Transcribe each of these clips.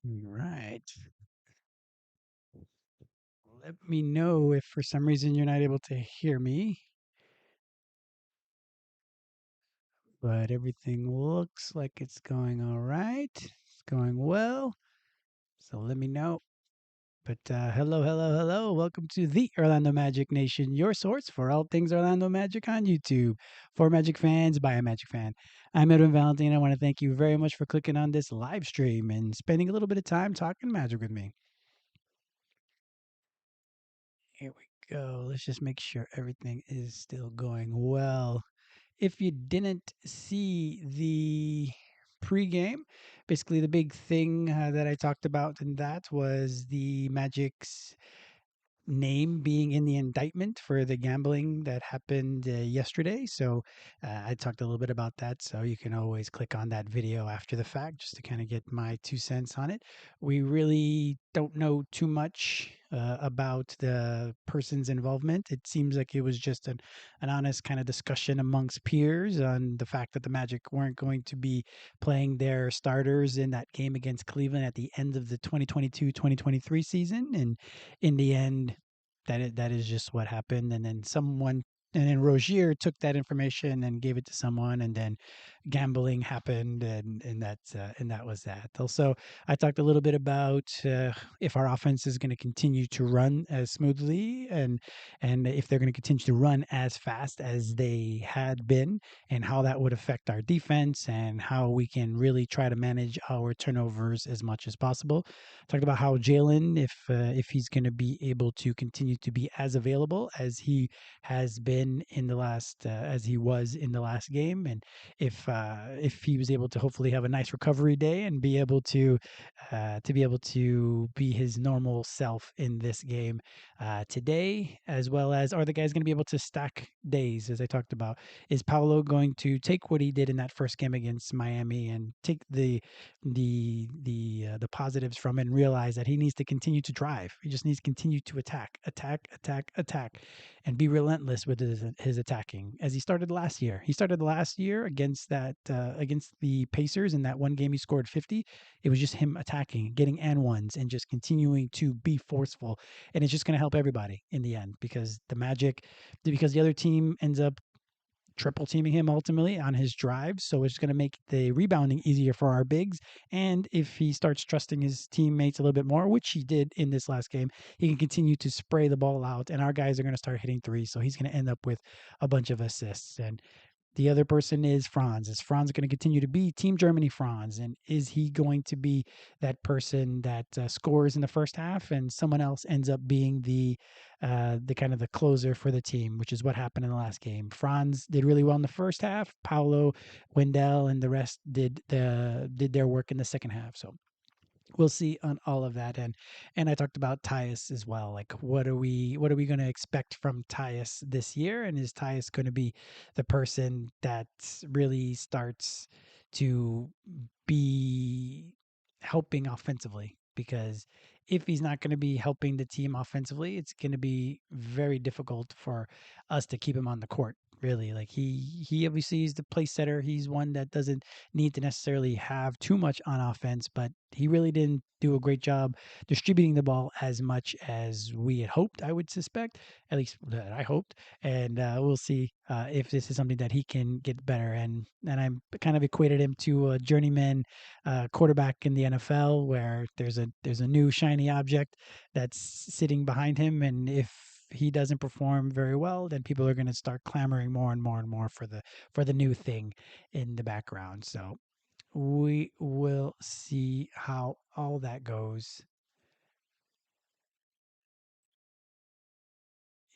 Right. Let me know if for some reason you're not able to hear me, but everything looks like it's going all right. It's going well. So let me know. But hello, hello, hello. Welcome to the Orlando Magic Nation, your source for all things Orlando Magic on YouTube. For Magic fans, by a Magic fan. I'm Edwin Valentine. I want to thank you very much for clicking on this live stream and spending a little bit of time talking Magic with me. Here we go. Let's just make sure everything is still going well. If you didn't see the pregame, basically the big thing that I talked about in that was the Magic's name being in the indictment for the gambling that happened yesterday. So I talked a little bit about that. So you can always click on that video after the fact just to kind of get my 2 cents on it. We really don't know too much about the person's involvement. It seems like it was just an honest kind of discussion amongst peers on the fact that the Magic weren't going to be playing their starters in that game against Cleveland at the end of the 2022-2023 season. And in the end, that is just what happened. And then Rogier took that information and gave it to someone, and then gambling happened, and that was that. Also, I talked a little bit about if our offense is going to continue to run as smoothly, and if they're going to continue to run as fast as they had been, and how that would affect our defense, and how we can really try to manage our turnovers as much as possible. Talked about how Jalen, if he's going to be able to continue to be as available as he has been in the last as he was in the last game, and if he was able to hopefully have a nice recovery day and be able to be his normal self in this game today, as well as are the guys going to be able to stack days, as I talked about. Is Paolo going to take what he did in that first game against Miami and take the positives from it and realize that he needs to continue to drive. He just needs to continue to attack, and be relentless with his attacking as he started last year. He started last year against against the Pacers in that one game he scored 50. It was just him attacking, getting and ones, and just continuing to be forceful. And it's just going to help everybody in the end because the other team ends up triple teaming him ultimately on his drives. So it's going to make the rebounding easier for our bigs. And if he starts trusting his teammates a little bit more, which he did in this last game, he can continue to spray the ball out, and our guys are going to start hitting threes. So he's going to end up with a bunch of assists. And the other person is Franz. Is Franz going to continue to be Team Germany Franz? And is he going to be that person that scores in the first half and someone else ends up being the kind of the closer for the team, which is what happened in the last game? Franz did really well in the first half. Paolo, Wendell, and the rest did their work in the second half. So we'll see on all of that. And I talked about Tyus as well. Like what are we going to expect from Tyus this year, and is Tyus going to be the person that really starts to be helping offensively? Because if he's not going to be helping the team offensively, it's going to be very difficult for us to keep him on the court. Really, like he obviously is the place setter. He's one that doesn't need to necessarily have too much on offense, but he really didn't do a great job distributing the ball as much as we had hoped, I would suspect, at least that I hoped. And we'll see if this is something that he can get better. And I'm kind of equated him to a journeyman quarterback in the NFL, where there's a new shiny object that's sitting behind him, and if he doesn't perform very well, then people are going to start clamoring more and more and more for the new thing in the background. So we will see how all that goes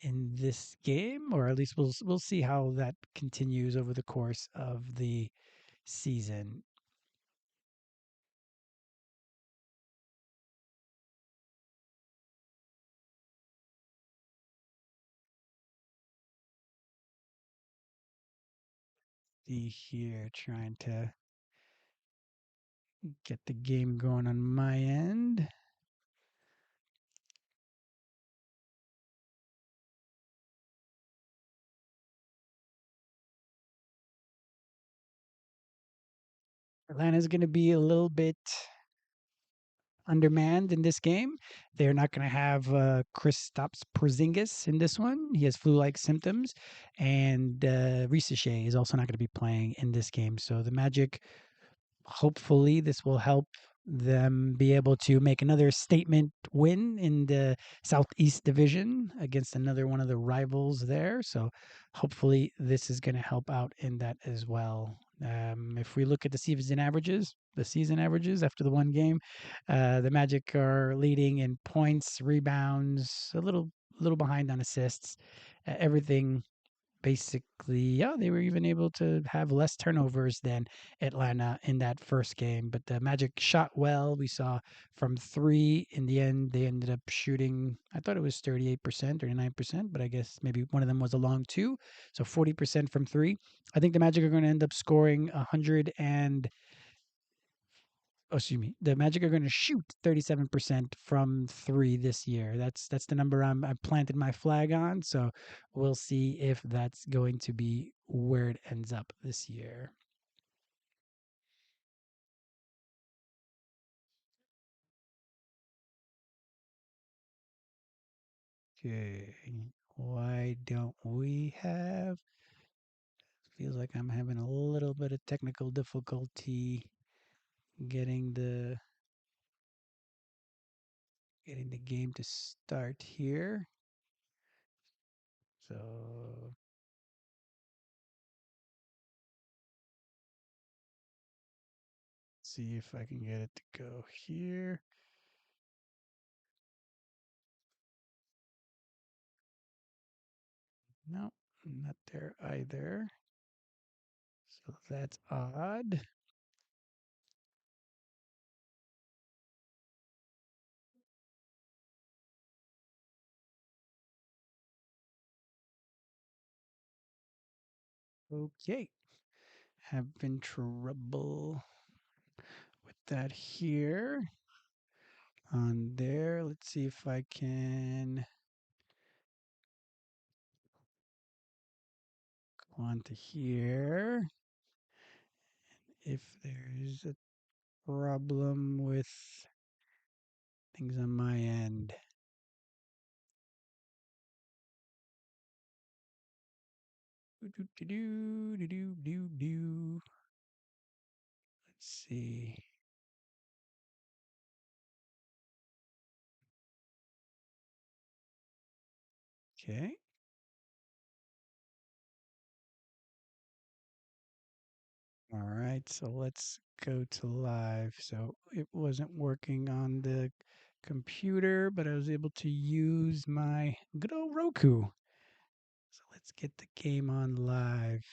in this game, or at least we'll see how that continues over the course of the season. See here, trying to get the game going on my end. Atlanta's going to be a little bit undermanned in this game. They're not going to have Kristaps Porzingis in this one. He has flu-like symptoms, and Risa Shea is also not going to be playing in this game. So the Magic, hopefully, this will help them be able to make another statement win in the Southeast Division against another one of the rivals there. So hopefully, this is going to help out in that as well. If we look at the season averages after the one game, the Magic are leading in points, rebounds, a little behind on assists. Everything basically, yeah, they were even able to have less turnovers than Atlanta in that first game. But the Magic shot well. We saw from three. In the end, they ended up shooting, I thought it was 38%, 39%, but I guess maybe one of them was a long two. So 40% from three. I think the Magic are going to end up scoring 100 and oh, excuse me, the Magic are going to shoot 37% from three this year. That's the number I've planted my flag on. So we'll see if that's going to be where it ends up this year. Okay, why don't we have? Feels like I'm having a little bit of technical difficulty getting the getting the game to start here. So see if I can get it to go here. No, not there either. So that's odd. Okay. Having trouble with that here. On there. Let's see if I can go on to here. If there's a problem with things on my end. Do, do, do, do, do, do, do. Let's see. Okay. All right, so let's go to live. So it wasn't working on the computer, but I was able to use my good old Roku. So let's get the game on live.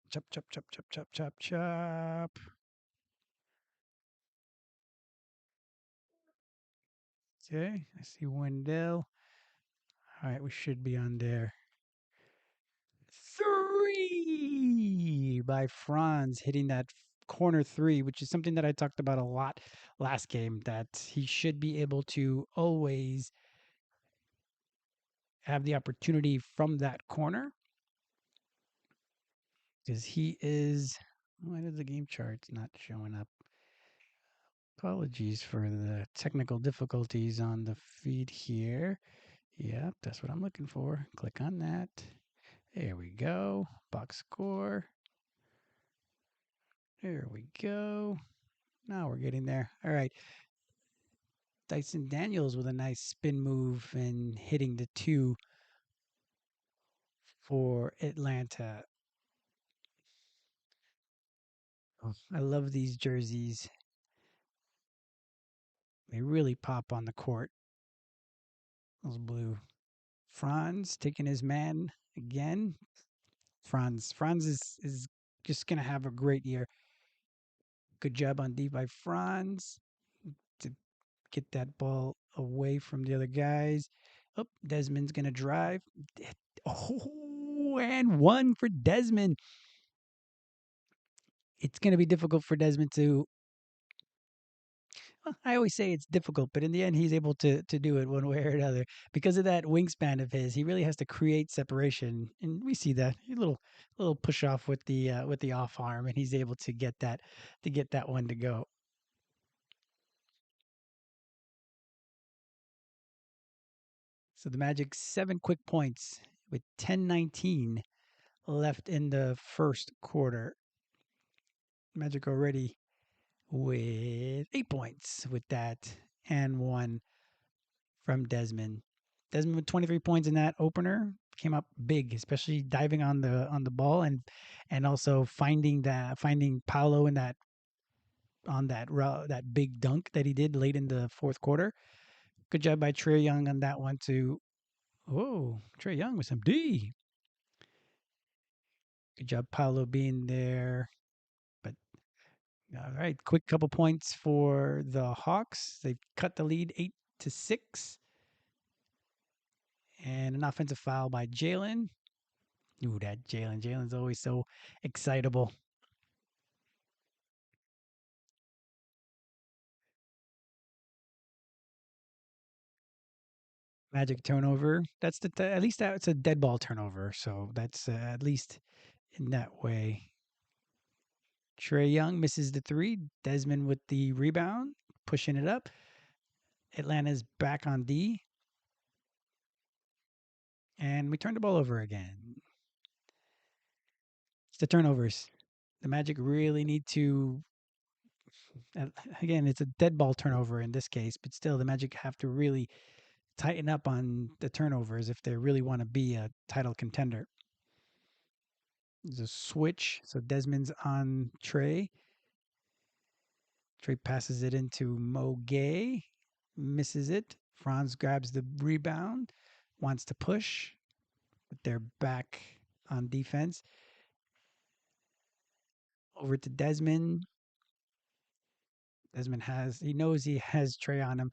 Chop, chop, chop, chop, chop, chop, chop. Okay, I see Wendell. All right, we should be on there. Three by Franz hitting that corner three, which is something that I talked about a lot last game, that he should be able to always have the opportunity from that corner because he is. Why does the game chart's not showing up? Apologies for the technical difficulties on the feed here. Yep, that's what I'm looking for. Click on that. There we go. Box score. There we go. Now we're getting there. All right. Dyson Daniels with a nice spin move and hitting the two for Atlanta. Oh, I love these jerseys. They really pop on the court. Those blue. Franz taking his man again. Franz is just gonna have a great year. Good job on D by Franz to get that ball away from the other guys. Oh, Desmond's gonna drive. Oh, and one for Desmond. It's gonna be difficult for Desmond to. Well, I always say it's difficult, but in the end, he's able to do it one way or another because of that wingspan of his. He really has to create separation, and we see that a little push off with the off arm, and he's able to get that one to go. So the Magic 7 quick points with 10:19 left in the first quarter. Magic already with 8 points with that and one from Desmond. Desmond with 23 points in that opener came up big, especially diving on the ball and also finding Paolo in that on that big dunk that he did late in the fourth quarter. Good job by Trey Young on that one too. Oh, Trey Young with some D. Good job, Paolo, being there. But all right, quick couple points for the Hawks. They've cut the lead 8-6, and an offensive foul by Jalen. Ooh, that Jalen. Jalen's always so excitable. Magic turnover. That's at least that's a dead ball turnover. So that's at least in that way. Trey Young misses the three. Desmond with the rebound, pushing it up. Atlanta's back on D, and we turn the ball over again. It's the turnovers. The Magic really need to. Again, it's a dead ball turnover in this case, but still, the Magic have to really tighten up on the turnovers if they really want to be a title contender. There's a switch, so Desmond's on Trey. Trey passes it into Mo Gay, misses it. Franz grabs the rebound, wants to push, but they're back on defense. Over to Desmond. He knows he has Trey on him.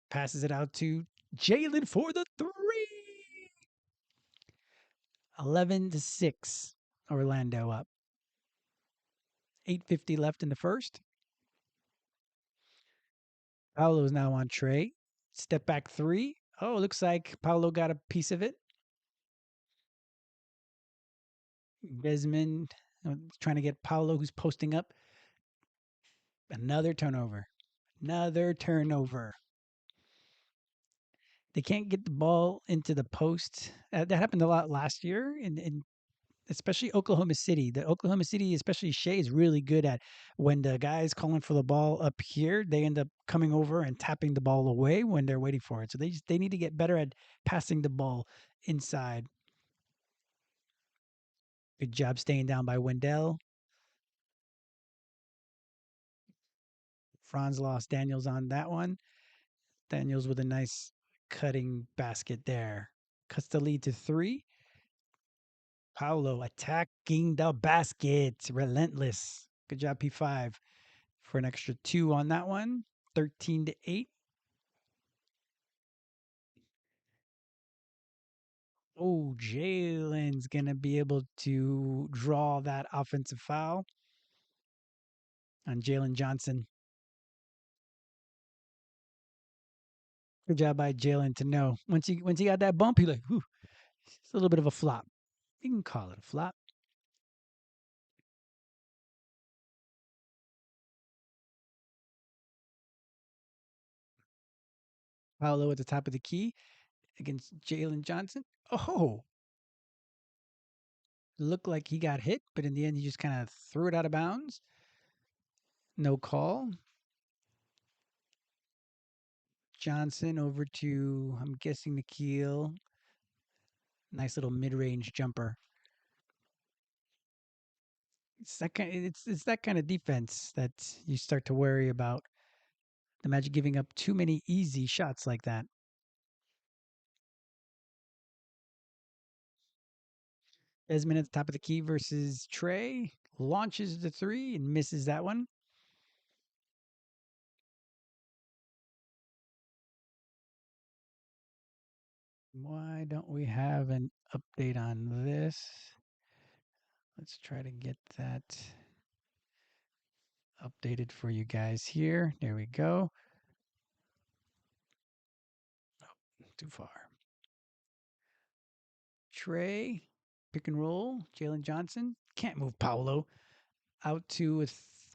Passes it out to Jalen for the three. 11-6. Orlando up. 8:50 left in the first. Paolo is now on Trey. Step back three. Oh, looks like Paolo got a piece of it. Desmond trying to get Paolo, who's posting up. Another turnover. Another turnover. They can't get the ball into the post. That happened a lot last year, in especially Oklahoma City. The Oklahoma City, especially Shea, is really good at when the guys calling for the ball up here, they end up coming over and tapping the ball away when they're waiting for it. So they need to get better at passing the ball inside. Good job staying down by Wendell. Franz lost Daniels on that one. Daniels with a nice cutting basket there. Cuts the lead to three. Paolo attacking the basket. Relentless. Good job, P5, for an extra two on that one. 13-8. Oh, Jalen's going to be able to draw that offensive foul on Jalen Johnson. Good job by Jalen to know. Once he got that bump, he like, whew, it's a little bit of a flop. You can call it a flop. Paolo at the top of the key against Jalen Johnson. Oh, looked like he got hit, but in the end, he just kind of threw it out of bounds. No call. Johnson over to, I'm guessing, Nikhil. Nice little mid-range jumper. It's that kind of defense that you start to worry about. The Magic giving up too many easy shots like that. Desmond at the top of the key versus Trey. Launches the three and misses that one. Why don't we have an update on this? Let's try to get that updated for you guys here. There we go. Oh, too far. Trey, pick and roll. Jalen Johnson can't move Paolo out to a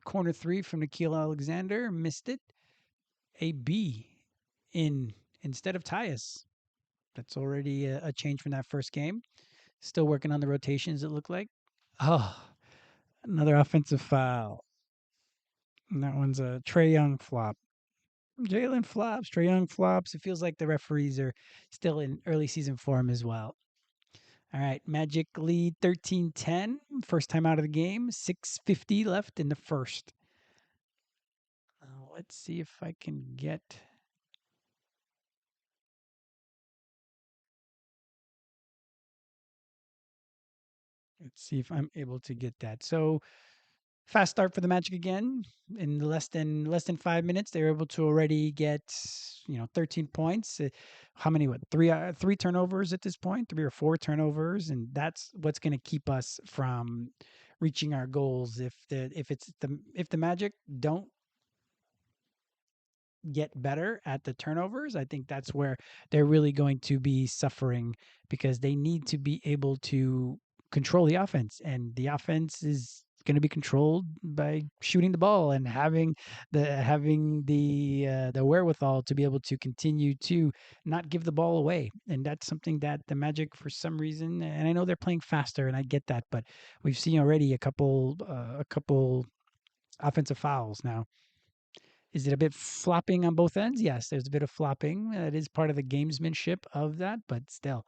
corner three from Nikhil Alexander. Missed it. A B in instead of Tyus. That's already a change from that first game. Still working on the rotations, it looked like. Oh, another offensive foul. And that one's a Trey Young flop. Jalen flops, Trey Young flops. It feels like the referees are still in early season form as well. All right, Magic lead 13-10. First time out of the game. 6:50 left in the first. Let's see if I can get. Let's see if I'm able to get that. So fast start for the Magic again. In less than 5 minutes, they were able to already get 13 points. How many? What three turnovers at this point? Three or four turnovers, and that's what's going to keep us from reaching our goals. If the Magic don't get better at the turnovers, I think that's where they're really going to be suffering because they need to be able to control the offense, and the offense is going to be controlled by shooting the ball and having the wherewithal to be able to continue to not give the ball away. And that's something that the Magic, for some reason, and I know they're playing faster, and I get that, but we've seen already a couple offensive fouls now. Is it a bit flopping on both ends? Yes, there's a bit of flopping. It is part of the gamesmanship of that, but still,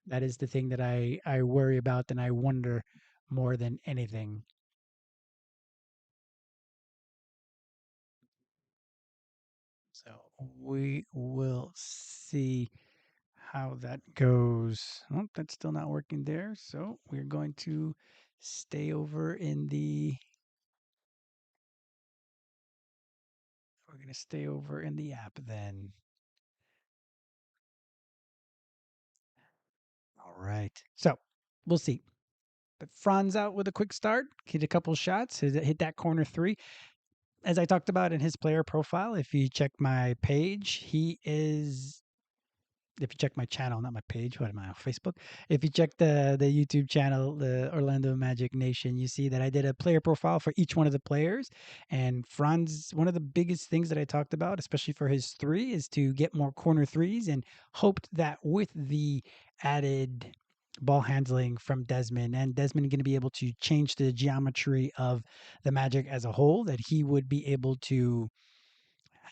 that is the thing that I worry about and I wonder more than anything. So we will see how that goes. Oh, that's still not working there. So we're going to stay over in the we're going to stay over in the app then. All right. So we'll see. But Franz out with a quick start, hit a couple shots, hit that corner three. As I talked about in his player profile, if you check my page, he is. If you check my channel, not my page, what am I on Facebook? If you check the YouTube channel, the Orlando Magic Nation, you see that I did a player profile for each one of the players. And Franz, one of the biggest things that I talked about, especially for his three, is to get more corner threes, and hoped that with the added ball handling from Desmond, and Desmond going to be able to change the geometry of the Magic as a whole, that he would be able to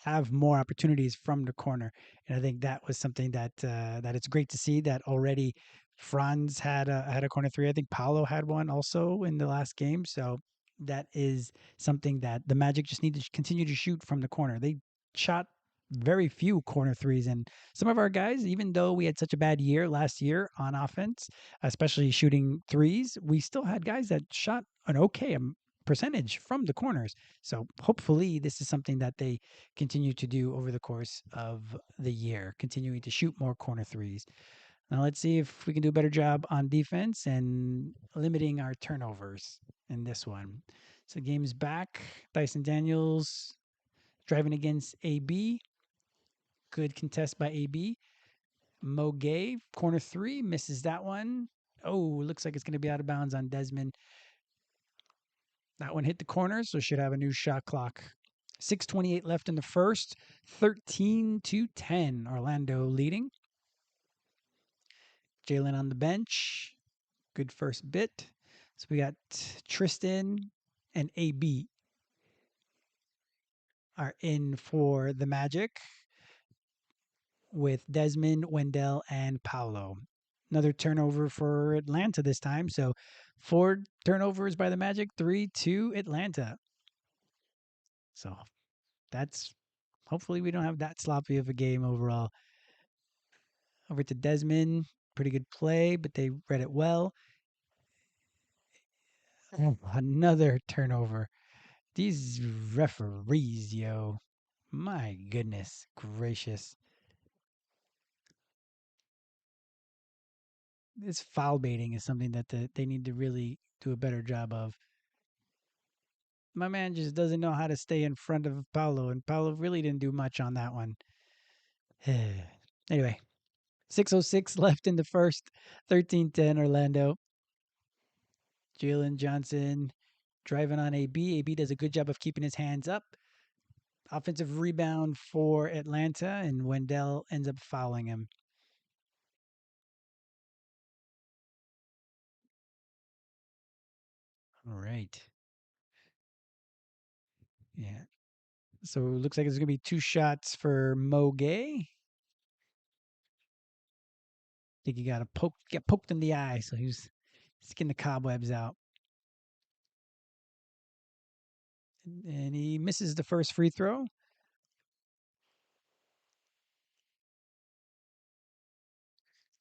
have more opportunities from the corner. And I think that was something that it's great to see that already. Franz had a corner three. I think Paolo had one also in the last game. So that is something that the Magic just need to continue to shoot from the corner. They shot very few corner threes, and some of our guys, even though we had such a bad year last year on offense, especially shooting threes, we still had guys that shot an okay percentage from the corners. So hopefully this is something that they continue to do over the course of the year, continuing to shoot more corner threes. Now let's see if we can do a better job on defense and limiting our turnovers in this one. So game's back. Dyson Daniels driving against AB. Good contest by AB. Mo Gay, corner three, misses that one. Oh, looks like it's going to be out of bounds on Desmond. That one hit the corner, so should have a new shot clock. 6:28 left in the first. 13-10. Orlando leading. Jalen on the bench. Good first bit. So we got Tristan and AB are in for the Magic with Desmond, Wendell, and Paolo. Another turnover for Atlanta this time. So 4 turnovers by the Magic, 3-2 Atlanta. So that's hopefully we don't have that sloppy of a game overall. Over to Desmond. Pretty good play, but they read it well. Oh, another turnover. These referees, yo. My goodness gracious. This foul baiting is something that they need to really do a better job of. My man just doesn't know how to stay in front of Paulo, and Paulo really didn't do much on that one. Anyway, 6:06 left in the first. 13-10 Orlando. Jalen Johnson driving on AB. AB does a good job of keeping his hands up. Offensive rebound for Atlanta, and Wendell ends up fouling him. All right. Yeah. So it looks like it's going to be two shots for Mo Gay. I think he got get poked in the eye, so he was getting the cobwebs out. And he misses the first free throw.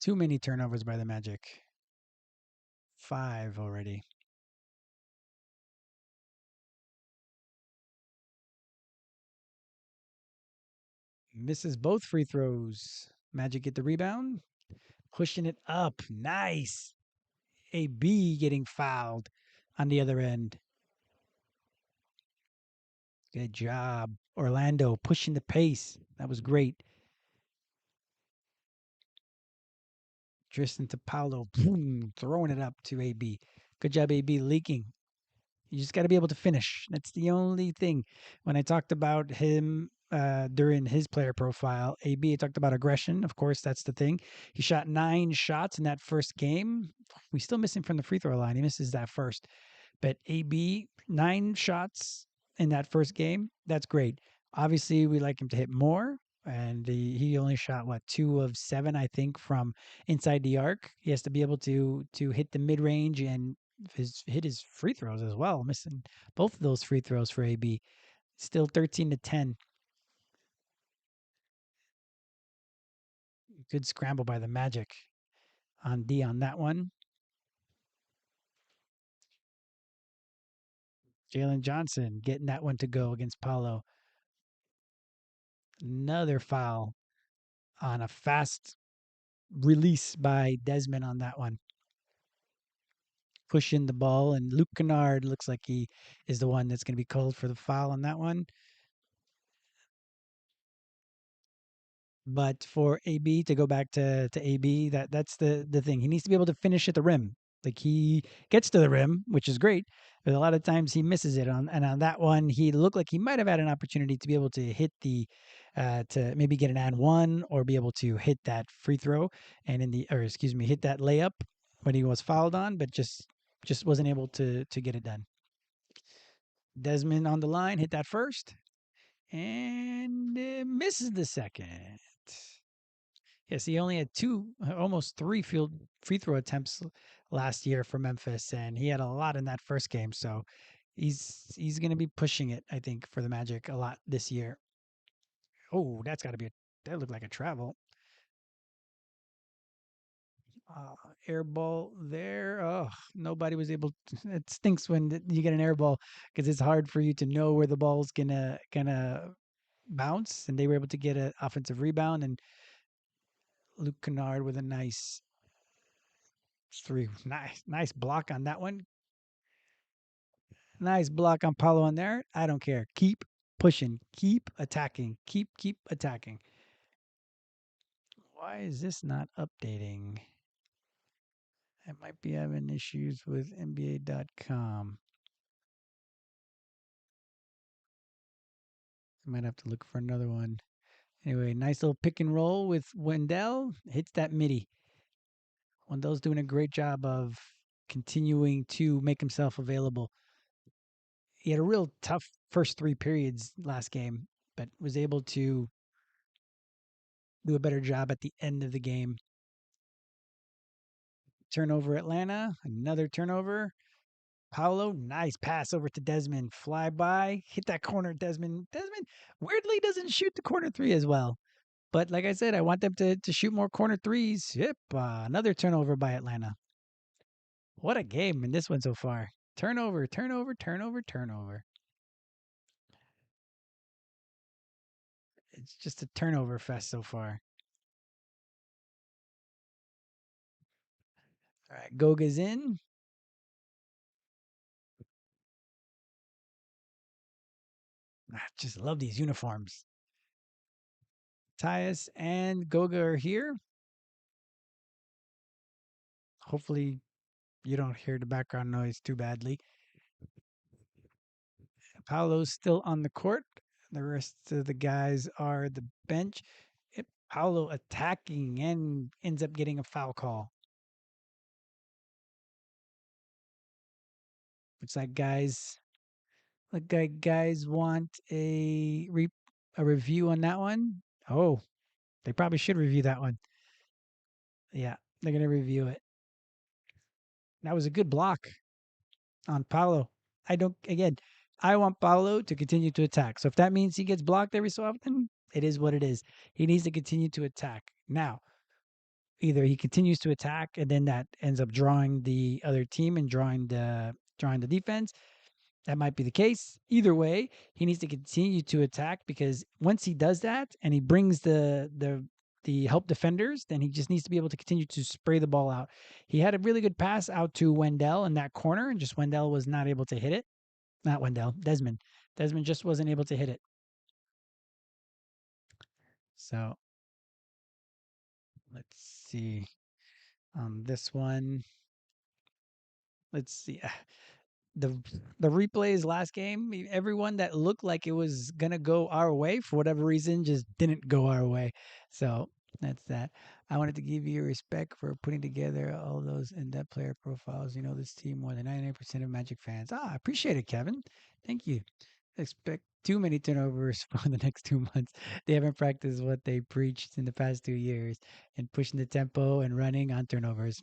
Too many turnovers by the Magic. 5 already. Misses both free throws. Magic get the rebound. Pushing it up. Nice. AB getting fouled on the other end. Good job. Orlando pushing the pace. That was great. Tristan to Paolo. Boom. Throwing it up to AB. Good job, AB, leaking. You just got to be able to finish. That's the only thing. When I talked about him during his player profile, AB, I talked about aggression. Of course, that's the thing. He shot 9 shots in that first game. We still miss him from the free throw line. He misses that first. But AB, 9 shots in that first game. That's great. Obviously, we like him to hit more. And he only shot what 2 of 7, I think, from inside the arc. He has to be able to hit the mid range and hit his free throws as well. Missing both of those free throws for AB. Still 13-10. Good scramble by the Magic on D on that one. Jalen Johnson getting that one to go against Paulo. Another foul on a fast release by Desmond on that one. Pushing the ball, and Luke Kennard looks like he is the one that's going to be called for the foul on that one. But for AB to go back to AB, that's the thing. He needs to be able to finish at the rim. Like he gets to the rim, which is great, but a lot of times he misses it on. And on that one, he looked like he might have had an opportunity to be able to hit to maybe get an and one or be able to hit that free throw and hit that layup when he was fouled on, but just wasn't able to get it done. Desmond on the line hit that first and misses the second. Yes, he only had almost 3 free throw attempts last year for Memphis, and he had a lot in that first game. So he's going to be pushing it, I think, for the Magic a lot this year. Oh, that looked like a travel. Air ball there. Oh, nobody was able. It stinks when you get an air ball because it's hard for you to know where the ball's gonna bounce. And they were able to get an offensive rebound, and Luke Kennard with a nice 3. Nice block on that one. Nice block on Paulo on there. I don't care. Keep pushing. Keep attacking. Keep attacking. Why is this not updating? I might be having issues with NBA.com. I might have to look for another one. Anyway, nice little pick and roll with Wendell. Hits that midi. Wendell's doing a great job of continuing to make himself available. He had a real tough first 3 periods last game, but was able to do a better job at the end of the game. Turnover Atlanta, another turnover. Paolo, nice pass over to Desmond. Fly by, hit that corner, Desmond. Desmond weirdly doesn't shoot the corner 3 as well. But like I said, I want them to shoot more corner 3s. Yep, another turnover by Atlanta. What a game in this one so far. Turnover, turnover, turnover, turnover. It's just a turnover fest so far. All right, Goga's in. I just love these uniforms. Tyus and Goga are here. Hopefully, you don't hear the background noise too badly. Paolo's still on the court. The rest of the guys are the bench. Paulo attacking and ends up getting a foul call. Looks like guys want a review on that one. Oh, they probably should review that one. Yeah, they're gonna review it. That was a good block on Paulo. I don't again. I want Paulo to continue to attack. So if that means he gets blocked every so often, it is what it is. He needs to continue to attack. Now, either he continues to attack and then that ends up drawing the other team and drawing the defense. That might be the case. Either way, he needs to continue to attack because once he does that and he brings the help defenders, then he just needs to be able to continue to spray the ball out. He had a really good pass out to Wendell in that corner, and just Wendell was not able to hit it. Not Wendell, Desmond. Desmond just wasn't able to hit it. So let's see on this one. Let's see. the the replays last game, everyone that looked like it was gonna go our way for whatever reason just didn't go our way. So that's that. I wanted to give you respect for putting together all those in-depth player profiles. You know this team more than 99% of Magic fans. I appreciate it, Kevin. Thank you. Expect too many turnovers for the next 2 months. They haven't practiced what they preached in the past 2 years and pushing the tempo and running on turnovers.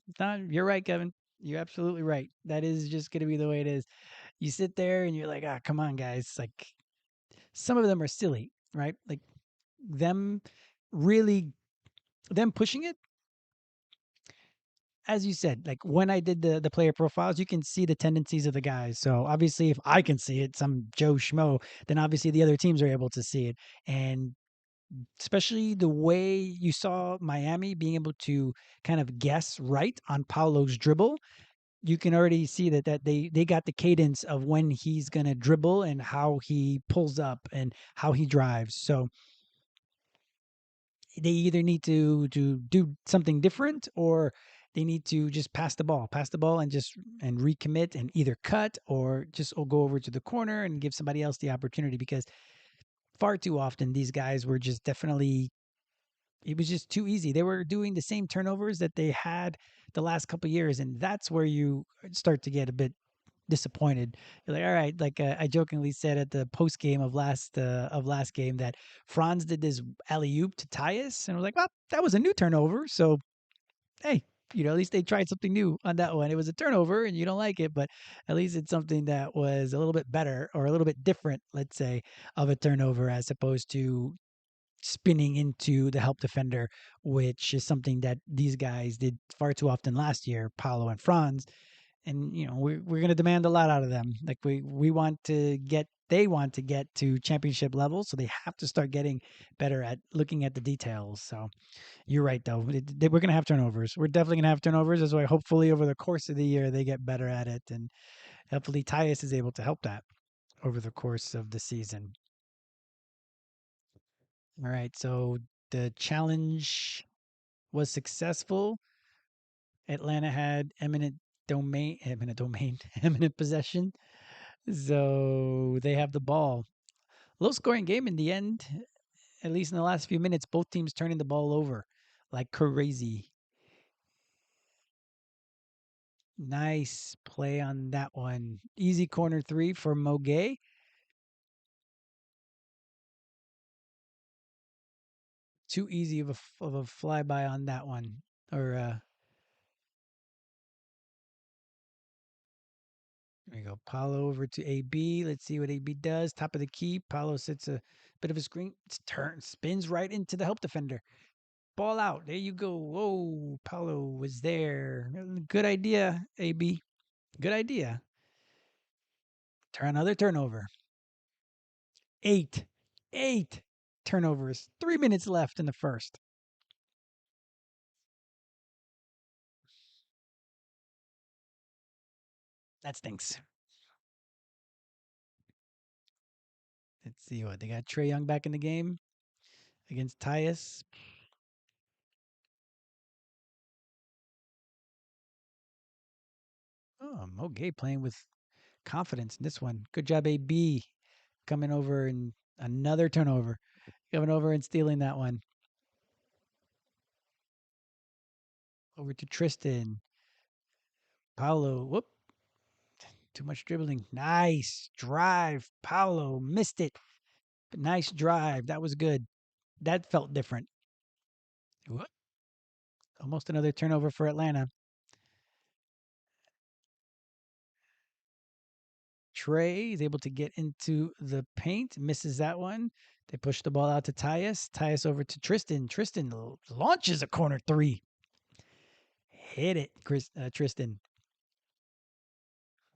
You're right, Kevin. You're absolutely right. That is just going to be the way it is. You sit there and you're like, ah, come on, guys. Like some of them are silly, right? Like them really, them pushing it. As you said, like when I did the player profiles, you can see the tendencies of the guys. So obviously, if I can see it, some Joe Schmo, then obviously the other teams are able to see it. And especially the way you saw Miami being able to kind of guess right on Paulo's dribble, you can already see that they got the cadence of when he's gonna dribble and how he pulls up and how he drives. So they either need to do something different or they need to just pass the ball and just and recommit and either cut or just go over to the corner and give somebody else the opportunity because far too often these guys were just definitely it was just too easy. They were doing the same turnovers that they had the last couple of years, and that's where you start to get a bit disappointed. You're like, all right, like I jokingly said at the post game of last game that Franz did this alley oop to Tyus, and I was like, well, that was a new turnover. So hey, at least they tried something new on that one. It was a turnover, and you don't like it, but at least it's something that was a little bit better or a little bit different, let's say, of a turnover as opposed to spinning into the help defender, which is something that these guys did far too often last year, Paulo and Franz, and we're going to demand a lot out of them. Like we want to get they want to get to championship level, so they have to start getting better at looking at the details. So you're right, though. We're going to have turnovers. We're definitely going to have turnovers. That's why hopefully over the course of the year they get better at it, and hopefully Tyus is able to help that over the course of the season. All right, so the challenge was successful. Atlanta had eminent possession. So they have the ball. Low scoring game in the end, at least in the last few minutes, both teams turning the ball over like crazy. Nice play on that one. Easy corner three for Mogay. Too easy of a flyby on that one. Or there we go. Paulo over to AB. Let's see what AB does. Top of the key. Paulo sits a bit of a screen. Spins right into the help defender. Ball out. There you go. Whoa, Paulo was there. Good idea, AB. Good idea. Another turnover. Eight. Eight turnovers. 3 minutes left in the first. That stinks. Let's see what they got. Trey Young back in the game against Tyus. Oh, Mo Gay playing with confidence in this one. Good job, AB, coming over and Another turnover. Coming over and stealing that one. Over to Tristan. Paulo. Whoop. Too much dribbling. Nice drive. Paulo missed it. But nice drive. That was good. That felt different. Whoop. Almost another turnover for Atlanta. Trey is able to get into the paint, misses that one. They push the ball out to Tyus. Tyus over to Tristan. Tristan launches a corner three. Hit it, Tristan.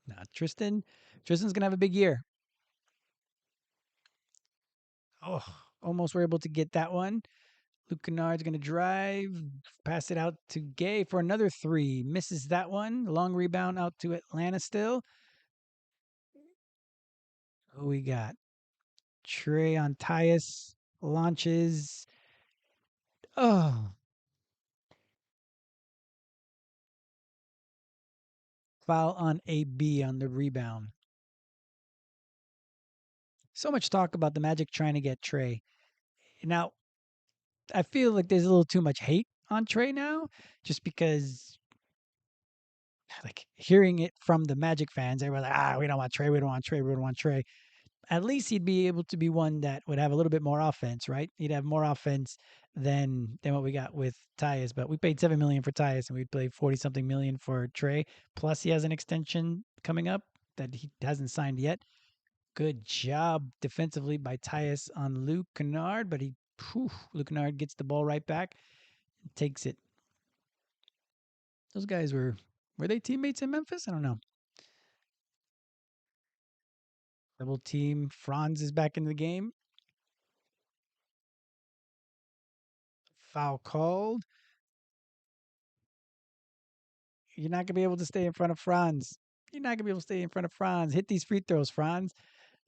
Nah, Tristan. Tristan's gonna have a big year. Oh, almost were able to get that one. Luke Kennard's gonna drive, pass it out to Gay for another three. Misses that one. Long rebound out to Atlanta still. Who we got? Trey on Tyus. Launches. Oh, foul on AB on the rebound. So much talk about the Magic trying to get Trey. Now, I feel like there's a little too much hate on Trey now, just because, like, hearing it from the Magic fans, they were like, we don't want Trey, we don't want Trey, we don't want Trey. At least he'd be able to be one that would have a little bit more offense, right? He'd have more offense than what we got with Tyus. But we paid $7 million for Tyus, and we paid 40-something million for Trey. Plus, he has an extension coming up that he hasn't signed yet. Good job defensively by Tyus on Luke Kennard, but Luke Kennard gets the ball right back and takes it. Those guys were they teammates in Memphis? I don't know. Double team. Franz is back in the game. Foul called. You're not gonna be able to stay in front of Franz. You're not gonna be able to stay in front of Franz. Hit these free throws, Franz.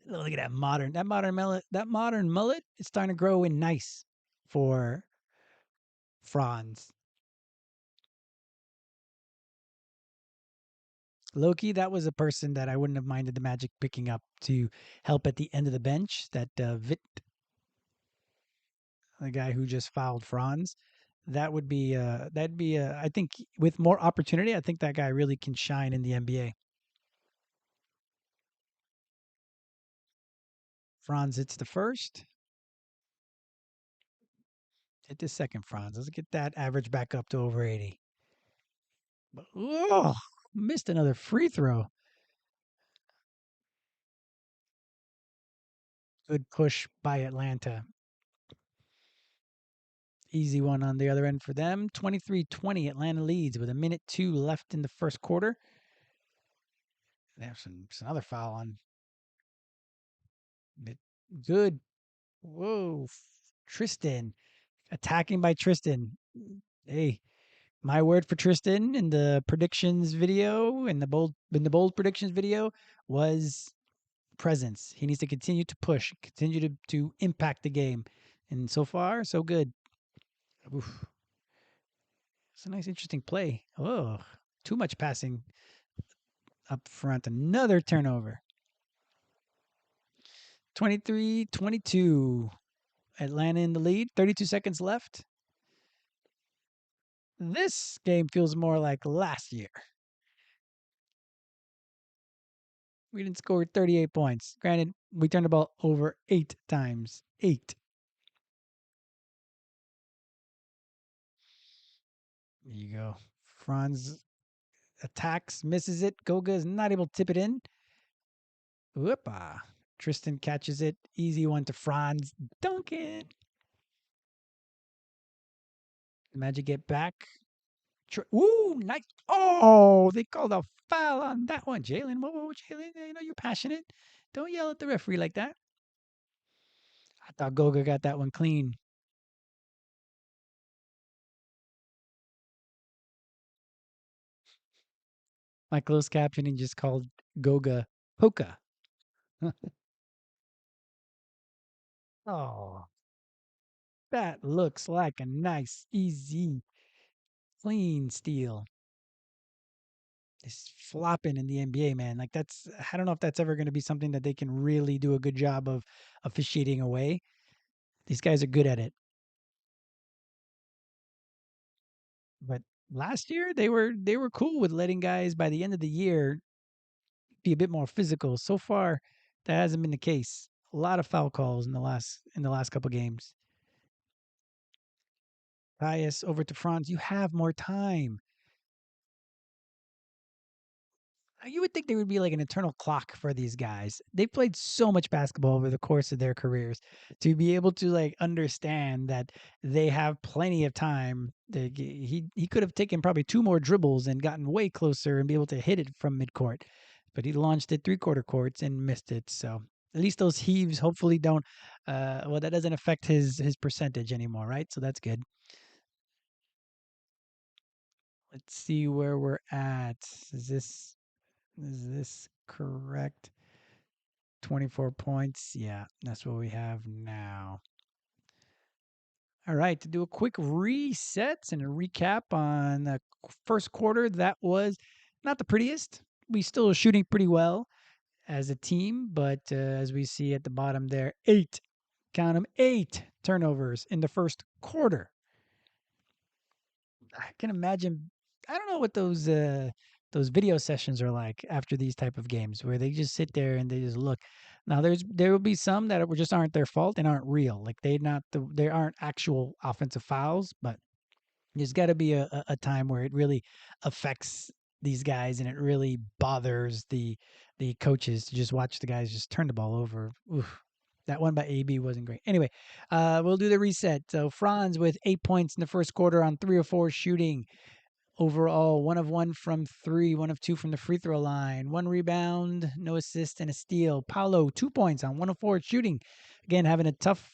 Look at that modern mullet. That modern mullet is starting to grow in nice for Franz. Loki, that was a person that I wouldn't have minded the Magic picking up to help at the end of the bench. That Vit, the guy who just fouled Franz, I think with more opportunity, I think that guy really can shine in the NBA. Franz hits the first, hit the second. Franz, let's get that average back up to over 80. But, oh, missed another free throw. Good push by Atlanta. Easy one on the other end for them. 23-20, Atlanta leads with a minute two left in the first quarter. There's another foul on it. Good. Whoa. Tristan. Attacking by Tristan. Hey, my word for Tristan in the predictions video, in the bold predictions video, was presence. He needs to continue to push, continue to impact the game. And so far, so good. Oof. It's a nice, interesting play. Oh, too much passing up front. Another turnover. 23-22. Atlanta in the lead. 32 seconds left. This game feels more like last year. We didn't score 38 points. Granted, we turned the ball over 8 times. 8. There you go. Franz attacks, misses it. Goga is not able to tip it in. Whoopa. Tristan catches it. Easy one to Franz. Duncan. Magic get back. Ooh, nice. Oh, they called a foul on that one. Jalen, whoa, Jalen, I know you're passionate. Don't yell at the referee like that. I thought Goga got that one clean. My closed captioning just called Goga Hoka. Oh, that looks like a nice, easy, clean steal. Is flopping in the NBA, man. Like that's I don't know if that's ever going to be something that they can really do a good job of officiating away. These guys are good at it. But last year they were cool with letting guys by the end of the year be a bit more physical. So far, that hasn't been the case. A lot of foul calls in the last couple games. Tyus over to Franz. You have more time. You would think there would be like an eternal clock for these guys. They've played so much basketball over the course of their careers to be able to like understand that they have plenty of time. He could have taken probably two more dribbles and gotten way closer and be able to hit it from midcourt, but he launched it three-quarter courts and missed it. So at least those heaves hopefully don't. Well, that doesn't affect his percentage anymore, right? So that's good. Let's see where we're at. Is this is this correct? 24 points. Yeah, that's what we have now. All right, to do a quick reset and a recap on the first quarter, that was not the prettiest. We still are shooting pretty well as a team, but as we see at the bottom there, count them, 8 turnovers in the first quarter. I can imagine. I don't know what those video sessions are like after these type of games where they just sit there and they just look. Now there will be some that just aren't their fault and aren't real. Like they aren't actual offensive fouls, but there's got to be a time where it really affects these guys and it really bothers the coaches to just watch the guys just turn the ball over. Oof. That one by AB wasn't great. Anyway, we'll do the reset. So Franz with 8 points in the first quarter on 3 or 4 shooting. Overall, 1 of 1 from three, 1 of 2 from the free throw line, 1 rebound, no assist, and a steal. Paolo, 2 points on 1 of 4 shooting. Again, having a tough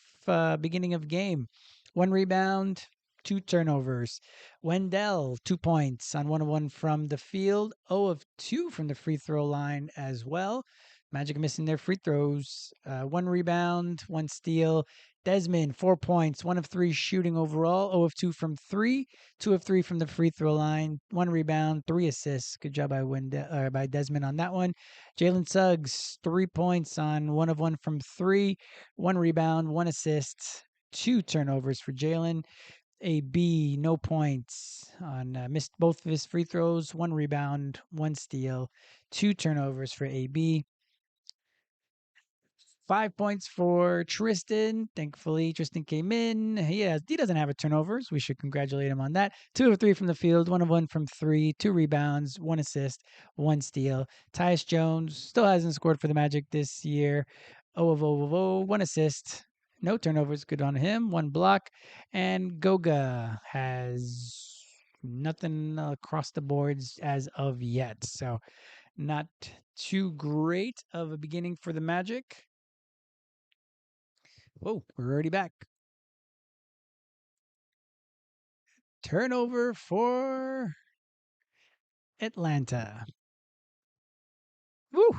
beginning of game. 1 rebound, 2 turnovers. Wendell, 2 points on 1 of 1 from the field, 0 of 2 from the free throw line as well. Magic missing their free throws. 1 rebound, 1 steal. Desmond, 4 points, 1 of 3 shooting overall, 0 of 2 from three, 2 of 3 from the free throw line, 1 rebound, 3 assists. Good job by Desmond on that one. Jalen Suggs, 3 points on 1 of 1 from three, 1 rebound, 1 assist, 2 turnovers for Jalen. AB, no points on missed both of his free throws, 1 rebound, 1 steal, 2 turnovers for AB. 5 points for Tristan. Thankfully, Tristan came in. He doesn't have a turnovers. We should congratulate him on that. 2 of 3 from the field, 1 of 1 from three, 2 rebounds, 1 assist, 1 steal. Tyus Jones still hasn't scored for the Magic this year. 0 of 0 1 assist. No turnovers. Good on him. 1 block. And Goga has nothing across the boards as of yet. So not too great of a beginning for the Magic. Whoa, we're already back. Turnover for Atlanta. Woo!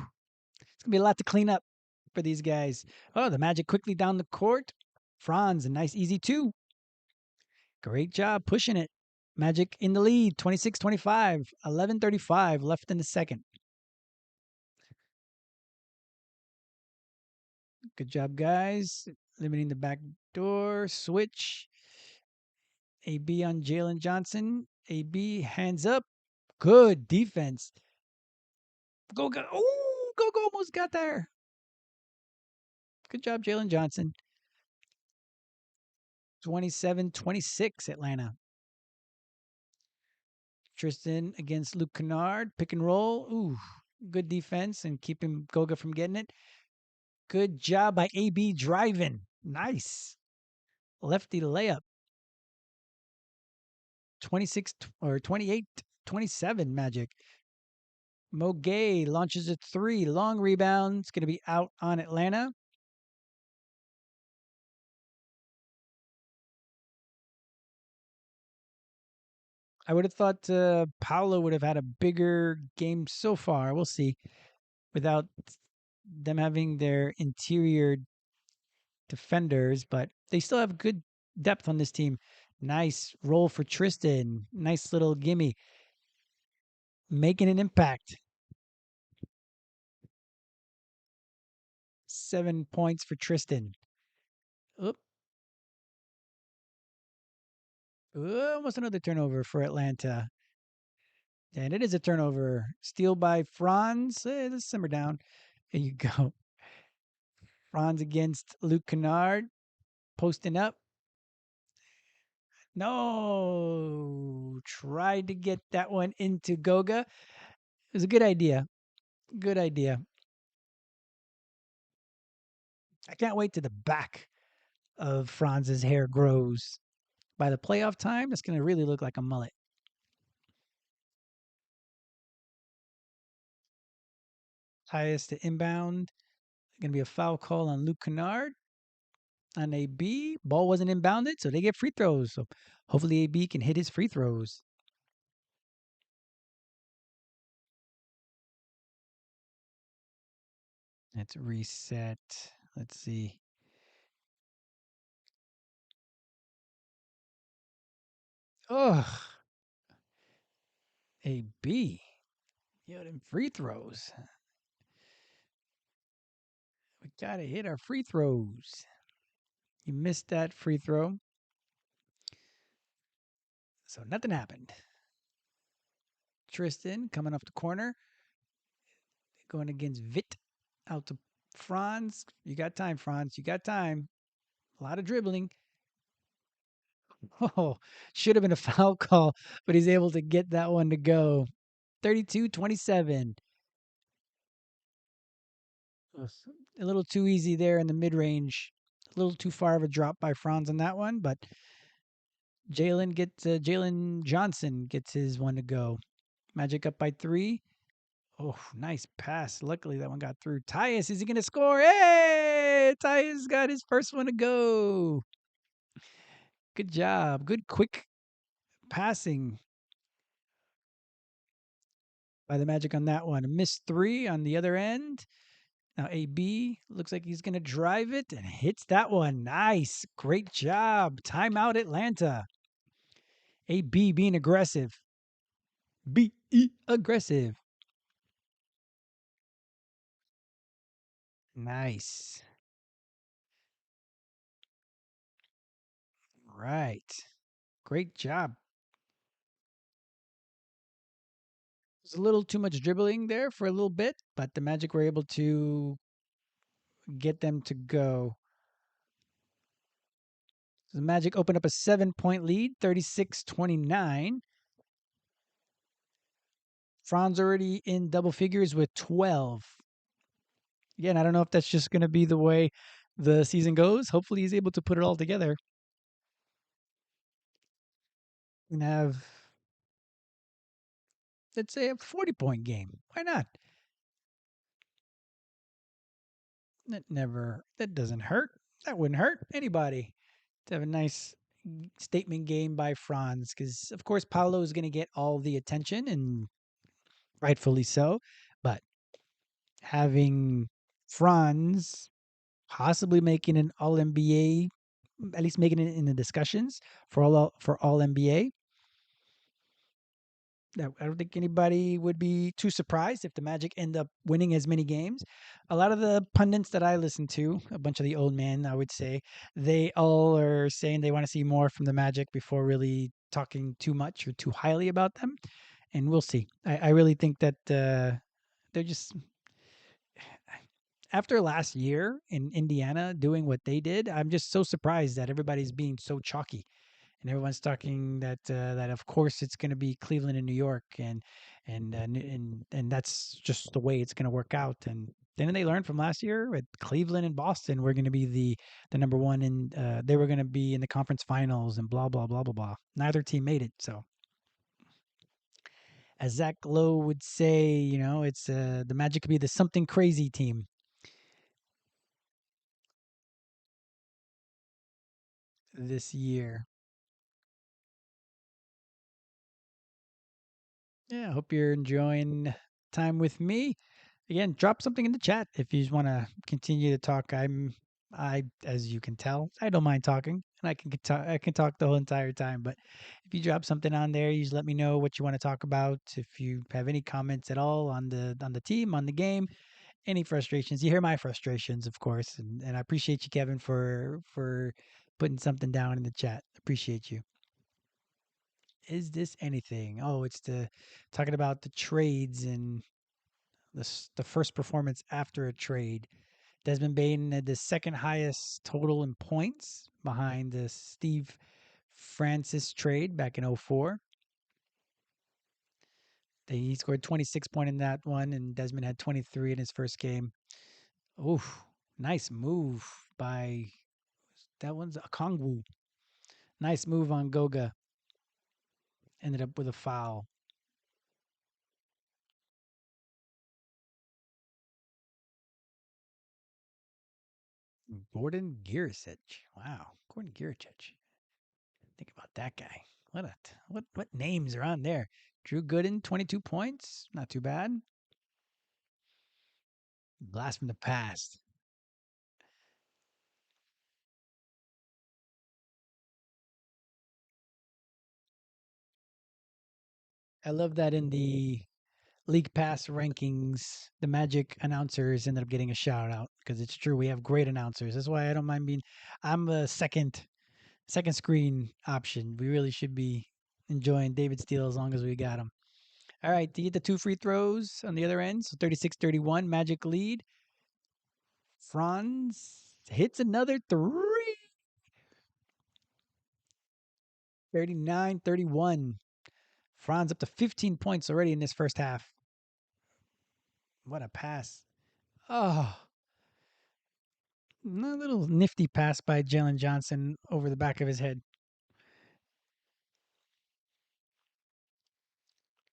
It's gonna be a lot to clean up for these guys. Oh, the Magic quickly down the court. Franz, a nice easy 2. Great job pushing it. Magic in the lead, 26-25, 11:35 left in the second. Good job, guys. Limiting the back door. Switch. AB on Jalen Johnson. AB hands up. Good defense. Go, go. Oh, go, go almost got there. Good job, Jalen Johnson. 27-26, Atlanta. Tristan against Luke Kennard. Pick and roll. Ooh, good defense and keeping Goga from getting it. Good job by AB driving. Nice. Lefty layup. 26 or 28-27 Magic. Mo Gay launches a 3. Long rebound. It's going to be out on Atlanta. I would have thought Paolo would have had a bigger game so far. We'll see. Without them having their interior defenders, but they still have good depth on this team. Nice roll for Tristan. Nice little gimme. making an impact. 7 points for Tristan. Oop, almost another turnover for Atlanta. And it is a turnover. Steal by Franz. Let's simmer down. There you go. Franz against Luke Kennard. Posting up. No. Tried to get that one into Goga. It was a good idea. Good idea. I can't wait till the back of Franz's hair grows. By the playoff time, it's going to really look like a mullet. Highest to inbound. Going to be a foul call on Luke Kennard. On AB, ball wasn't inbounded, so they get free throws. So hopefully AB can hit his free throws. Let's reset. Let's see. Ugh. AB. Yo, them free throws. We gotta hit our free throws. You missed that free throw. So nothing happened. Tristan coming off the corner. Going against Vit. Out to Franz. You got time, Franz. You got time. A lot of dribbling. Oh, should have been a foul call, but he's able to get that one to go. 32-27. A little too easy there in the mid range. A little too far of a drop by Franz on that one, but Jalen Johnson gets his one to go. Magic up by 3. Oh, nice pass. Luckily that one got through. Tyus, is he gonna score? Hey, Tyus got his first one to go. Good job. Good quick passing by the Magic on that one. A missed 3 on the other end. Now AB looks like he's going to drive it and hits that one. Nice. Great job. Timeout Atlanta. AB being aggressive. Be aggressive. Nice. Right. Great job. There's a little too much dribbling there for a little bit, but the Magic were able to get them to go. So the Magic opened up a 7-point lead, 36-29. Franz already in double figures with 12. Again, I don't know if that's just going to be the way the season goes. Hopefully, he's able to put it all together and have, let's say, a 40-point game. Why not? That doesn't hurt. That wouldn't hurt anybody to have a nice statement game by Franz because, of course, Paolo is going to get all the attention and rightfully so. But having Franz possibly making an All NBA, at least making it in the discussions for All NBA. I don't think anybody would be too surprised if the Magic end up winning as many games. A lot of the pundits that I listen to, a bunch of the old men, I would say, they all are saying they want to see more from the Magic before really talking too much or too highly about them. And we'll see. I really think that they're just after last year in Indiana doing what they did. I'm just so surprised that everybody's being so chalky and everyone's talking that of course it's going to be Cleveland and New York and that's just the way it's going to work out. And then they learned from last year with Cleveland and Boston were going to be the number one and they were going to be in the conference finals and blah blah blah blah blah. Neither team made it. So as Zach Lowe would say, it's the Magic could be the something crazy team this year. Yeah, I hope you're enjoying time with me. Again, drop something in the chat if you just want to continue to talk. As you can tell, I don't mind talking. and I can talk the whole entire time. But if you drop something on there, you just let me know what you want to talk about. If you have any comments at all on the team, on the game, any frustrations, you hear my frustrations, of course, and I appreciate you, Kevin, for putting something down in the chat. Appreciate you. Is this anything? Oh, it's the talking about the trades and the first performance after a trade. Desmond Bain had the second highest total in points behind the Steve Francis trade back in '04. He scored 26 points in that one, and Desmond had 23 in his first game. Oof, nice move by that one's a Kongwu. Nice move on Goga. Ended up with a foul. Gordon Giricic. Wow, Gordon Giricic. Think about that guy. What names are on there? Drew Gooden, 22 points. Not too bad. Blast from the past. I love that in the League Pass rankings, the Magic announcers ended up getting a shout out because it's true. We have great announcers. That's why I don't mind being. I'm a second screen option. We really should be enjoying David Steele as long as we got him. All right, to get the two free throws on the other end, so 36-31, Magic lead. Franz hits another three. 39-31. Franz up to 15 points already in this first half. What a pass. Oh, a little nifty pass by Jalen Johnson over the back of his head.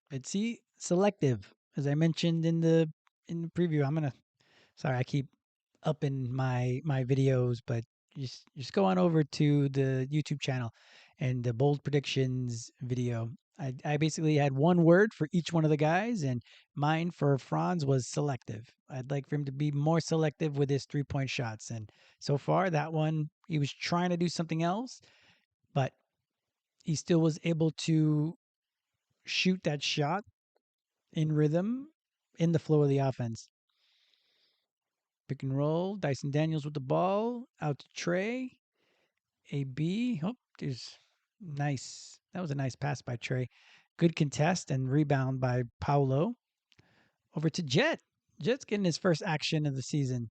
But see, selective. As I mentioned in the preview, I'm gonna sorry, I keep upping my videos, but just go on over to the YouTube channel and the bold predictions video. I basically had one word for each one of the guys, and mine for Franz was selective. I'd like for him to be more selective with his 3-point shots. And so far, that one, he was trying to do something else, but he still was able to shoot that shot in rhythm in the flow of the offense. Pick and roll. Dyson Daniels with the ball. Out to Trey. AB. Oh, there's nice. That was a nice pass by Trey. Good contest and rebound by Paulo. Over to Jet. Jet's getting his first action of the season.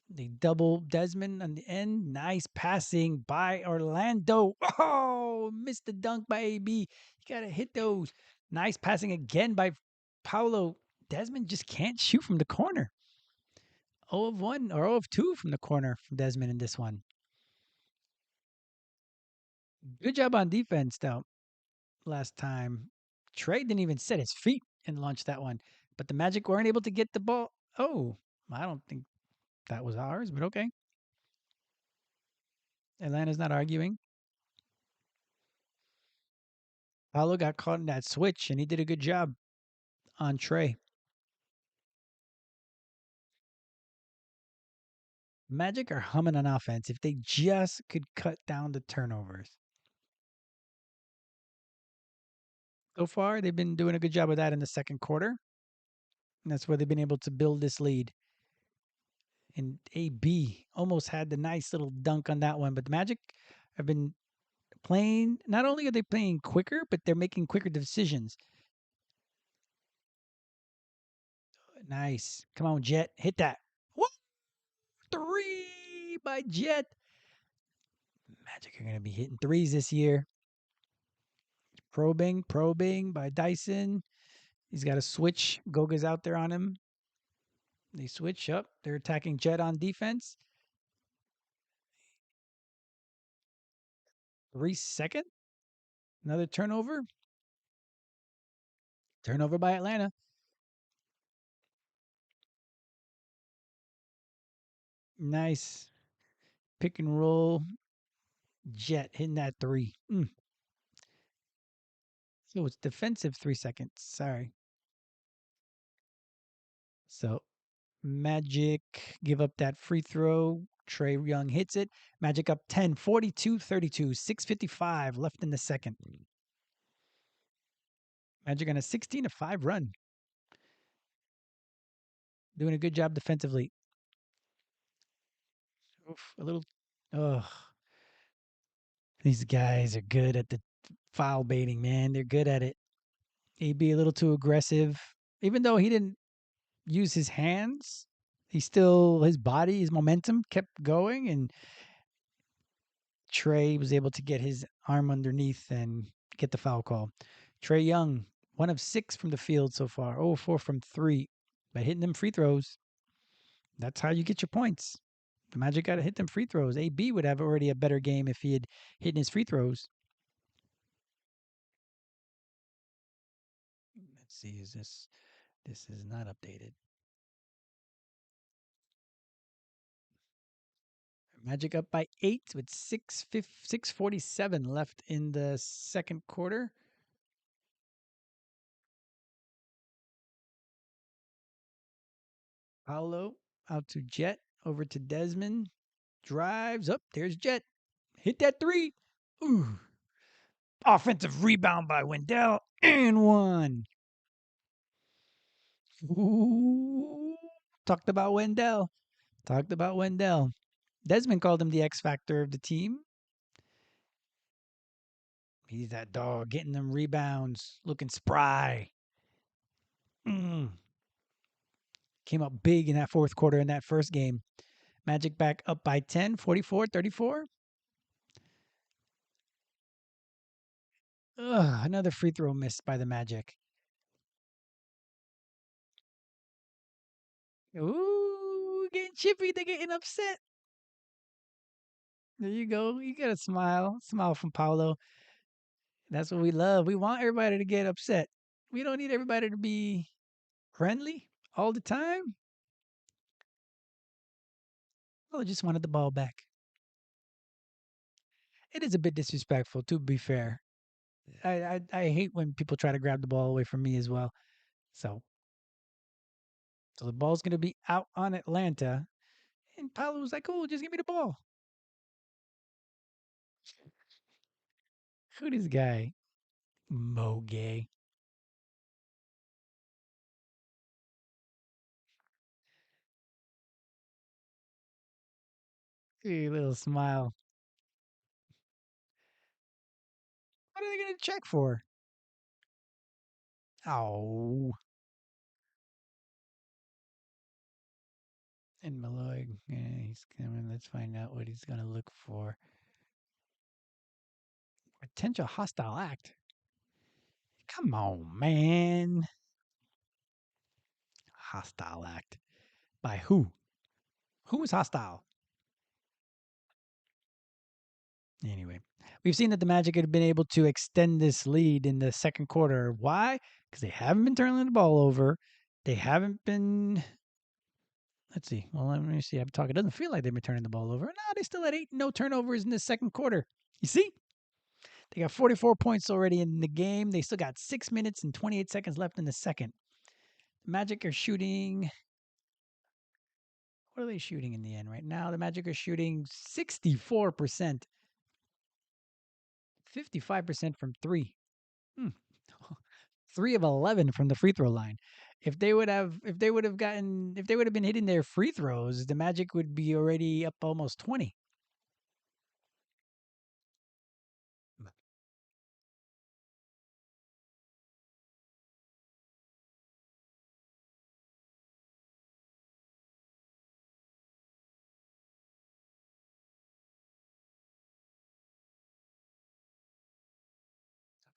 They double Desmond on the end. Nice passing by Orlando. Oh, missed the dunk by AB. You got to hit those. Nice passing again by Paulo. Desmond just can't shoot from the corner. 0 of 1 or 0 of 2 from the corner from Desmond in this one. Good job on defense, though, last time. Trey didn't even set his feet and launch that one. But the Magic weren't able to get the ball. Oh, I don't think that was ours, but okay. Atlanta's not arguing. Paulo got caught in that switch, and he did a good job on Trey. Magic are humming on offense if they just could cut down the turnovers. So far, they've been doing a good job of that in the second quarter. And that's where they've been able to build this lead. And AB almost had the nice little dunk on that one. But the Magic have been playing, not only are they playing quicker, but they're making quicker decisions. Nice. Come on, Jet. Hit that. Woo! 3 by Jet. Magic are going to be hitting threes this year. Probing by Dyson. He's got a switch. Goga's out there on him. They switch up. They're attacking Jet on defense. 3 second. Another turnover. Turnover by Atlanta. Nice. Pick and roll. Jet hitting that three. So it's defensive 3 seconds. Sorry. So Magic give up that free throw. Trey Young hits it. Magic up 10, 42-32, 6:55 left in the second. Magic on a 16-5 run. Doing a good job defensively. Oof, a little. Ugh. These guys are good at the foul baiting, man. They're good at it. He'd be a little too aggressive. Even though he didn't use his hands, he still, his body, his momentum kept going, and Trey was able to get his arm underneath and get the foul call. Trey Young, 1 of 6 from the field so far, 0 4 from 3. By hitting them free throws, that's how you get your points. The Magic got to hit them free throws. AB would have already a better game if he had hit his free throws. Let's see, is this is not updated. Magic up by 8 with 6:47 left in the second quarter. Paolo out to Jet, over to Desmond. Drives up. There's Jet. Hit that three. Ooh. Offensive rebound by Wendell. And one. Ooh. Talked about Wendell. Talked about Wendell. Desmond called him the X factor of the team. He's that dog getting them rebounds, looking spry. Came up big in that fourth quarter in that first game. Magic back up by 10, 44-34. Ugh, another free throw missed by the Magic. Ooh, getting chippy. They're getting upset. There you go. You got a smile. Smile from Paulo. That's what we love. We want everybody to get upset. We don't need everybody to be friendly all the time. Paulo just wanted the ball back. It is a bit disrespectful, to be fair. I hate when people try to grab the ball away from me as well. So the ball's gonna be out on Atlanta. And Paulo was like, "Oh, just give me the ball." Who this guy? Mo Gay. Hey, little smile. What are they gonna check for? Oh. And Malloy, yeah, he's coming. Let's find out what he's gonna look for. Potential hostile act. Come on, man. Hostile act. By who? Who is hostile? Anyway, we've seen that the Magic had been able to extend this lead in the second quarter. Why? Because they haven't been turning the ball over. They haven't been. Let's see. Well, let me see. I'm talking. It doesn't feel like they've been turning the ball over. No, they still had 8 no turnovers in the second quarter. You see? They got 44 points already in the game. They still got 6 minutes and 28 seconds left in the second. The Magic are shooting. What are they shooting in the end right now? The Magic are shooting 64%, 55% from three. Hmm. 3 of 11 from the free throw line. If they would have been hitting their free throws, the Magic would be already up almost 20.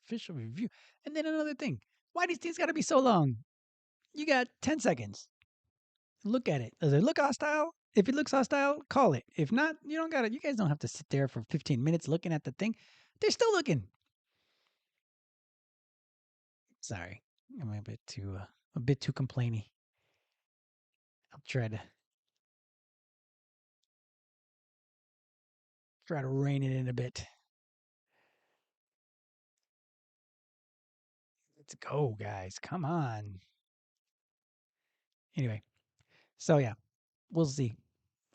Official review. And then another thing. Why these things got to be so long? You got 10 seconds. Look at it. Does it look hostile? If it looks hostile, call it. If not, you don't got it. You guys don't have to sit there for 15 minutes looking at the thing. They're still looking. Sorry, I'm a bit too complainy. I'll try to rein it in a bit. Let's go, guys. Come on. Anyway, so yeah, we'll see.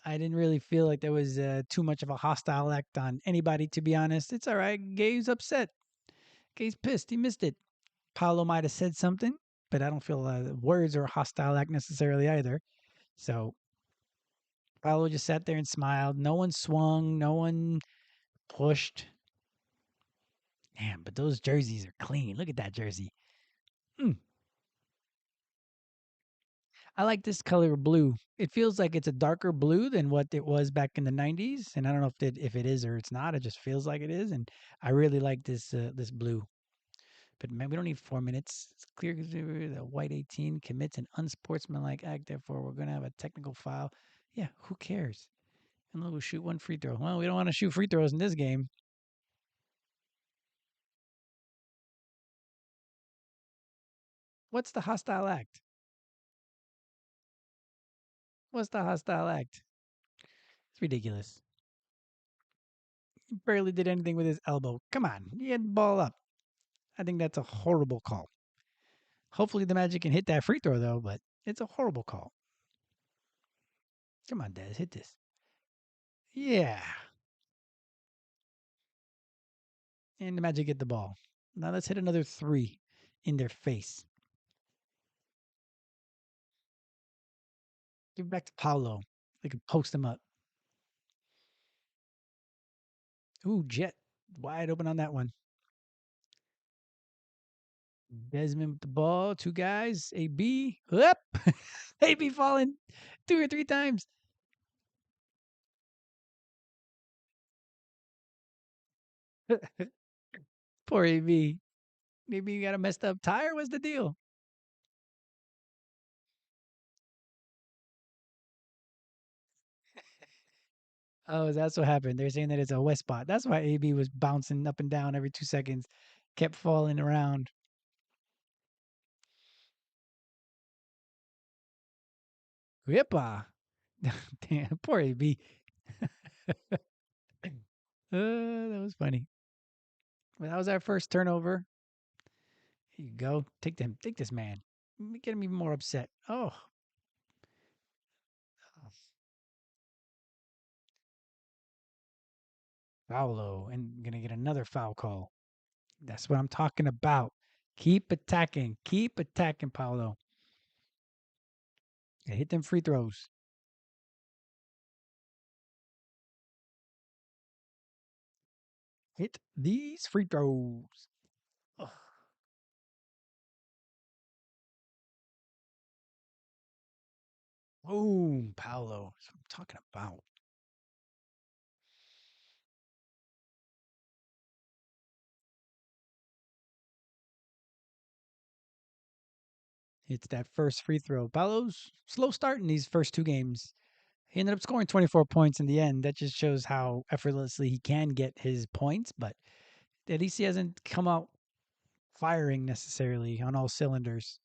I didn't really feel like there was too much of a hostile act on anybody, to be honest. It's all right. Gabe's upset. Gabe's pissed. He missed it. Paulo might have said something, but I don't feel words are a hostile act necessarily either. So Paulo just sat there and smiled. No one swung. No one pushed. Damn, but those jerseys are clean. Look at that jersey. Mm. I like this color of blue. It feels like it's a darker blue than what it was back in the '90s, and I don't know if it is or it's not. It just feels like it is, and I really like this blue. But man, we don't need 4 minutes. It's clear the white 18 commits an unsportsmanlike act. Therefore, we're gonna have a technical foul. Yeah, who cares? And we'll shoot one free throw. Well, we don't want to shoot free throws in this game. What's the hostile act? What's the hostile act? It's ridiculous. He barely did anything with his elbow. Come on, he had the ball up. I think that's a horrible call. Hopefully the Magic can hit that free throw though, but it's a horrible call. Come on, Dez, hit this. Yeah. And the Magic get the ball. Now let's hit another three in their face. Give it back to Paulo. They can post him up. Ooh, Jet. Wide open on that one. Desmond with the ball. Two guys. AB. Up. AB falling 2 or 3 times. Poor AB. Maybe you got a messed up tire. What's the deal? Oh, that's what happened. They're saying that it's a wet spot. That's why AB was bouncing up and down every 2 seconds, kept falling around. Whippa. Damn, poor AB. That was funny. Well, that was our first turnover. Here you go. Take this man. Get him even more upset. Oh, Paulo, and gonna get another foul call. That's what I'm talking about. Keep attacking, Paulo. Yeah, hit them free throws. Hit these free throws. Ugh. Boom, Paulo. That's what I'm talking about. It's that first free throw. Paulo's slow start in these first two games. He ended up scoring 24 points in the end. That just shows how effortlessly he can get his points, but at least he hasn't come out firing necessarily on all cylinders.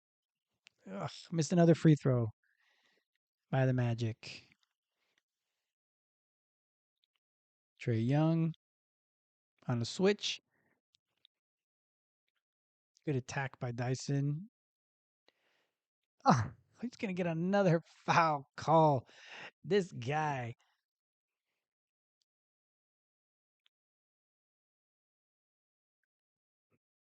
Ugh, missed another free throw by the Magic. Trey Young on the switch. Good attack by Dyson. Oh, he's going to get another foul call. This guy.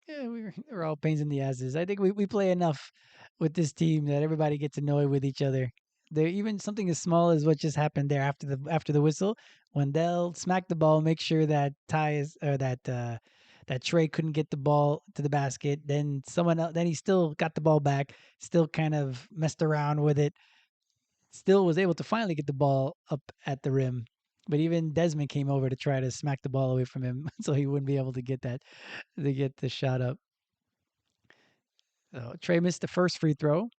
Yeah, we're all pains in the asses. I think we play enough with this team that everybody gets annoyed with each other. There even something as small as what just happened there after the whistle, when they'll smack the ball, make sure that Ty is or that Trey couldn't get the ball to the basket. Then someone else, then he still got the ball back, still kind of messed around with it, still was able to finally get the ball up at the rim. But even Desmond came over to try to smack the ball away from him, so he wouldn't be able to get that to get the shot up. So Trey missed the first free throw.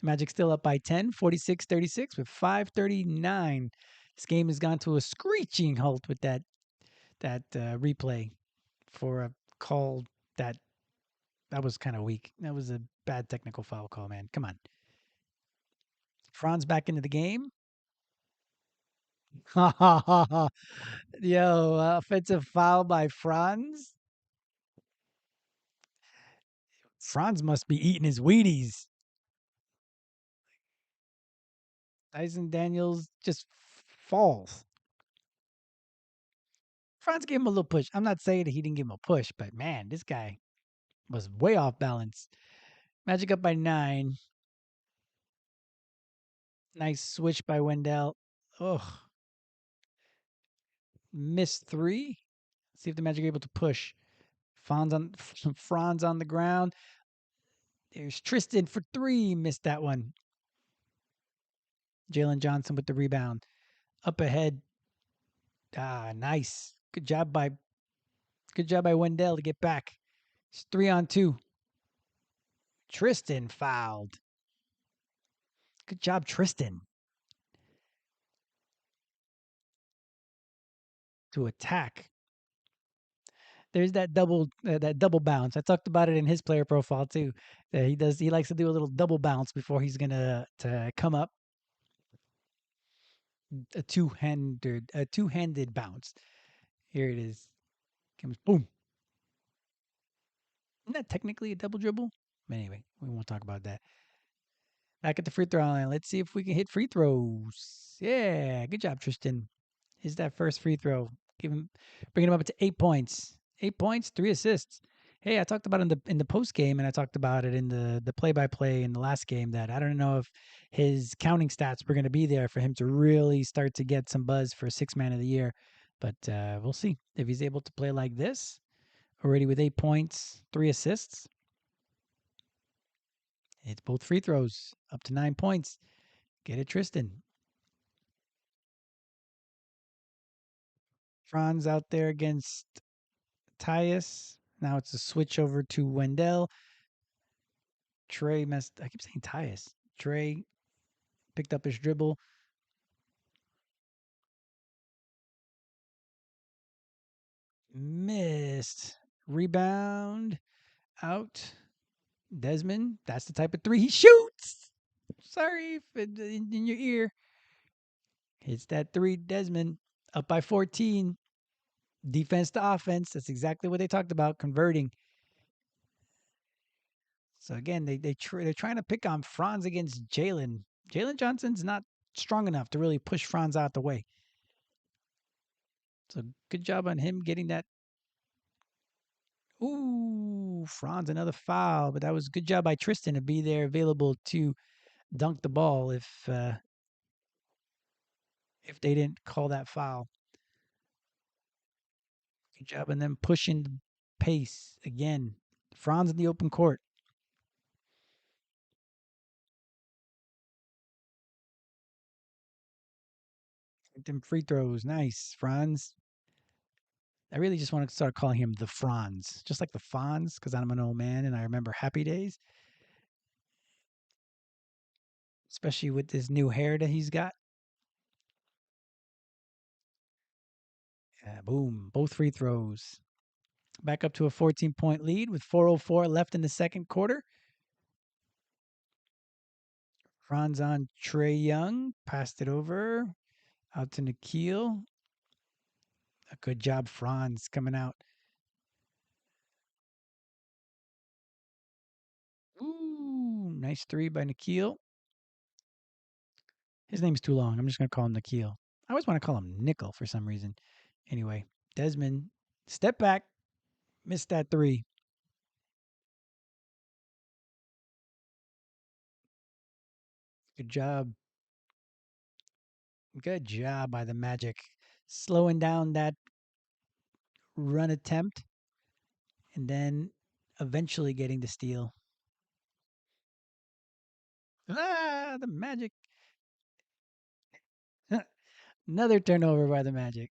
Magic still up by 10, 46-36 with 5:39. This game has gone to a screeching halt with that replay for a call that was kind of weak. That was a bad technical foul call, man. Come on. Franz back into the game. Yo, offensive foul by Franz. Franz must be eating his Wheaties. Dyson Daniels just falls. Franz gave him a little push. I'm not saying that he didn't give him a push, but man, this guy was way off balance. Magic up by 9. Nice switch by Wendell. Oh, missed 3. See if the Magic are able to push. Franz on the ground. There's Tristan for 3. Missed that one. Jalen Johnson with the rebound. Up ahead. Nice. Good job by Wendell to get back. It's 3-on-2. Tristan fouled. Good job, Tristan. To attack. There's that double bounce. I talked about it in his player profile too. He likes to do a little double bounce before he's gonna to come up. A two-handed bounce. Here it is. Comes boom. Isn't that technically a double dribble? But anyway, we won't talk about that. Back at the free throw line. Let's see if we can hit free throws. Yeah, good job, Tristan. Here's that first free throw. Bringing him up to 8 points. 8 points, 3 assists. Hey, I talked about it in the post game, and I talked about it in the play by play in the last game that I don't know if his counting stats were going to be there for him to really start to get some buzz for sixth man of the year. But we'll see if he's able to play like this. Already with 8 points, 3 assists. It's both free throws, up to 9 points. Get it, Tristan. Franz out there against Tyus. Now it's a switch over to Wendell. Trey messed. I keep saying Tyus. Trey picked up his dribble. Missed. Rebound. Out. Desmond. That's the type of 3 he shoots. Sorry if in your ear. Hits that 3, Desmond. Up by 14. Defense to offense. That's exactly what they talked about. Converting. So again, they're trying to pick on Franz against Jalen. Jalen Johnson's not strong enough to really push Franz out the way. So good job on him getting that. Ooh, Franz, another foul, but that was good job by Tristan to be there available to dunk the ball if they didn't call that foul. Good job on them pushing the pace again. Franz in the open court. Them free throws, nice, Franz. I really just want to start calling him the Franz, just like the Fonz, because I'm an old man and I remember happy days, especially with this new hair that he's got. Boom, both free throws. Back up to a 14-point lead with 4:04 left in the second quarter. Franz on Trey Young, passed it over out to Nikhil. A good job, Franz, coming out. Ooh, nice 3 by Nikhil. His name's too long. I'm just going to call him Nikhil. I always want to call him Nickel for some reason. Anyway, Desmond, step back. Missed that 3. Good job. Good job by the Magic. Slowing down that run attempt and then eventually getting the steal. The Magic. Another turnover by the Magic.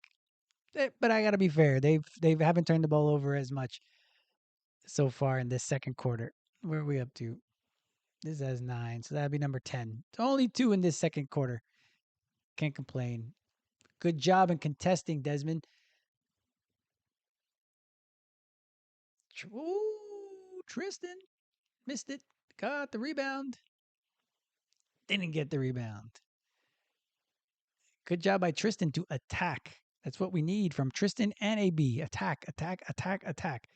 But I got to be fair. They haven't turned the ball over as much so far in this second quarter. Where are we up to? This has 9, so that'd be number 10. It's only 2 in this second quarter. Can't complain. Good job in contesting, Desmond. Ooh, Tristan missed it. Got the rebound. Didn't get the rebound. Good job by Tristan to attack. That's what we need from Tristan and AB. Attack, attack, attack, attack.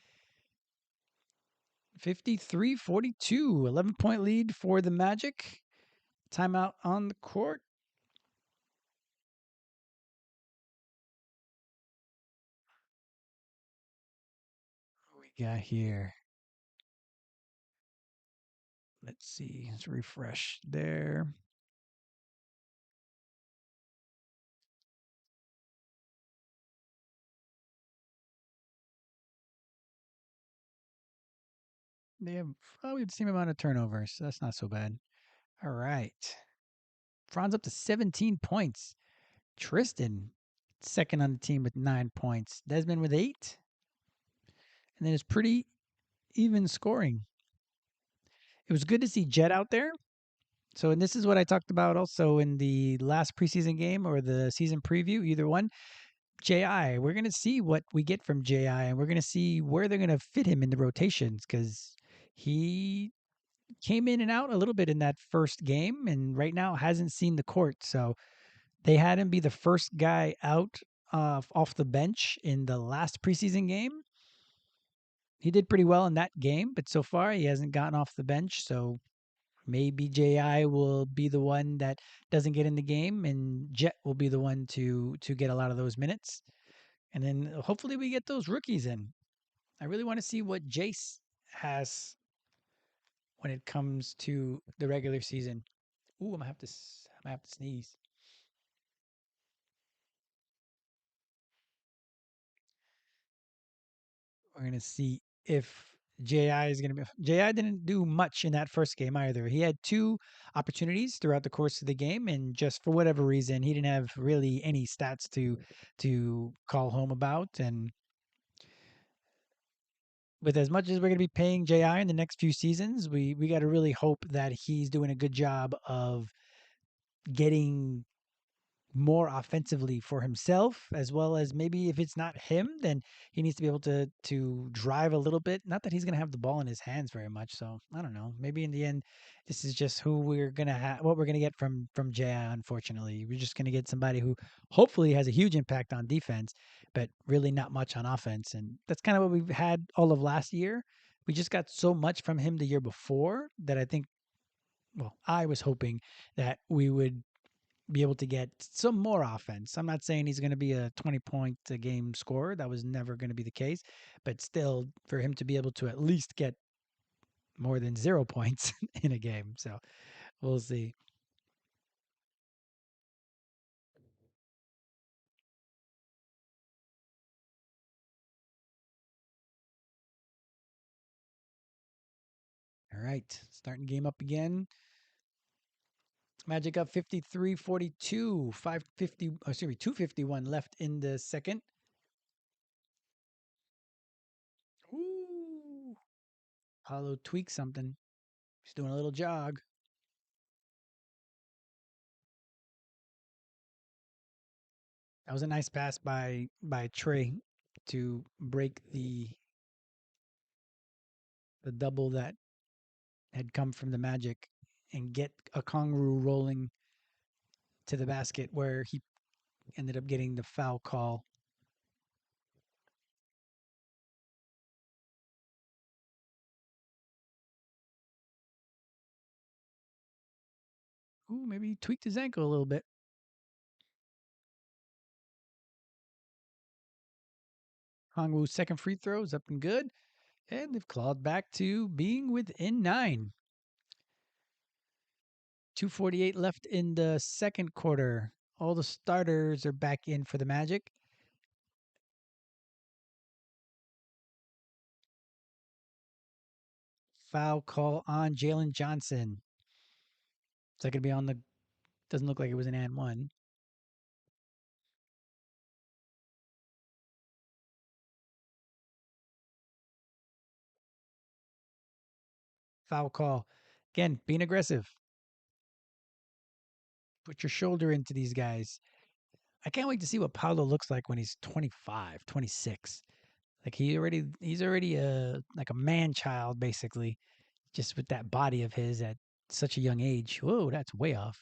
53-42. 11-point lead for the Magic. Timeout on the court. got here? Let's see. Let's refresh there. They have probably the same amount of turnovers, so that's not so bad. All right. Franz up to 17 points. Tristan, second on the team with 9 points. Desmond with 8. And then it's pretty even scoring. It was good to see Jet out there. So, and this is what I talked about also in the last preseason game or the season preview, either one. JI, we're going to see what we get from JI, and we're going to see where they're going to fit him in the rotations because he came in and out a little bit in that first game and right now hasn't seen the court. So they had him be the first guy out off the bench in the last preseason game. He did pretty well in that game, but so far he hasn't gotten off the bench. So maybe JI will be the one that doesn't get in the game, and Jet will be the one to get a lot of those minutes. And then hopefully we get those rookies in. I really want to see what Jace has when it comes to the regular season. Ooh, I'm gonna have to sneeze. We're gonna see if JI is gonna be. JI didn't do much in that first game either. He had two opportunities throughout the course of the game, and just for whatever reason, he didn't have really any stats to call home about. And with as much as we're gonna be paying JI in the next few seasons, we got to really hope that he's doing a good job of getting more offensively for himself, as well as maybe if it's not him, then he needs to be able to drive a little bit. Not that he's going to have the ball in his hands very much. So I don't know. Maybe in the end, this is just who we're gonna have, what we're gonna get from Jai. Unfortunately, we're just gonna get somebody who hopefully has a huge impact on defense, but really not much on offense. And that's kind of what we've had all of last year. We just got so much from him the year before that I think. Well, I was hoping that we would be able to get some more offense. I'm not saying he's going to be a 20-point a game scorer. That was never going to be the case. But still, for him to be able to at least get more than 0 points in a game. So we'll see. All right. Starting game up again. Magic up 53-42. 550, excuse me, 251 left in the second. Ooh. Paulo tweaked something. He's doing a little jog. That was a nice pass by Trey to break the double that had come from the Magic and get a Kongru rolling to the basket where he ended up getting the foul call. Ooh, maybe he tweaked his ankle a little bit. Kongwu's second free throw is up and good. And they've clawed back to being within 9. 2:48 left in the second quarter. All the starters are back in for the Magic. Foul call on Jalen Johnson. Is that going to be on the. Doesn't look like it was an and one. Foul call. Again, being aggressive. Put your shoulder into these guys. I can't wait to see what Paulo looks like when he's 25, 26. Like he's already a like a man child basically, just with that body of his at such a young age. Whoa, that's way off.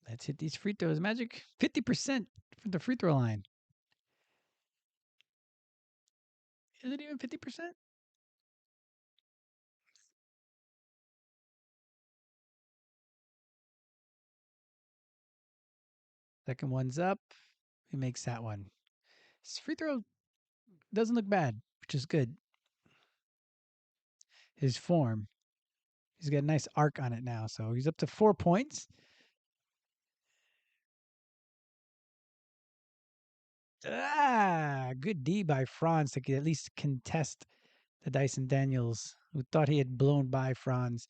Let's hit these free throws. Magic 50% from the free throw line. Is it even 50%? Second one's up. He makes that one. His free throw Doesn't look bad, which is good. His form. He's got a nice arc on it now. So he's up to 4 points. Good D by Franz to at least contest the Dyson Daniels, who thought he had blown by Franz.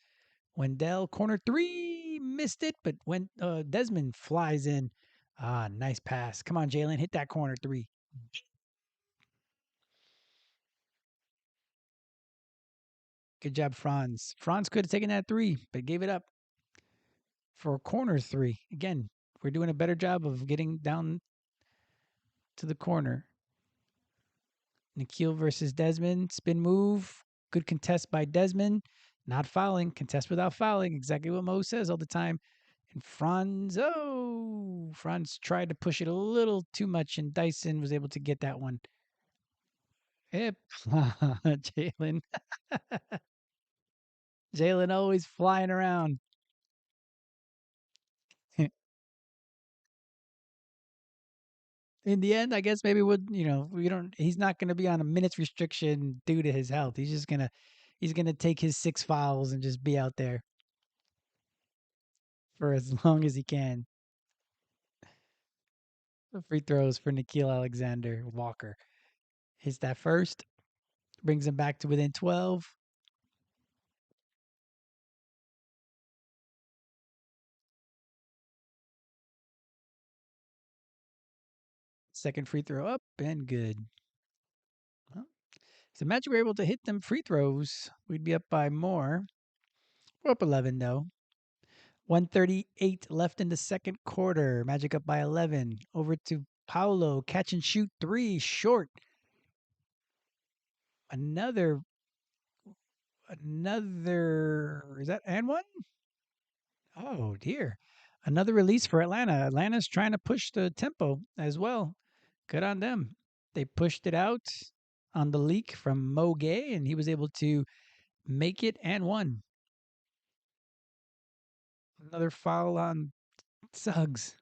Wendell, corner three, missed it, but when Desmond flies in. Nice pass. Come on, Jalen, hit that corner three. Good job, Franz. Franz could have taken that three, but gave it up for a corner three. Again, we're doing a better job of getting down to the corner. Nikhil versus Desmond. Spin move. Good contest by Desmond. Not fouling. Contest without fouling. Exactly what Mo says all the time. And Franz tried to push it a little too much, and Dyson was able to get that one. Hip. Jalen. Jalen always flying around. In the end, I guess maybe we don't. He's not going to be on a minutes restriction due to his health. He's gonna take his 6 fouls and just be out there for as long as he can. The free throws for Nikhil Alexander Walker. Hits that first, brings him back to within 12. Second free throw up and good. Well, so imagine we're able to hit them free throws. We'd be up by more. We're up 11 though. 138 left in the second quarter. Magic up by 11. Over to Paulo. Catch and shoot three. Short. Another. Is that and one? Oh, dear. Another release for Atlanta. Atlanta's trying to push the tempo as well. Good on them. They pushed it out on the leak from Mo Gay, and he was able to make it and one. Another foul on Suggs.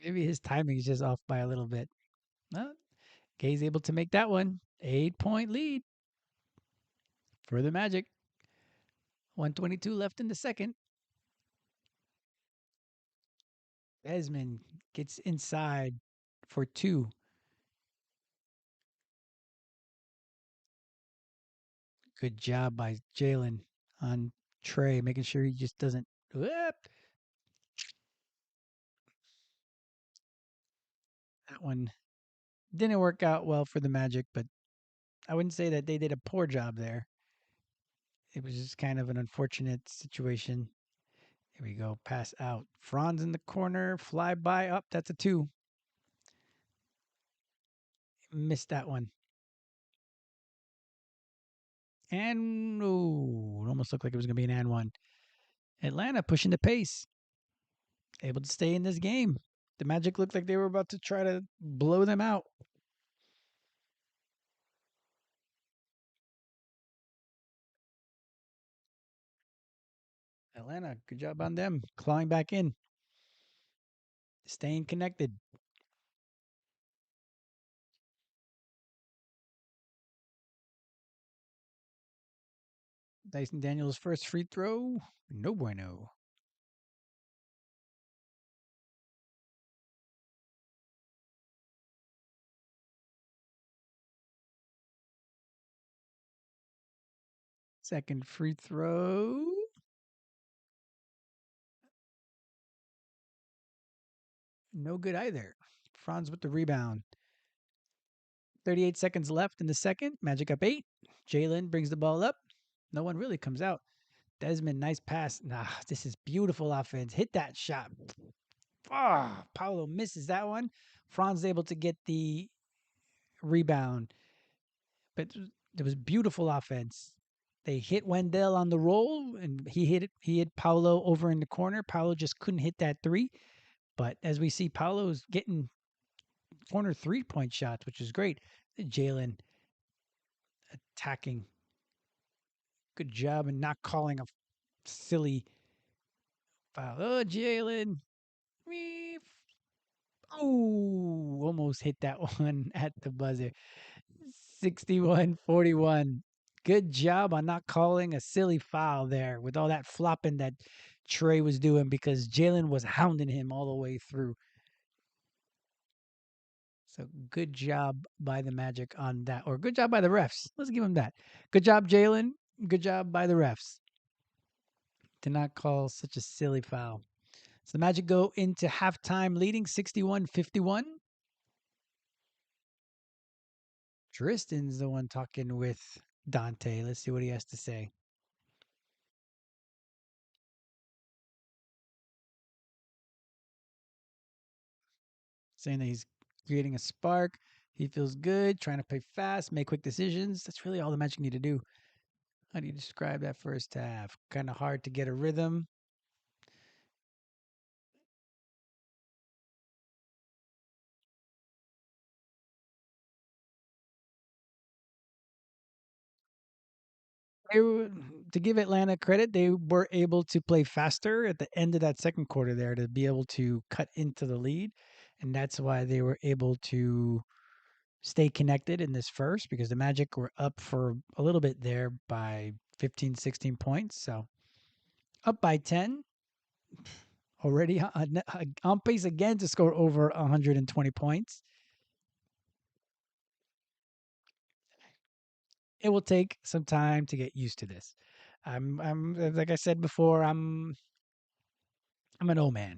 Maybe his timing is just off by a little bit. Well, Gay's able to make that one. 8-point lead for the Magic. 122 left in the second. Desmond gets inside for two. Good job by Jalen on Trey, making sure he just doesn't. Whoop. That one didn't work out well for the Magic, but I wouldn't say that they did a poor job there. It was just kind of an unfortunate situation. Here we go. Pass out. Franz in the corner. Fly by up. That's a two. Missed that one. And it almost looked like it was going to be an and one. Atlanta pushing the pace. Able to stay in this game. The Magic looked like they were about to try to blow them out. Atlanta, good job on them. Clawing back in. Staying connected. Dyson Daniels' first free throw. No bueno. Second free throw. No good either. Franz with the rebound. 38 seconds left in the second. Magic up 8. Jalen brings the ball up. No one really comes out. Desmond, nice pass. This is beautiful offense. Hit that shot. Paulo misses that one. Franz able to get the rebound. But it was beautiful offense. They hit Wendell on the roll, and he hit Paulo over in the corner. Paulo just couldn't hit that three. But as we see, Paulo's getting corner 3-point shots, which is great. Jalen attacking. Good job and not calling a silly foul. Oh, Jalen. Oh, almost hit that one at the buzzer. 61-41. Good job on not calling a silly foul there with all that flopping that Trey was doing because Jalen was hounding him all the way through. So good job by the Magic on that, or good job by the refs. Let's give him that. Good job, Jalen. Good job by the refs to not call such a silly foul. So the Magic go into halftime leading 61-51. Tristan's the one talking with Dante. Let's see what he has to say. Saying that he's creating a spark. He feels good, trying to play fast, make quick decisions. That's really all the Magic need to do. How do you describe that first half? Kind of hard to get a rhythm. To give Atlanta credit, they were able to play faster at the end of that second quarter there to be able to cut into the lead. And that's why they were able to stay connected in this first because the Magic were up for a little bit there by 15, 16 points. So up by 10, already on pace again to score over 120 points. It will take some time to get used to this. I'm like I said before, I'm an old man,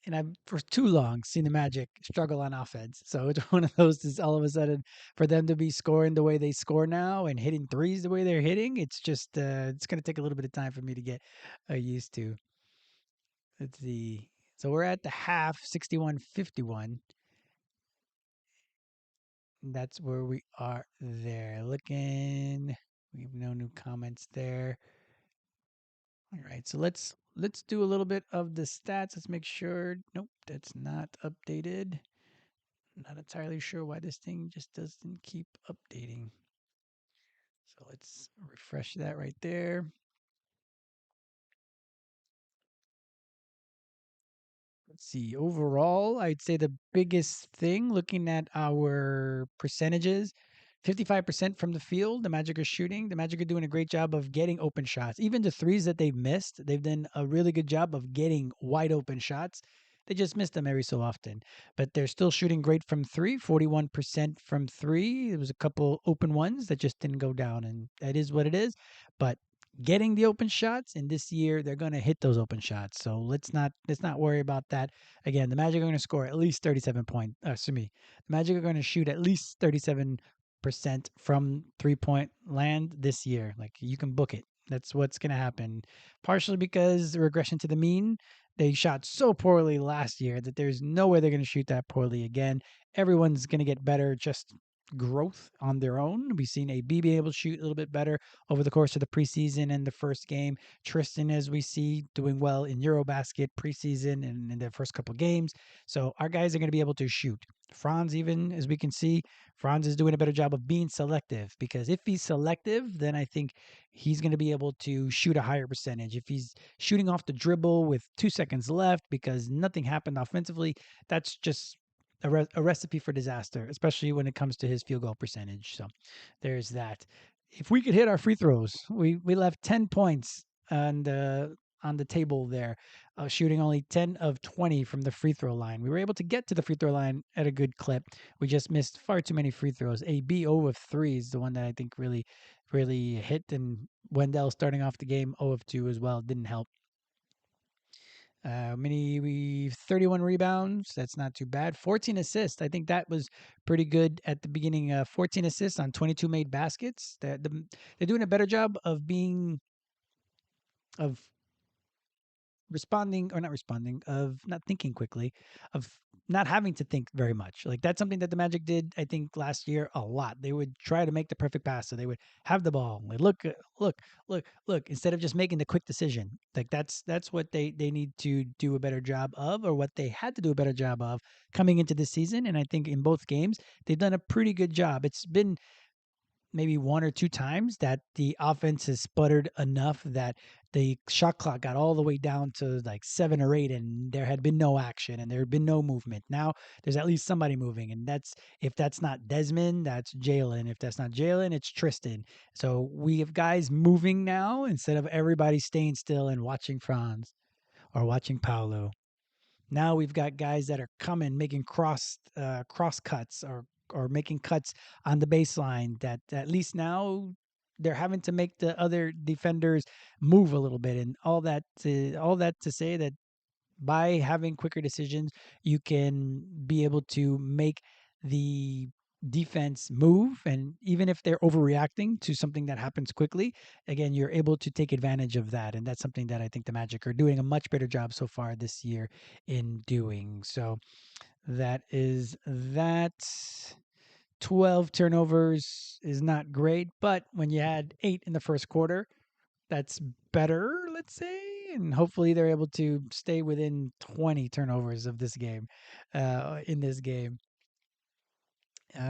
and I've for too long seen the Magic struggle on offense. So it's one of those is all of a sudden for them to be scoring the way they score now and hitting threes the way they're hitting. It's just it's going to take a little bit of time for me to get used to. Let's see. So we're at the half, 61-51. That's where we are there. Looking, we have no new comments there. All right, so let's do a little bit of the stats. Let's make sure. Nope, that's not updated. Not entirely sure why this thing just doesn't keep updating. So let's refresh that right there. Let's see. Overall, I'd say the biggest thing looking at our percentages 55% from the field, the Magic are shooting. The Magic are doing a great job of getting open shots. Even the threes that they've missed, they've done a really good job of getting wide open shots. They just miss them every so often. But they're still shooting great from three, 41% from three. There was a couple open ones that just didn't go down, and that is what it is. But getting the open shots, and this year they're going to hit those open shots. So let's not worry about that. Again, the Magic are going to score at least 37 points. Excuse me, the Magic are going to shoot at least 37% from 3-point land this year. Like you can book it. That's what's going to happen. Partially because the regression to the mean. They shot so poorly last year that there's no way they're going to shoot that poorly again. Everyone's going to get better just growth on their own. We've seen AB be able to shoot a little bit better over the course of the preseason and the first game. Tristan, as we see, doing well in Eurobasket preseason and in the first couple games. So our guys are going to be able to shoot. Franz, even as we can see, Franz is doing a better job of being selective because if he's selective, then I think he's going to be able to shoot a higher percentage. If he's shooting off the dribble with 2 seconds left because nothing happened offensively, that's just a recipe for disaster, especially when it comes to his field goal percentage. So there's that. If we could hit our free throws, we left 10 points on the table there, shooting only 10 of 20 from the free throw line. We were able to get to the free throw line at a good clip. We just missed far too many free throws. A B 0 of 3 is the one that I think really hit, and Wendell starting off the game 0 of 2 as well didn't help. We 31 rebounds. That's not too bad. 14 assists. I think that was pretty good at the beginning. 14 assists on 22 made baskets. They're doing a better job of being of responding or not responding of not thinking quickly of not having to think very much. Like that's something that the Magic did I think last year a lot. They would try to make the perfect pass, so they would have the ball, like look instead of just making the quick decision. Like that's what they need to do a better job of, or what they had to do a better job of coming into this season. And I think in both games they've done a pretty good job. It's been maybe one or two times that the offense has sputtered enough that the shot clock got all the way down to like 7 or 8, and there had been no action and there had been no movement. Now there's at least somebody moving, and that's if that's not Desmond, that's Jalen. If that's not Jalen, it's Tristan. So we have guys moving now instead of everybody staying still and watching Franz or watching Paulo. Now we've got guys that are coming, making cross cuts or making cuts on the baseline. That at least now they're having to make the other defenders move a little bit, and all that to say that by having quicker decisions, you can be able to make the defense move. And even if they're overreacting to something that happens quickly, again, you're able to take advantage of that. And that's something that I think the Magic are doing a much better job so far this year in doing. So that is that. 12 turnovers is not great, but when you had 8 in the first quarter, that's better, let's say, and hopefully they're able to stay within 20 turnovers of this game, in this game,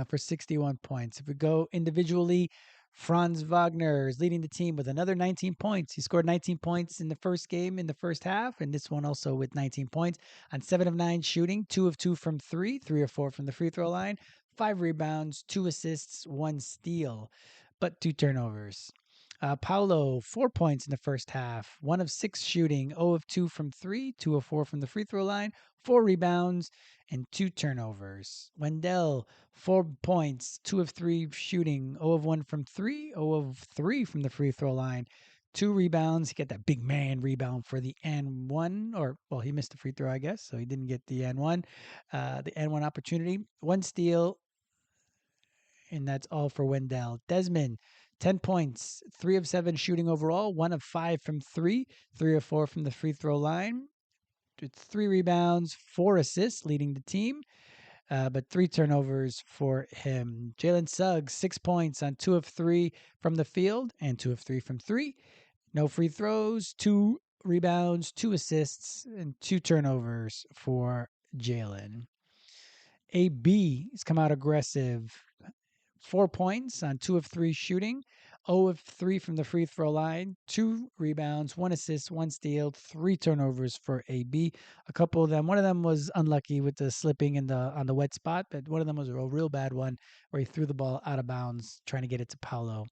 for 61 points. If we go individually, Franz Wagner is leading the team with another 19 points. He scored 19 points in the first game in the first half, and this one also with 19 points on 7 of 9 shooting, 2 of 2 from 3, 3 of 4 from the free throw line, 5 rebounds, 2 assists, 1 steal, but 2 turnovers. Paulo, 4 points in the first half, 1 of 6 shooting, 0 of 2 from 3, 2 of 4 from the free throw line, 4 rebounds, and 2 turnovers. Wendell, 4 points, 2 of 3 shooting, 0 of 1 from 3, 0 of 3 from the free throw line, 2 rebounds. He got that big man rebound for the and one, or, well, he missed the free throw, I guess, so he didn't get the and one opportunity. 1 steal, and that's all for Wendell. Desmond, 10 points, 3 of 7 shooting overall, 1 of 5 from 3, 3 of 4 from the free throw line, 3 rebounds, 4 assists, leading the team, but 3 turnovers for him. Jalen Suggs, 6 points on 2 of 3 from the field and 2 of 3 from 3. No free throws, 2 rebounds, 2 assists, and 2 turnovers for Jalen. AB has come out aggressive. 4 points on 2 of 3 shooting, 0 of 3 from the free throw line, 2 rebounds, 1 assist, 1 steal, 3 turnovers for AB. A couple of them, one of them was unlucky with the slipping in the on the wet spot, but one of them was a real bad one where he threw the ball out of bounds trying to get it to Paolo.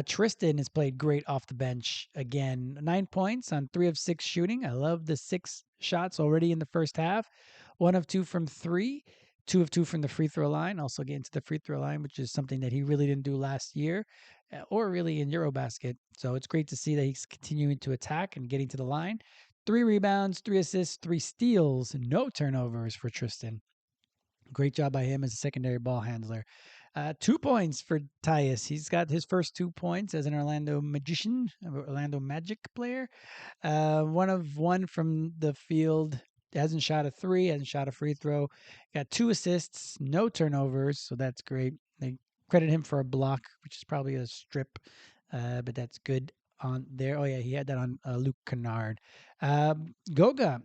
Tristan has played great off the bench again. 9 points on 3 of 6 shooting. I love the 6 shots already in the first half. 1 of 2 from 3, 2 of 2 from the free throw line. Also getting to the free throw line, which is something that he really didn't do last year, or really in Eurobasket. So it's great to see that he's continuing to attack and getting to the line. 3 rebounds, 3 assists, 3 steals, no turnovers for Tristan. Great job by him as a secondary ball handler. 2 points for Tyus. He's got his first 2 points as an Orlando Magic player. 1 of 1 from the field. Hasn't shot a 3, hasn't shot a free throw. Got 2 assists, no turnovers, so that's great. They credit him for a block, which is probably a strip, but that's good on there. Oh, yeah, he had that on Luke Kennard. Goga,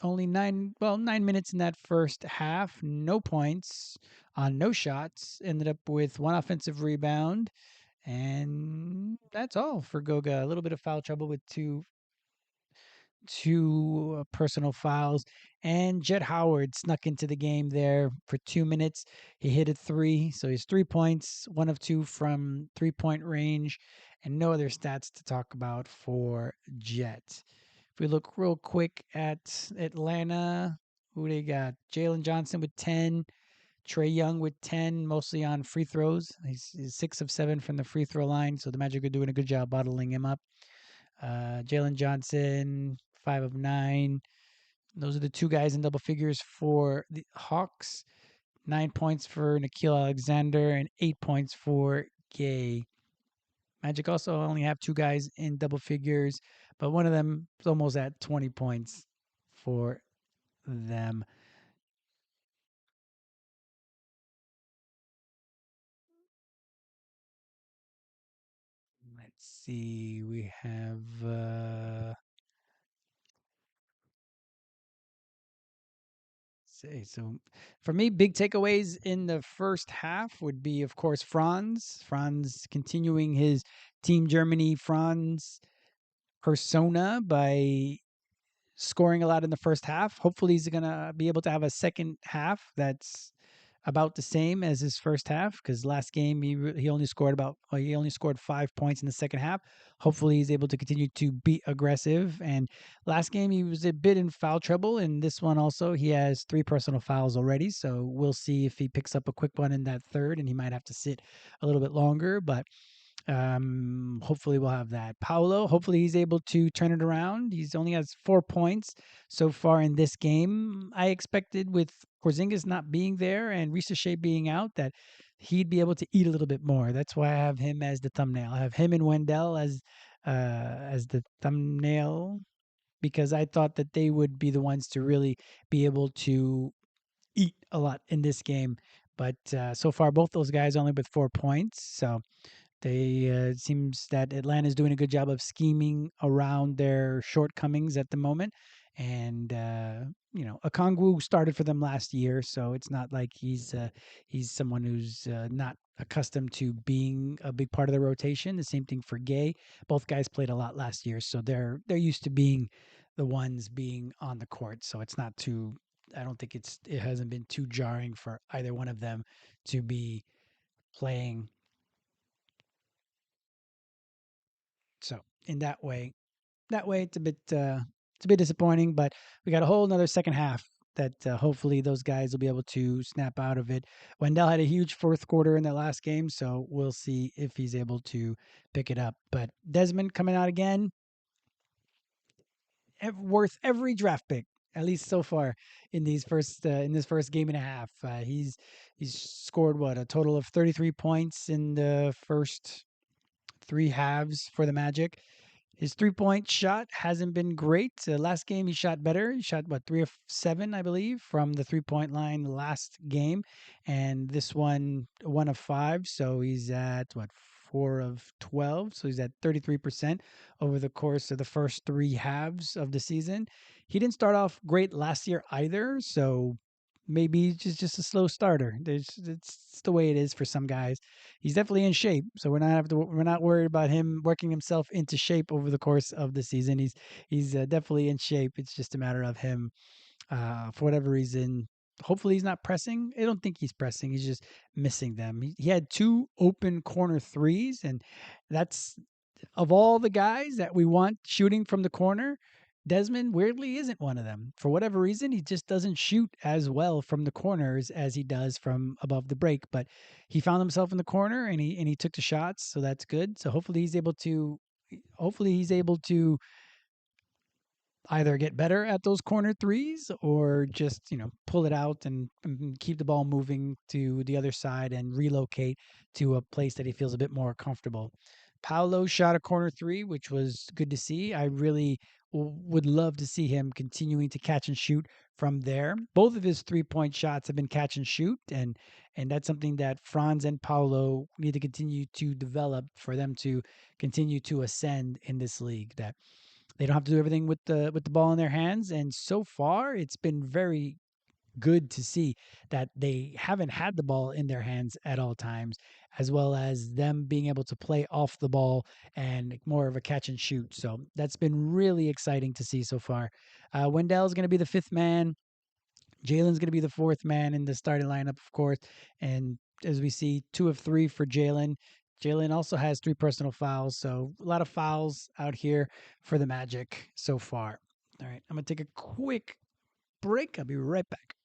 only 9 minutes in that first half, no points on no shots. Ended up with 1 offensive rebound, and that's all for Goga. A little bit of foul trouble with two personal fouls, and Jet Howard snuck into the game there for 2 minutes. He hit a 3, so he's 3 points, 1 of 2 from 3-point range, and no other stats to talk about for Jet. If we look real quick at Atlanta, who they got? Jalen Johnson with 10, Trey Young with 10, mostly on free throws. He's 6 of 7 from the free throw line, so the Magic are doing a good job bottling him up. Jalen Johnson, 5 of 9. Those are the 2 guys in double figures for the Hawks. 9 points for Nikhil Alexander and 8 points for Gay. Magic also only have 2 guys in double figures, but one of them is almost at 20 points for them. Let's see. We have say. So for me, big takeaways in the first half would be, of course, Franz. Franz continuing his Team Germany Franz persona by scoring a lot in the first half. Hopefully, he's going to be able to have a second half that's about the same as his first half, because last game he only scored he only scored 5 points in the second half. Hopefully, he's able to continue to be aggressive. And last game he was a bit in foul trouble, and this one also he has 3 personal fouls already. So we'll see if he picks up a quick one in that third, and he might have to sit a little bit longer. But hopefully we'll have that. Paulo, hopefully he's able to turn it around. He's only has 4 points so far in this game. I expected with Porzingis not being there and Risa Shea being out that he'd be able to eat a little bit more. That's why I have him as the thumbnail. I have him and Wendell as the thumbnail because I thought that they would be the ones to really be able to eat a lot in this game. But so far, both those guys only with 4 points. So it seems that Atlanta is doing a good job of scheming around their shortcomings at the moment. And Okongwu started for them last year, so it's not like he's someone who's not accustomed to being a big part of the rotation. The same thing for Gay. Both guys played a lot last year, so they're used to being the ones being on the court. So it's not too. I don't think it hasn't been too jarring for either one of them to be playing. So in that way it's a bit disappointing, but we got a whole another second half that hopefully those guys will be able to snap out of it. Wendell had a huge fourth quarter in that last game, so we'll see if he's able to pick it up. But Desmond coming out again, worth every draft pick, at least so far in this first game and a half. He's scored what a total of 33 points in the first three halves for the Magic. His 3 point shot hasn't been great. Last game he shot better. He shot what 3 of 7, I believe, from the 3 point line last game, and this one of 5. So he's at what 4 of 12. So he's at 33% over the course of the first three halves of the season. He didn't start off great last year either. So maybe just a slow starter. It's the way it is for some guys. He's definitely in shape, so we're not worried about him working himself into shape over the course of the season. He's definitely in shape. It's just a matter of him, for whatever reason. Hopefully, he's not pressing. I don't think he's pressing. He's just missing them. He had two open corner threes, and that's of all the guys that we want shooting from the corner, Desmond weirdly isn't one of them. For whatever reason, he just doesn't shoot as well from the corners as he does from above the break. But he found himself in the corner and he took the shots, so that's good. So hopefully he's able to either get better at those corner threes or just pull it out and keep the ball moving to the other side and relocate to a place that he feels a bit more comfortable. Paolo shot a corner three, which was good to see. I really would love to see him continuing to catch and shoot from there. Both of his 3 point shots have been catch and shoot, and that's something that Franz and Paolo need to continue to develop for them to continue to ascend in this league. That they don't have to do everything with the ball in their hands, and so far it's been very good to see that they haven't had the ball in their hands at all times, as well as them being able to play off the ball and more of a catch and shoot. So that's been really exciting to see so far. Wendell's going to be the fifth man. Jalen's going to be the fourth man in the starting lineup, of course. And as we see, 2 of 3 for Jalen. Jalen also has 3 personal fouls. So a lot of fouls out here for the Magic so far. All right, I'm going to take a quick break. I'll be right back.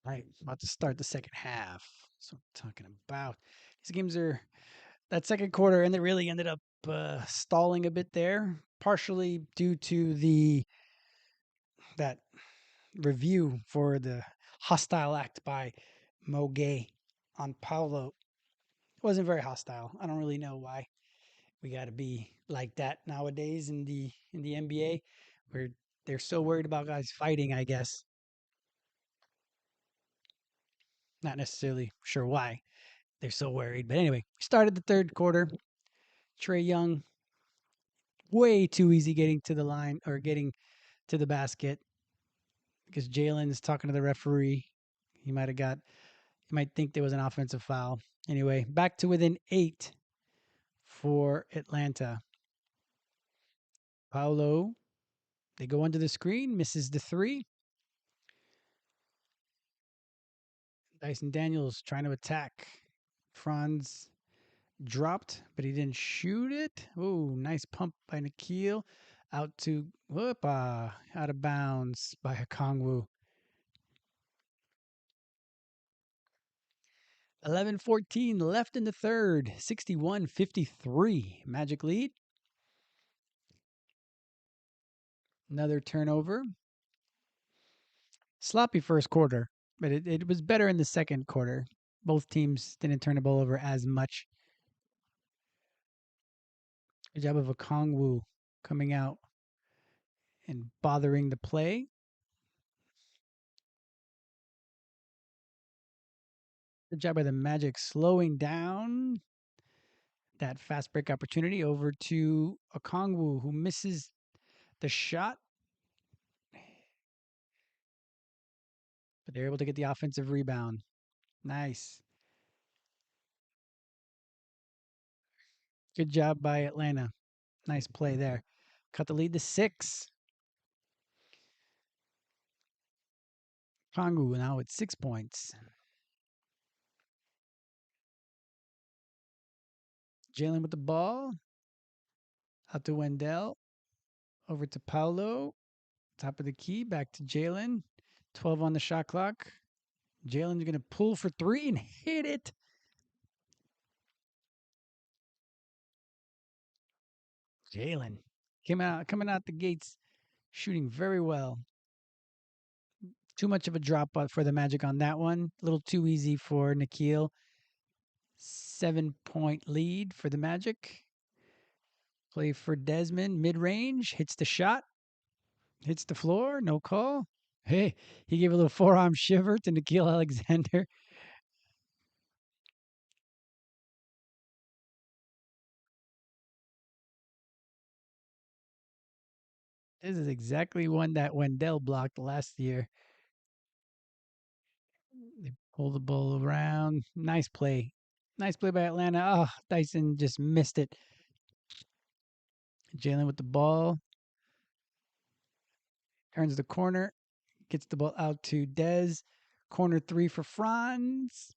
Right, about to start the second half. That's what I'm talking about. These games are that second quarter, and it really ended up stalling a bit there, partially due to the that review for the hostile act by Mo Gay on Paulo. It wasn't very hostile. I don't really know why we got to be like that nowadays in the NBA, where they're so worried about guys fighting. I guess not necessarily sure why they're so worried, but anyway, we started the third quarter. Trey Young, way too easy getting to the line or getting to the basket because Jalen is talking to the referee. He might have got, you might think there was an offensive foul. Anyway, back to within 8 for Atlanta. Paolo, they go under the screen, misses the three. Dyson Daniels trying to attack. Franz dropped, but he didn't shoot it. Oh, nice pump by Nikhil. Out to, out of bounds by Okongwu. 11:14 left in the third. 61-53. Magic lead. Another turnover. Sloppy first quarter, but it was better in the second quarter. Both teams didn't turn the ball over as much. Good job of Okongwu coming out and bothering the play. Good job by the Magic slowing down that fast break opportunity over to Okongwu, who misses the shot, but they're able to get the offensive rebound. Nice. Good job by Atlanta. Nice play there. Cut the lead to 6. Kongu now with 6 points. Jalen with the ball. Out to Wendell. Over to Paulo. Top of the key. Back to Jalen. 12 on the shot clock. Jalen's going to pull for 3 and hit it. Jalen coming out the gates, shooting very well. Too much of a drop for the Magic on that one. A little too easy for Nikhil. 7-point lead for the Magic. Play for Desmond. Mid-range. Hits the shot. Hits the floor. No call. Hey, he gave a little forearm shiver to Nikhil Alexander. This is exactly one that Wendell blocked last year. They pull the ball around. Nice play. Nice play by Atlanta. Oh, Dyson just missed it. Jalen with the ball. Turns the corner. Gets the ball out to Dez. Corner 3 for Franz.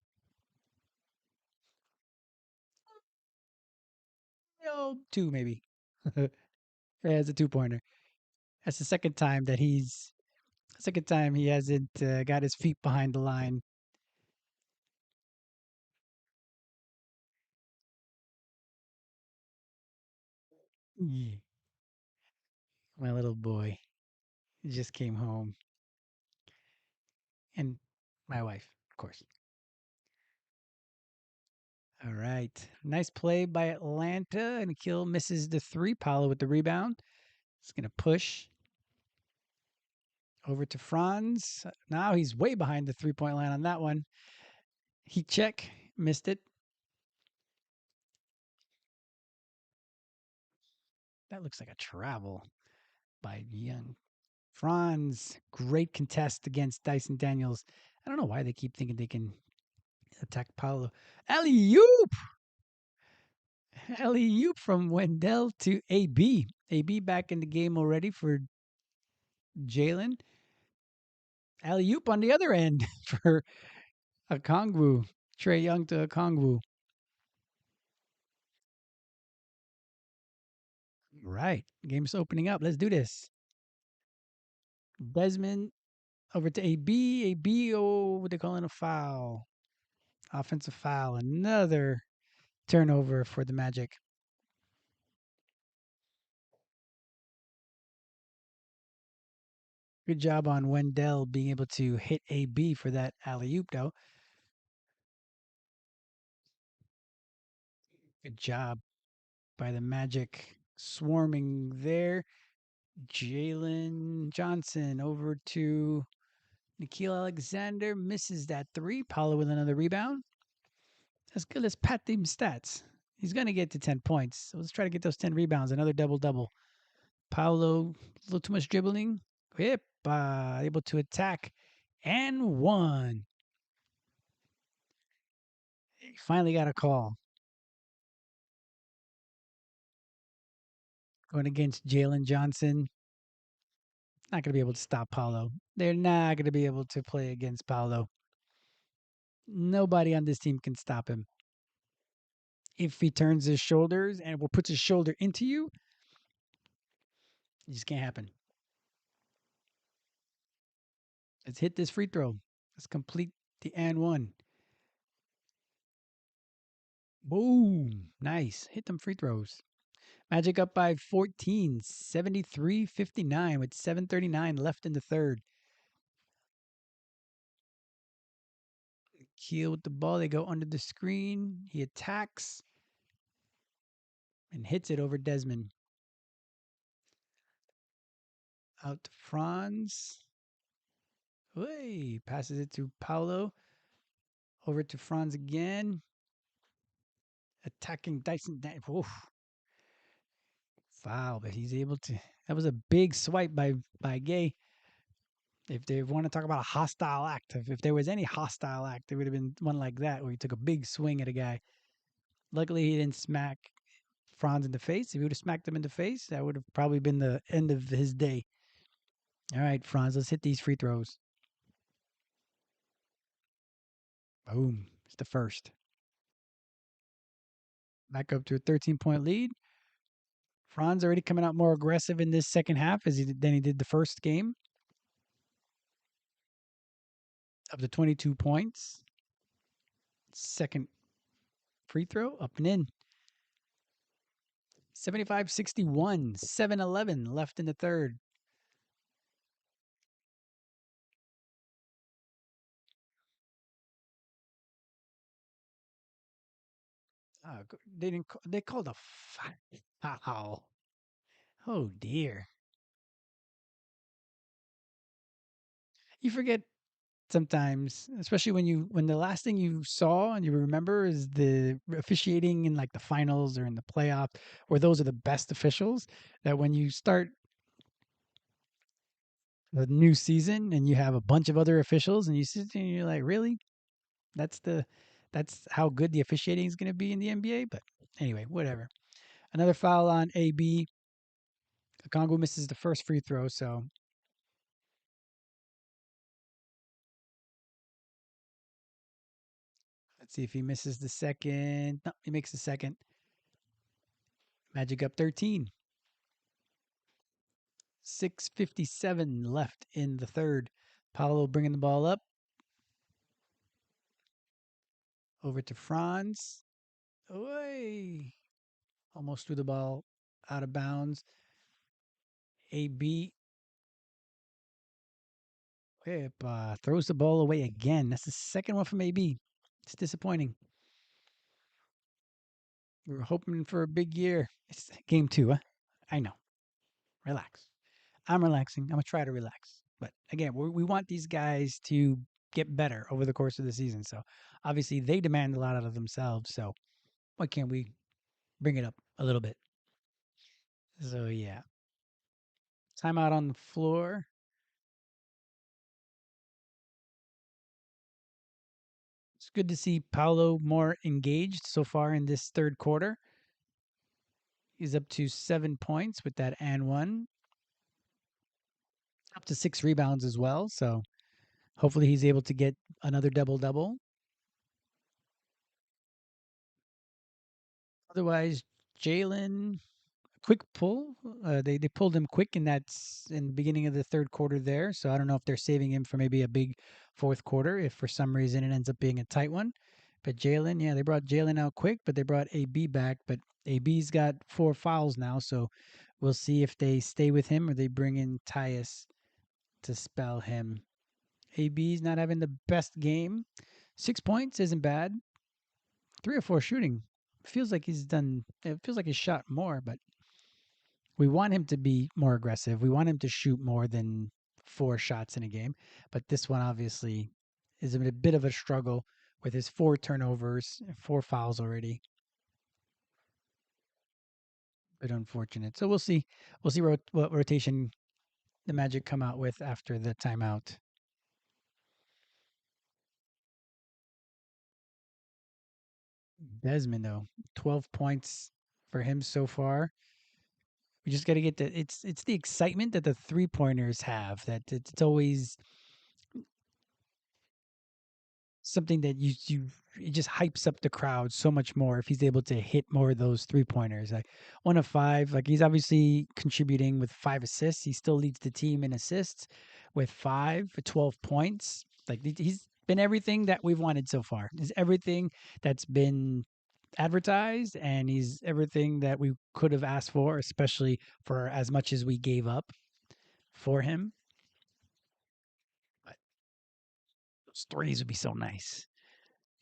No, 2 maybe. Yeah, it's a 2-pointer. That's the second time he hasn't got his feet behind the line. Yeah. My little boy. He just came home. And my wife, of course. All right. Nice play by Atlanta. And Kill misses the 3. Paolo with the rebound. He's going to push over to Franz. Now he's way behind the 3-point line on that one. He check. Missed it. That looks like a travel by Young. Franz, great contest against Dyson Daniels. I don't know why they keep thinking they can attack Paolo. Alley oop! Alley oop from Wendell to AB. AB back in the game already for Jalen. Alley oop on the other end for Okongwu. Trey Young to Okongwu. Right. Game's opening up. Let's do this. Desmond Over to AB. AB, oh, what they calling a foul? Offensive foul. Another turnover for the Magic. Good job on Wendell being able to hit AB for that alley oop, though. Good job by the Magic swarming there. Jalen Johnson over to Nikhil Alexander. Misses that three. Paulo with another rebound. As good as Pat Dim's stats. He's going to get to 10 points. So let's try to get those 10 rebounds. Another double double. Paulo, a little too much dribbling. Yep, able to attack and one. He finally got a call. Going against Jalen Johnson. Not going to be able to stop Paulo. They're not going to be able to play against Paulo. Nobody on this team can stop him. If he turns his shoulders and puts his shoulder into you, it just can't happen. Let's hit this free throw. Let's complete the and one. Boom. Nice. Hit them free throws. Magic up by 14, 73-59 with 7:39 left in the third. Keel with the ball. They go under the screen. He attacks and hits it over Desmond. Out to Franz. Hey, passes it to Paulo. Over to Franz again. Attacking Dyson. Oof. Foul, but he's able to. That was a big swipe by Gay. If they want to talk about a hostile act, if there was any hostile act, there would have been one like that where he took a big swing at a guy. Luckily, he didn't smack Franz in the face. If he would have smacked him in the face, that would have probably been the end of his day. All right, Franz, let's hit these free throws. Boom. It's the first. Back up to a 13-point lead. Franz already coming out more aggressive in this second half than he did the first game. Up to 22 points. Second free throw, up and in. 75-61, 7:11 left in the third. They didn't. They called a foul. Oh dear. You forget sometimes, especially when the last thing you saw and you remember is the officiating in like the finals or in the playoff, where those are the best officials. That when you start the new season and you have a bunch of other officials and you sit and you're like, really? That's how good the officiating is going to be in the NBA. But anyway, whatever. Another foul on AB. Congo misses the first free throw, so let's see if he misses the second. No, he makes the second. Magic up 13. 6:57 left in the third. Paolo bringing the ball up. Over to Franz. Oy. Almost threw the ball out of bounds. AB throws the ball away again. That's the second one from AB. It's disappointing. We were hoping for a big year. It's game two, huh? I know. Relax. I'm relaxing. I'm going to try to relax. But again, we want these guys to get better over the course of the season. So obviously they demand a lot out of themselves. So why can't we bring it up a little bit? So yeah. Timeout on the floor. It's good to see Paolo more engaged so far in this third quarter. He's up to 7 points with that and one. Up to 6 rebounds as well. So hopefully he's able to get another double-double. Otherwise, Jalen quick pull. They pulled him quick in in the beginning of the third quarter there. So I don't know if they're saving him for maybe a big fourth quarter if for some reason it ends up being a tight one. But Jalen, yeah, they brought Jalen out quick, but they brought AB back. But AB's got 4 fouls now, so we'll see if they stay with him or they bring in Tyus to spell him. AB's not having the best game. 6 points isn't bad. 3 or 4 shooting. Feels like he's done. It feels like he's shot more, but we want him to be more aggressive. We want him to shoot more than 4 shots in a game. But this one obviously is a bit of a struggle with his 4 turnovers, 4 fouls already. Bit unfortunate. So we'll see. We'll see what rotation the Magic come out with after the timeout. Desmond though, 12 points for him so far. We just got to get the it's the excitement that the 3 pointers have that it's always something that you it just hypes up the crowd so much more if he's able to hit more of those 3 pointers. Like 1 of 5, like he's obviously contributing with 5 assists. He still leads the team in assists with 5 for 12 points. Like he's been everything that we've wanted so far. He's everything that's been advertised, and he's everything that we could have asked for, especially for as much as we gave up for him. But those threes would be so nice.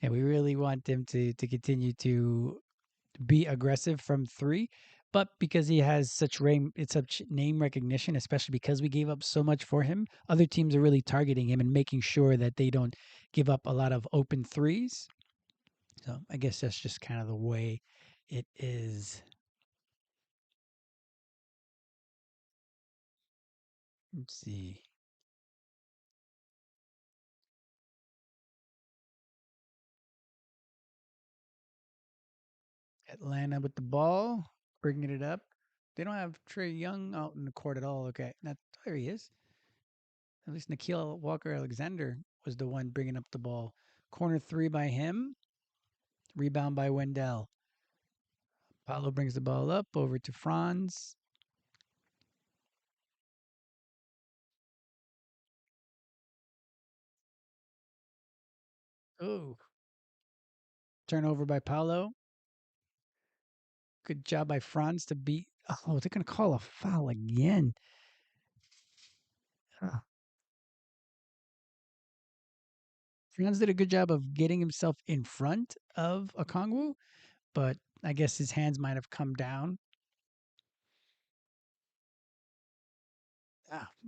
And we really want him to continue to be aggressive from three. But because he has it's such name recognition, especially because we gave up so much for him, other teams are really targeting him and making sure that they don't give up a lot of open threes. So I guess that's just kind of the way it is. Let's see. Atlanta with the ball, bringing it up. They don't have Trey Young out in the court at all. Okay, there he is. At least Nikhil Walker Alexander was the one bringing up the ball. Corner three by him. Rebound by Wendell. Paulo brings the ball up over to Franz. Oh, turnover by Paulo. Good job by Franz to beat. Oh, they're going to call a foul again. Ah, Franz did a good job of getting himself in front of Okongwu, but I guess his hands might have come down.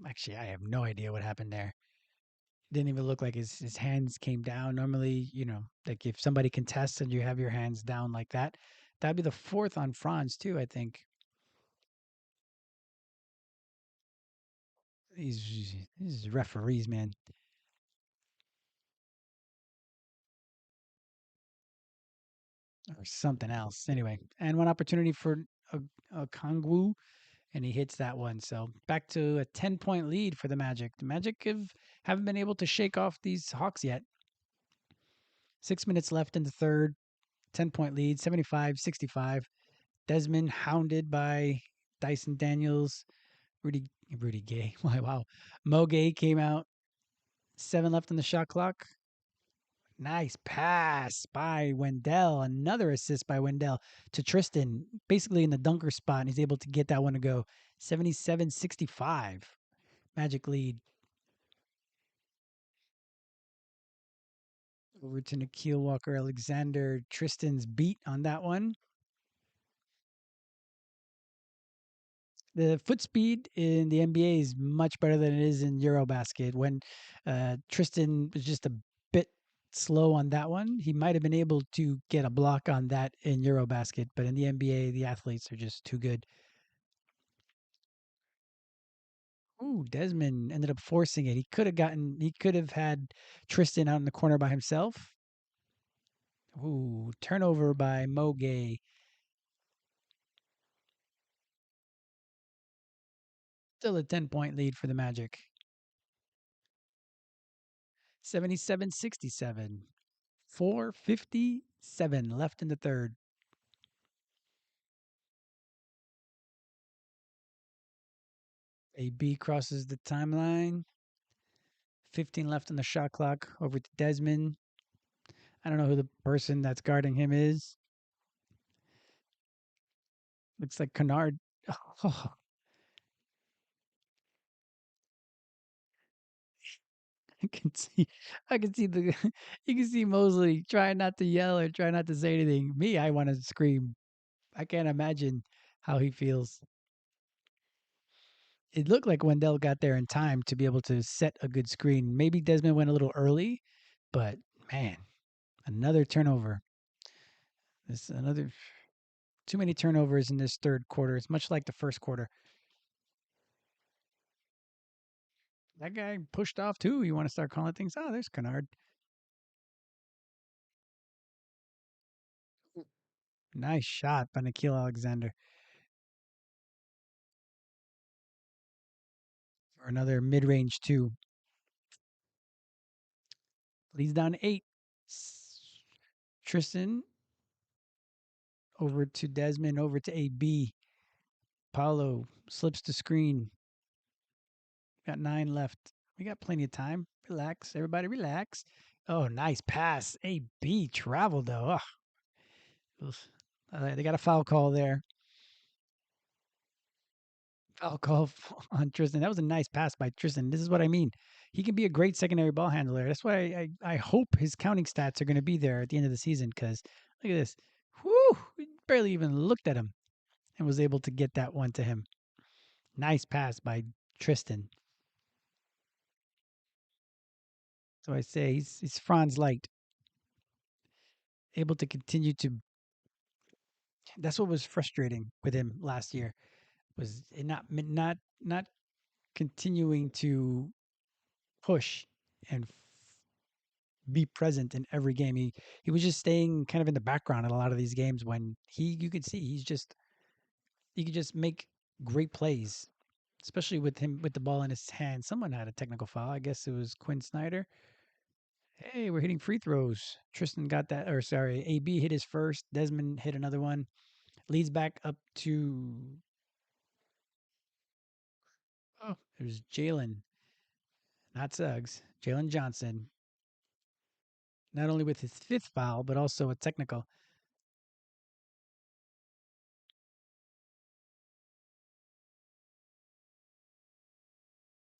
Actually, I have no idea what happened there. Didn't even look like his hands came down. Normally, like if somebody contests and you have your hands down like that, that'd be the fourth on Franz too, I think. These referees, man, or something else. Anyway, and one opportunity for a Kongwu, and he hits that one. So back to a 10-point lead for the Magic. The Magic haven't been able to shake off these Hawks yet. 6 minutes left in the third. 10-point lead, 75-65. Desmond hounded by Dyson Daniels. Rudy Gay. Wow. Mo Gay came out. 7 left on the shot clock. Nice pass by Wendell. Another assist by Wendell to Tristan, basically in the dunker spot. And he's able to get that one to go. 77-65. Magic lead. Over to Nikhil Walker Alexander. Tristan's beat on that one. The foot speed in the NBA is much better than it is in Eurobasket. When Tristan was just a bit slow on that one, he might have been able to get a block on that in Eurobasket, but in the NBA, the athletes are just too good. Ooh, Desmond ended up forcing it. He could have had Tristan out in the corner by himself. Ooh, turnover by Moge. Still a 10-point lead for the Magic. 77-67. 4:57 left in the third. AB crosses the timeline. 15 left on the shot clock. Over to Desmond. I don't know who the person that's guarding him is. Looks like Kennard. Oh, I can see, I can see the, you can see Mosley trying not to yell or try not to say anything. Me, I want to scream. I can't imagine how he feels. It looked like Wendell got there in time to be able to set a good screen. Maybe Desmond went a little early, but man, another turnover. This another too many turnovers in this third quarter. It's much like the first quarter. That guy pushed off too. You want to start calling things? Oh, there's Kennard. Nice shot by Nikhil Alexander for another mid-range two. Leads down to 8. Tristan over to Desmond, over to AB. Paulo slips the screen. Got 9 left. We got plenty of time. Relax, everybody, relax. Oh, nice pass. AB traveled though. Oh, they got a foul call there. Foul call on Tristan. That was a nice pass by Tristan. This is what I mean. He can be a great secondary ball handler. That's why I hope his counting stats are going to be there at the end of the season. Because look at this. Whoo! We barely even looked at him and was able to get that one to him. Nice pass by Tristan. So I say he's Franz Light, able to continue to. That's what was frustrating with him last year, was it not continuing to push and be present in every game. He was just staying kind of in the background in a lot of these games when you could see he could just make great plays, especially with him with the ball in his hand. Someone had a technical foul. I guess it was Quinn Snyder. Hey, we're hitting free throws. Tristan got that, or sorry, AB hit his first. Desmond hit another one. Leads back up to, oh, it was Jalen, not Suggs. Jalen Johnson, not only with his 5th foul, but also a technical.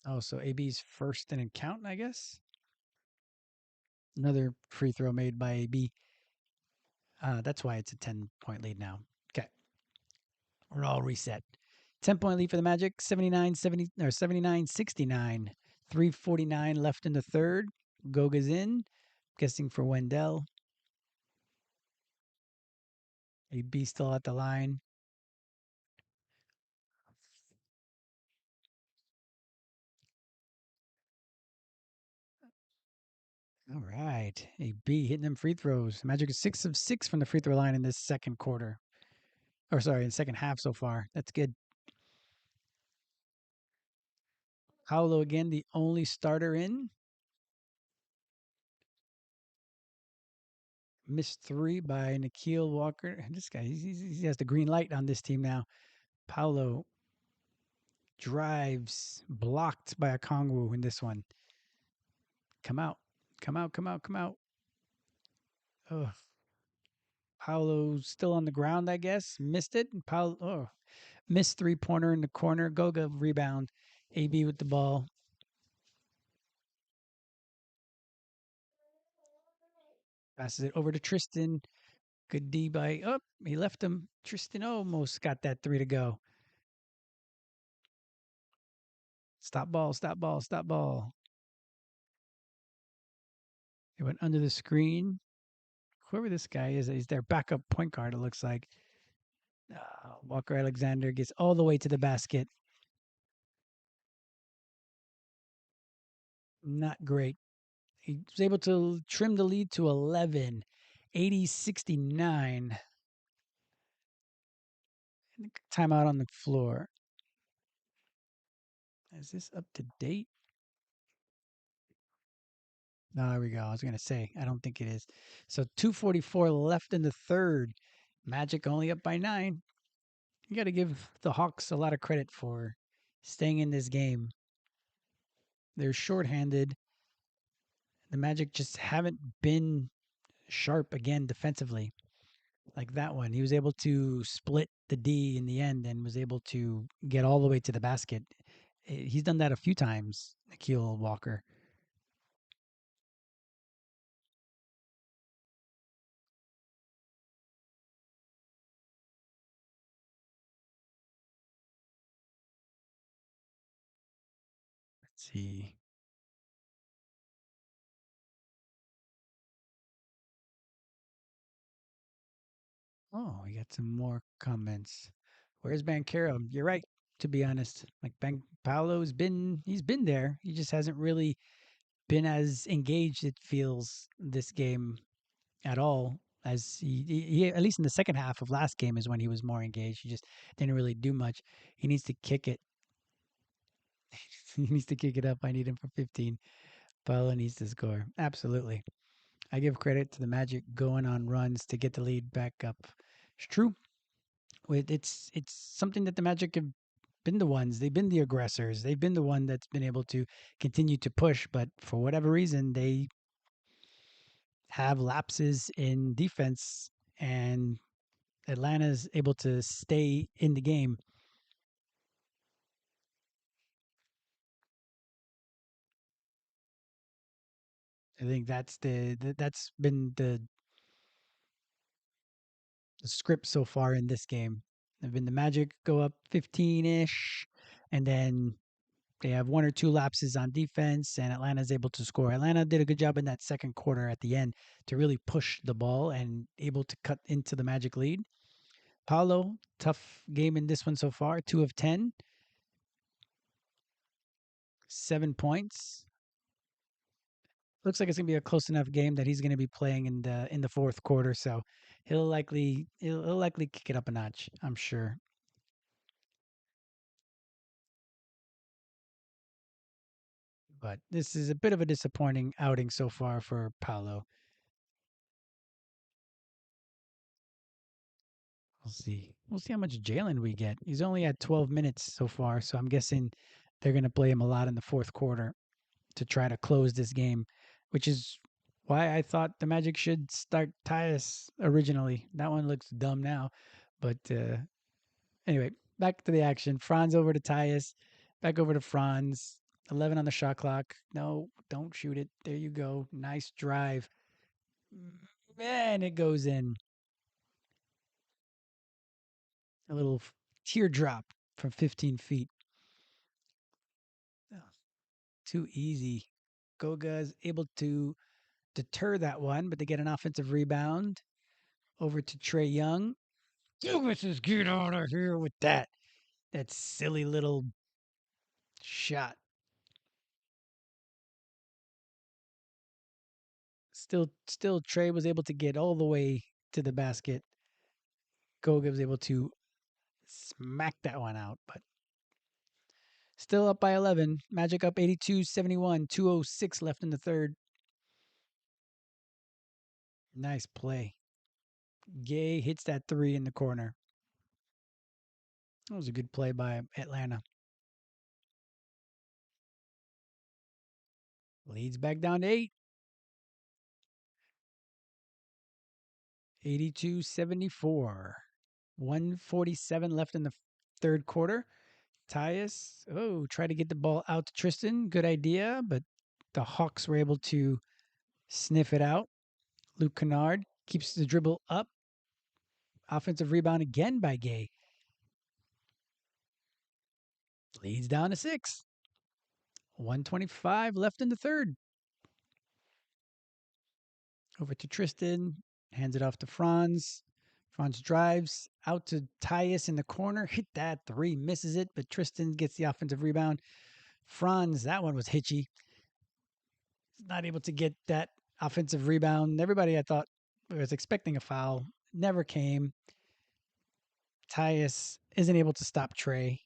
Oh, so AB's first and in count, I guess. Another free throw made by AB. That's why it's a 10-point lead now. Okay. We're all reset. 10-point lead for the Magic, 79-70 or 79-69. 3:49 left in the third. Goga's in. Guessing for Wendell. AB still at the line. All right. AB hitting them free throws. Magic is 6 of 6 from the free throw line in this second quarter. Or sorry, in the second half so far. That's good. Paolo again, the only starter in. Missed 3 by Nikhil Walker. This guy, he has the green light on this team now. Paolo drives, blocked by a Kongwu in this one. Come out. Come out, come out, come out. Oh, Paolo's still on the ground, I guess. Missed it. Paolo, missed 3-pointer in the corner. Goga rebound. AB with the ball. Passes it over to Tristan. Good D by, oh, he left him. Tristan almost got that 3 to go. Stop ball, stop ball, stop ball. It went under the screen. Whoever this guy is, he's their backup point guard, it looks like. Walker Alexander gets all the way to the basket. Not great. He was able to trim the lead to 11, 80-69. Timeout on the floor. Is this up to date? No, there we go. I was going to say, I don't think it is. So 2:44 left in the third. Magic only up by 9. You got to give the Hawks a lot of credit for staying in this game. They're shorthanded. The Magic just haven't been sharp again defensively like that one. He was able to split the D in the end and was able to get all the way to the basket. He's done that a few times, Nikhil Walker. Let's see. Oh, we got some more comments. Where's Bancaro? You're right, to be honest. Like Paolo's been there. He just hasn't really been as engaged, it feels, this game at all. As he at least in the second half of last game is when he was more engaged. He just didn't really do much. He needs to kick it. He needs to kick it up. I need him for 15. Paolo needs to score. Absolutely. I give credit to the Magic going on runs to get the lead back up. It's true. It's something that the Magic have been the ones. They've been the aggressors. They've been the one that's been able to continue to push, but for whatever reason, they have lapses in defense, and Atlanta's able to stay in the game. I think that's been the script so far in this game. Have been the Magic go up 15-ish, and then they have one or two lapses on defense, and Atlanta's able to score. Atlanta did a good job in that second quarter at the end to really push the ball and able to cut into the Magic lead. Paolo, tough game in this one so far, 2 of 10, 7 points. Looks like it's gonna be a close enough game that he's gonna be playing in the fourth quarter, so he'll likely kick it up a notch, I'm sure. But this is a bit of a disappointing outing so far for Paolo. We'll see. We'll see how much Jalen we get. He's only at 12 minutes so far, so I'm guessing they're going to play him a lot in the fourth quarter to try to close this game, which is why I thought the Magic should start Tyus originally. That one looks dumb now, but anyway, back to the action. Franz over to Tyus, back over to Franz. 11 on the shot clock. No, don't shoot it. There you go. Nice drive. Man, it goes in. A little teardrop from 15 feet. Oh, too easy. Goga is able to deter that one, but they get an offensive rebound over to Trey Young. Let's just get out of here with that. That silly little shot. Still, Trey was able to get all the way to the basket. Goga was able to smack that one out, but still up by 11. Magic up 82-71, 2:06 left in the third. Nice play. Gay hits that three in the corner. That was a good play by Atlanta. Leads back down to 8. 82-74. 147 left in the third quarter. Tyus, try to get the ball out to Tristan. Good idea, but the Hawks were able to sniff it out. Luke Kennard keeps the dribble up. Offensive rebound again by Gay. Leads down to 6. 125 left in the third. Over to Tristan. Hands it off to Franz. Franz drives out to Tyus in the corner. Hit that three. Misses it, but Tristan gets the offensive rebound. Franz, that one was hitchy. Not able to get that offensive rebound. Everybody, I thought, was expecting a foul. Never came. Tyus isn't able to stop Trey.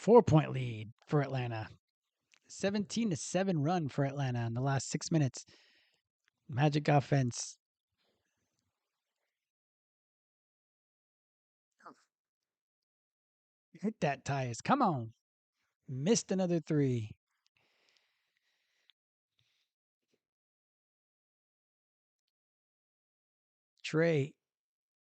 4-point lead for Atlanta. 17-7 run for Atlanta in the last 6 minutes. Magic offense. Hit that, Tyus. Come on. Missed another three. Trey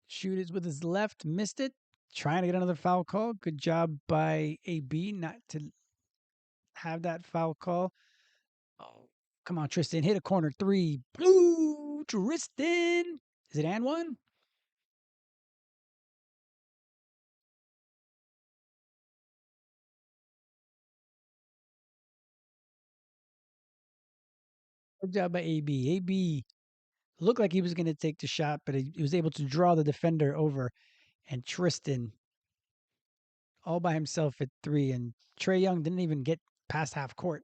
shoot it with his left, missed it. Trying to get another foul call. Good job by AB not to have that foul call. Oh, come on, Tristan. Hit a corner three. Blue, Tristan. Is it and one? Good job by AB. AB looked like he was going to take the shot, but he was able to draw the defender over. And Tristan all by himself at three. And Trey Young didn't even get past half court.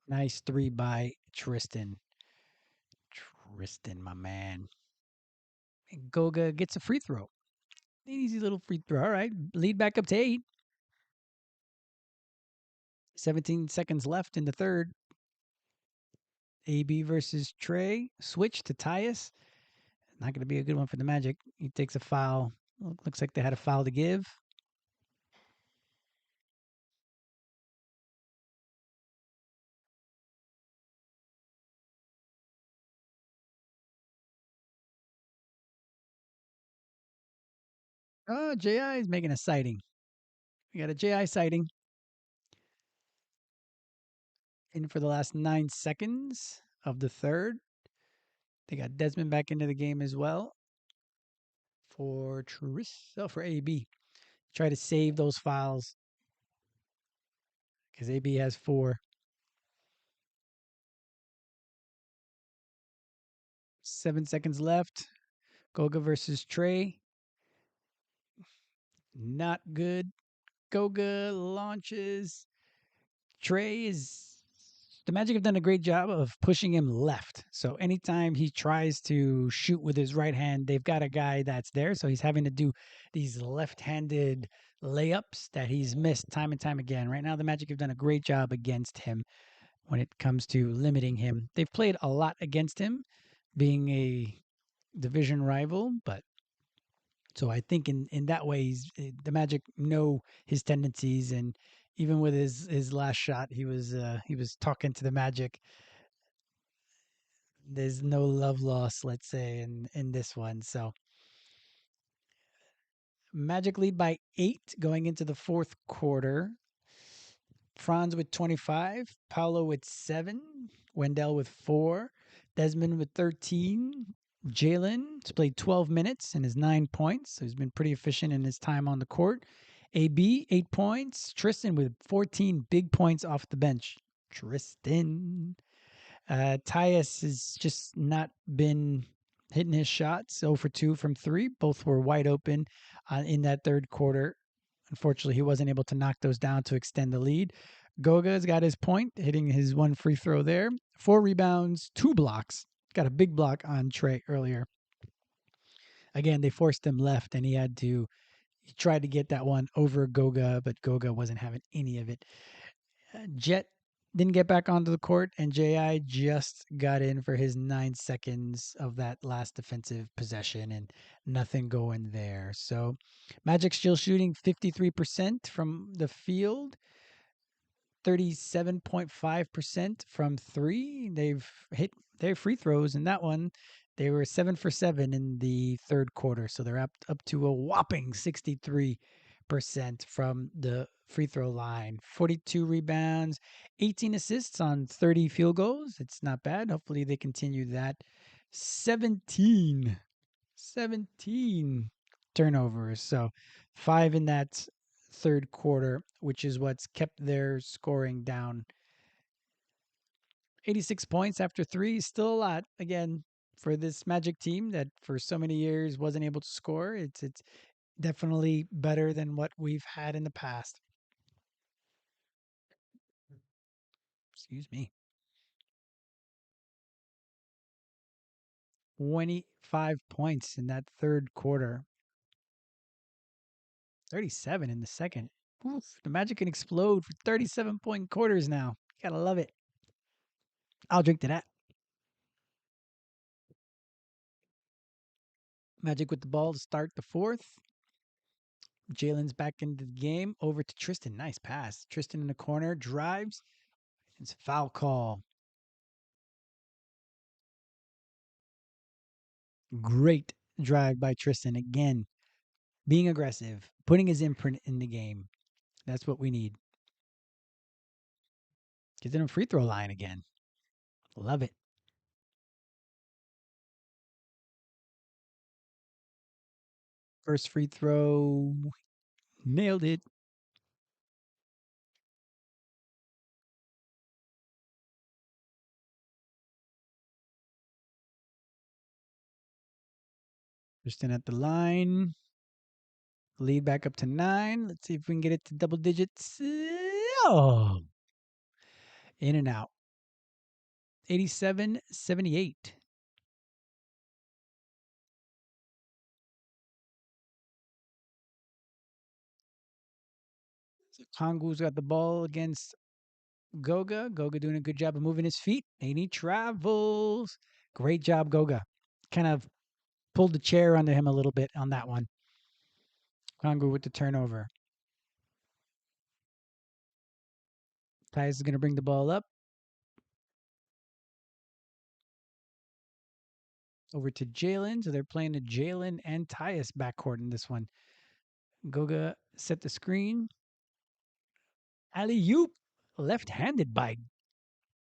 Nice three by Tristan. Tristan, my man. And Goga gets a free throw. Easy little free throw. All right. Lead back up to 8. 17 seconds left in the third. AB versus Trey. Switch to Tyus. Not going to be a good one for the Magic. He takes a foul. Looks like they had a foul to give. Oh, JI is making a sighting. We got a JI sighting in for the last 9 seconds of the third. They got Desmond back into the game as well for AB. Try to save those fouls because AB has 4. 7 seconds left. Goga versus Trey. Not good. Goga launches. Trey is. The Magic have done a great job of pushing him left. So anytime he tries to shoot with his right hand, they've got a guy that's there. So he's having to do these left-handed layups that he's missed time and time again. Right now, the Magic have done a great job against him when it comes to limiting him. They've played a lot against him, being a division rival, but so I think in that way, the Magic know his tendencies, and even with his last shot, he was talking to the Magic. There's no love loss, let's say, in this one. So Magic lead by 8 going into the fourth quarter. Franz with 25, Paolo with 7, Wendell with 4, Desmond with 13. Jalen's played 12 minutes and has 9 points, so he's been pretty efficient in his time on the court. AB, 8 points. Tristan with 14 big points off the bench. Tristan. Tyus has just not been hitting his shots. 0 for 2 from 3. Both were wide open in that third quarter. Unfortunately, he wasn't able to knock those down to extend the lead. Goga's got his point, hitting his one free throw there. 4 rebounds, 2 blocks. Got a big block on Trey earlier. Again, they forced him left, and he tried to get that one over Goga, but Goga wasn't having any of it. Jet didn't get back onto the court, and JI just got in for his 9 seconds of that last defensive possession, and nothing going there. So Magic still shooting 53% from the field, 37.5% from 3. They've hit their free throws in that one. They were 7 for 7 in the third quarter, so they're up to a whopping 63% from the free throw line. 42 rebounds, 18 assists on 30 field goals. It's not bad. Hopefully they continue that. 17 turnovers. So 5 in that third quarter, which is what's kept their scoring down. 86 points after 3 is still a lot. Again, for this Magic team that for so many years wasn't able to score, it's definitely better than what we've had in the past. Excuse me. 25 points in that third quarter. 37 in the second. Oof, the Magic can explode for 37-point quarters now. Gotta love it. I'll drink to that. Magic with the ball to start the fourth. Jalen's back into the game. Over to Tristan. Nice pass. Tristan in the corner drives. It's a foul call. Great drive by Tristan. Again, being aggressive, putting his imprint in the game. That's what we need. Gets in a free throw line again. Love it. First free throw. Nailed it. Tristan at the line. Lead back up to 9. Let's see if we can get it to double digits. Oh, in and out. 87-78. So Kongu's got the ball against Goga. Goga doing a good job of moving his feet. And he travels. Great job, Goga. Kind of pulled the chair under him a little bit on that one. Kongu with the turnover. Tyus is going to bring the ball up. Over to Jalen. So they're playing the Jalen and Tyus backcourt in this one. Goga set the screen. Alley oop. Left handed by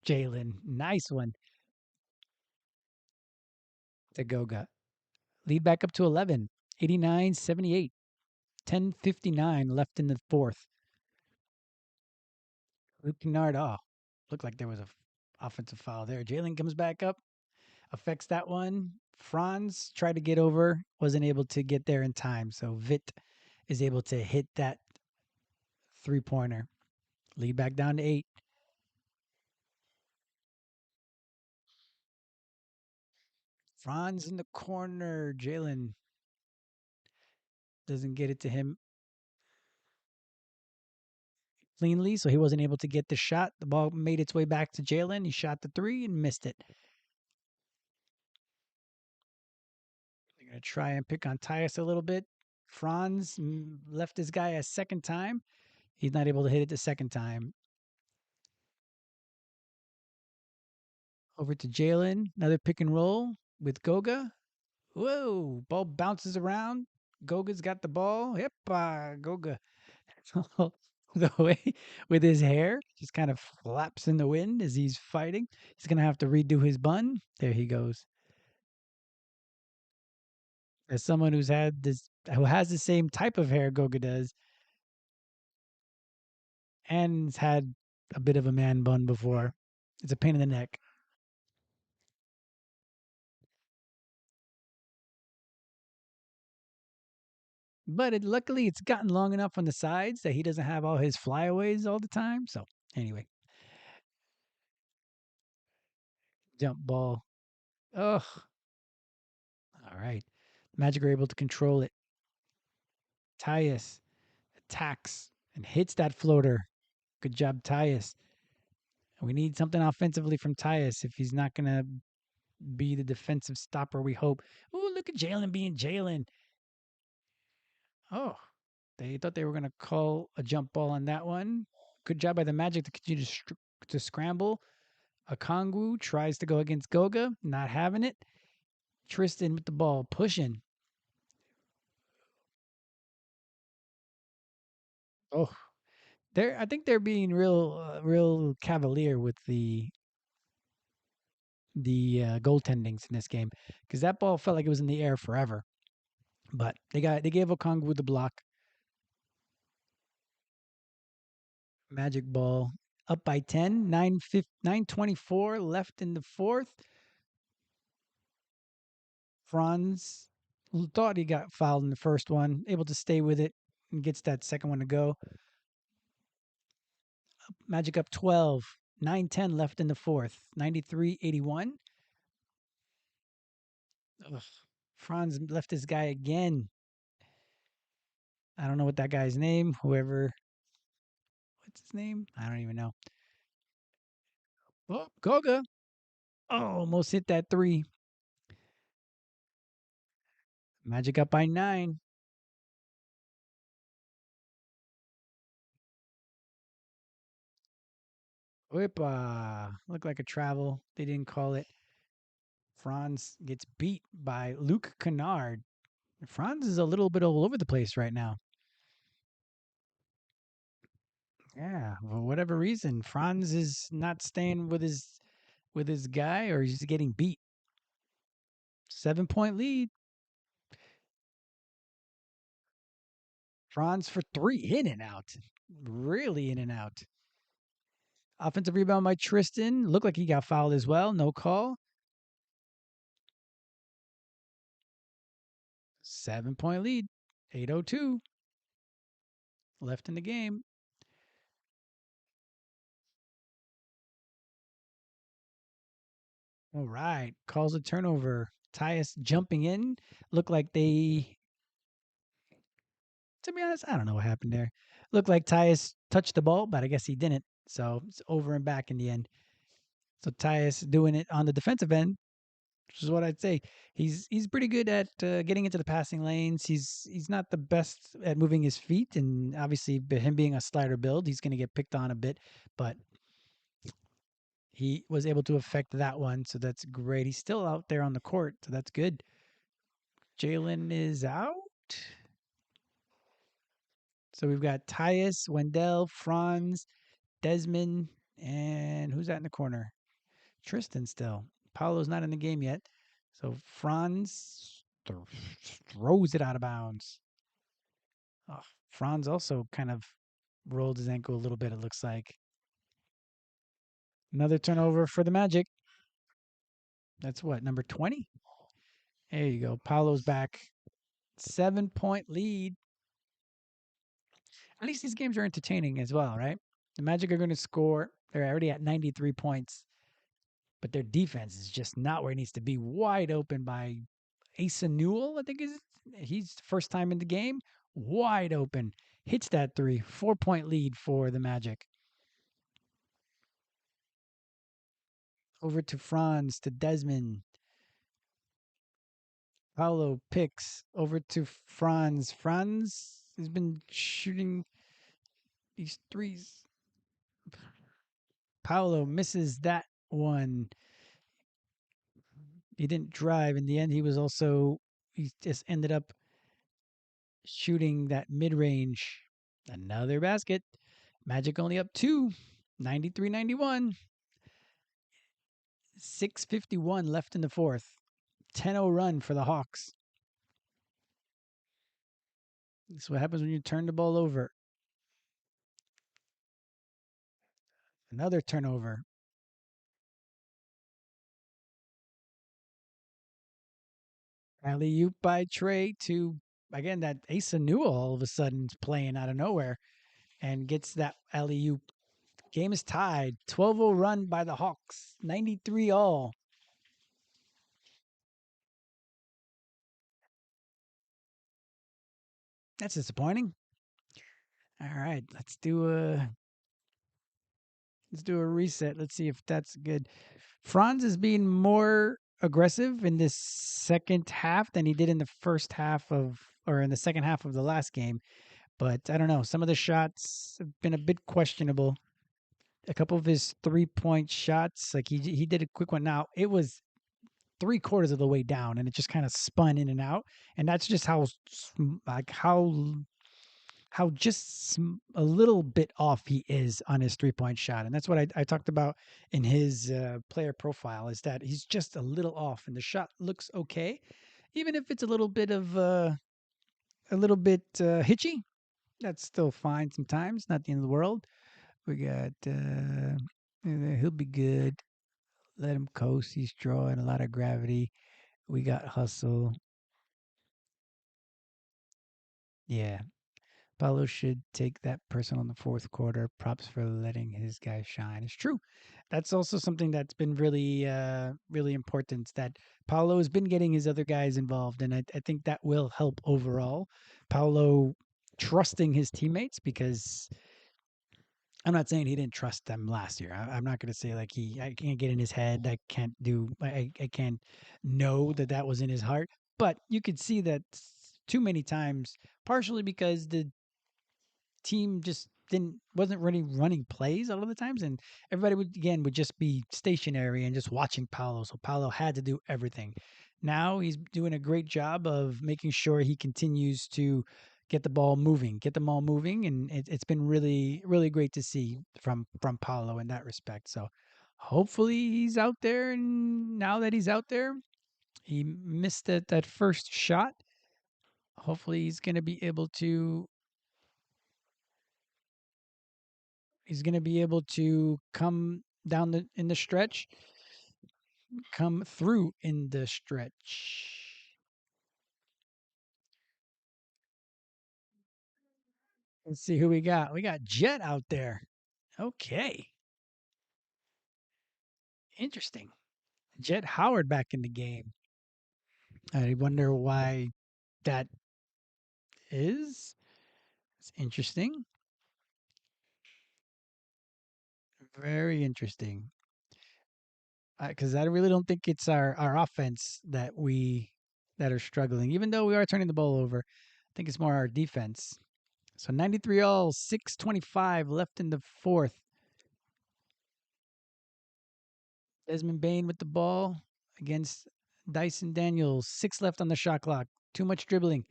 Jalen. Nice one to Goga. Lead back up to 11. 89-78. 10:59 left in the fourth. Luke Kennard. Oh, looked like there was a offensive foul there. Jalen comes back up. Affects that one. Franz tried to get over. Wasn't able to get there in time. So Vit is able to hit that three-pointer. Lead back down to 8. Franz in the corner. Jalen doesn't get it to him cleanly, so he wasn't able to get the shot. The ball made its way back to Jalen. He shot the 3 and missed it. They're going to try and pick on Tyus a little bit. Franz left his guy a second time. He's not able to hit it the second time. Over to Jalen. Another pick and roll with Goga. Whoa, ball bounces around. Goga's got the ball. Yep, Goga. The way with his hair just kind of flaps in the wind as he's fighting. He's going to have to redo his bun. There he goes. As someone who has the same type of hair Goga does and has had a bit of a man bun before, it's a pain in the neck. But luckily, it's gotten long enough on the sides that he doesn't have all his flyaways all the time. So anyway, jump ball. Oh, all right. Magic are able to control it. Tyus attacks and hits that floater. Good job, Tyus. We need something offensively from Tyus if he's not going to be the defensive stopper we hope. Oh, look at Jalen being Jalen. Oh, they thought they were going to call a jump ball on that one. Good job by the Magic to continue to scramble. Okongwu tries to go against Goga, not having it. Tristan with the ball, pushing. Oh, I think they're being real cavalier with the goaltendings in this game because that ball felt like it was in the air forever. But they gave Okongwu the block. Magic ball up by 10, 9:24 left in the fourth. Franz thought he got fouled in the first one, able to stay with it and gets that second one to go. Magic up 12, 9:10 left in the fourth, 93-81. Ugh. Franz left his guy again. I don't know what that guy's name, what's his name? I don't even know. Oh, Goga. Oh, almost hit that 3. Magic up by 9. Whippa. Looked like a travel. They didn't call it. Franz gets beat by Luke Kennard. Franz is a little bit all over the place right now. Yeah, for whatever reason, Franz is not staying with his guy, or he's getting beat. 7 point lead. Franz for three, in and out, really in and out. Offensive rebound by Tristan. Looked like he got fouled as well. No call. 7 point lead. 8:02 left in the game. All right. Calls a turnover. Tyus jumping in. Looked like they, to be honest, I don't know what happened there. Looked like Tyus touched the ball, but I guess he didn't. So it's over and back in the end. So Tyus doing it on the defensive end, which is what I'd say. He's pretty good at getting into the passing lanes. He's not the best at moving his feet, and obviously him being a slider build, he's going to get picked on a bit. But he was able to affect that one, so that's great. He's still out there on the court, so that's good. Jalen is out. So we've got Tyus, Wendell, Franz, Desmond, and who's that in the corner? Tristan still. Paolo's not in the game yet. So Franz throws it out of bounds. Oh, Franz also kind of rolled his ankle a little bit, it looks like. Another turnover for the Magic. That's what, number 20? There you go. Paolo's back. 7 point lead. At least these games are entertaining as well, right? The Magic are going to score. They're already at 93 points, but their defense is just not where it needs to be. Wide open by Asa Newell, I think is he's first time in the game. Wide open. Hits that three. 4 point lead for the Magic. Over to Franz, to Desmond. Paolo picks over to Franz. Franz has been shooting these threes. Paolo misses that one. He didn't drive. In the end, he just ended up shooting that mid range. Another basket. Magic only up two. 93-91. 6:51 left in the fourth. 10-0 run for the Hawks. This is what happens when you turn the ball over. Another turnover. Alley oop by Trey to, again, that Asa Newell all of a sudden is playing out of nowhere and gets that alley oop. Game is tied. 12-0 run by the Hawks. 93 all. That's disappointing. All right, let's do a reset. Let's see if that's good. Franz is being more aggressive in this second half than he did in the first half of, or in the second half of the last game. But I don't know. Some of the shots have been a bit questionable. A couple of his 3 point shots, like he did a quick one. Now it was 3/4 of the way down, and it just kind of spun in and out. And that's just like how just a little bit off he is on his 3 point shot. And that's what I talked about in his player profile, is that he's just a little off, and the shot looks okay, even if it's a little bit hitchy. That's still fine sometimes. Not the end of the world. We got he'll be good. Let him coast. He's drawing a lot of gravity. We got hustle. Yeah. Paulo should take that personal in the fourth quarter. Props for letting his guy shine. It's true. That's also something that's been really important, that Paulo has been getting his other guys involved. And I think that will help overall. Paulo trusting his teammates, because I'm not saying he didn't trust them last year. I'm not going to say like I can't get in his head. I can't know that that was in his heart. but you could see that too many times, partially because the team just didn't wasn't really running plays a lot of the times, and everybody would just be stationary and just watching Paolo. So Paolo had to do everything. Now he's doing a great job of making sure he continues to get the ball moving, and it's been really great to see from Paolo in that respect. So hopefully he's out there, and now that he's out there, he missed that first shot. Hopefully he's going to be able to come down in the stretch, come through in the stretch. Let's see who we got. We got Jet out there. Okay, interesting. Jet Howard back in the game. I wonder why that is. It's interesting. Very interesting. Because I really don't think it's our offense that are struggling, even though we are turning the ball over. I think it's more our defense. So 93 all, 6:25 left in the fourth. Desmond Bain with the ball against Dyson Daniels. 6 left on the shot clock. Too much dribbling.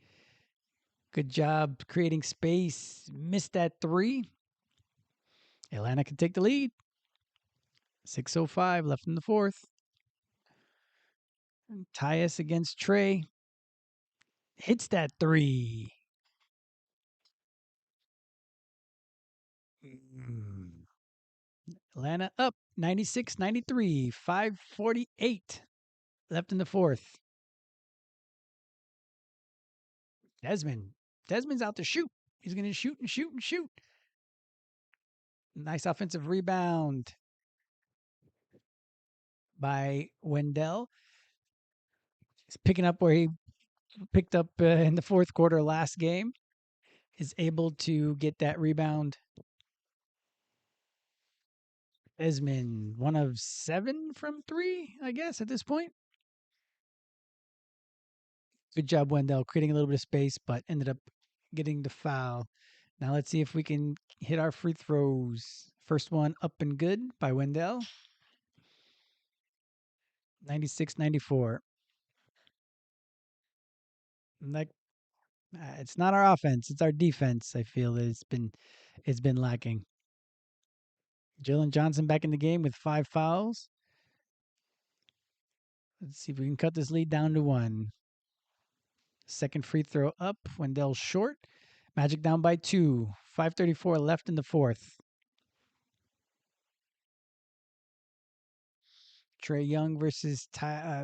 Good job creating space. Missed that three. Atlanta can take the lead. 6:05 left in the fourth. Tyus against Trey. Hits that three. Mm. Atlanta up 96-93. 5:48 left in the fourth. Desmond. Desmond's out to shoot. He's going to shoot and shoot and shoot. Nice offensive rebound by Wendell. He's picking up where he picked up in the fourth quarter last game. Is able to get that rebound. Desmond, 1 of 7 from three, I guess, at this point. Good job, Wendell, creating a little bit of space, but ended up getting the foul. Now let's see if we can hit our free throws. First one up and good by Wendell. 96-94. Like it's not our offense, it's our defense. I feel that it's been lacking. Jalen Johnson back in the game with 5 fouls. Let's see if we can cut this lead down to 1. Second free throw up. Wendell short. Magic down by 2. 5:34 left in the fourth. Trey Young versus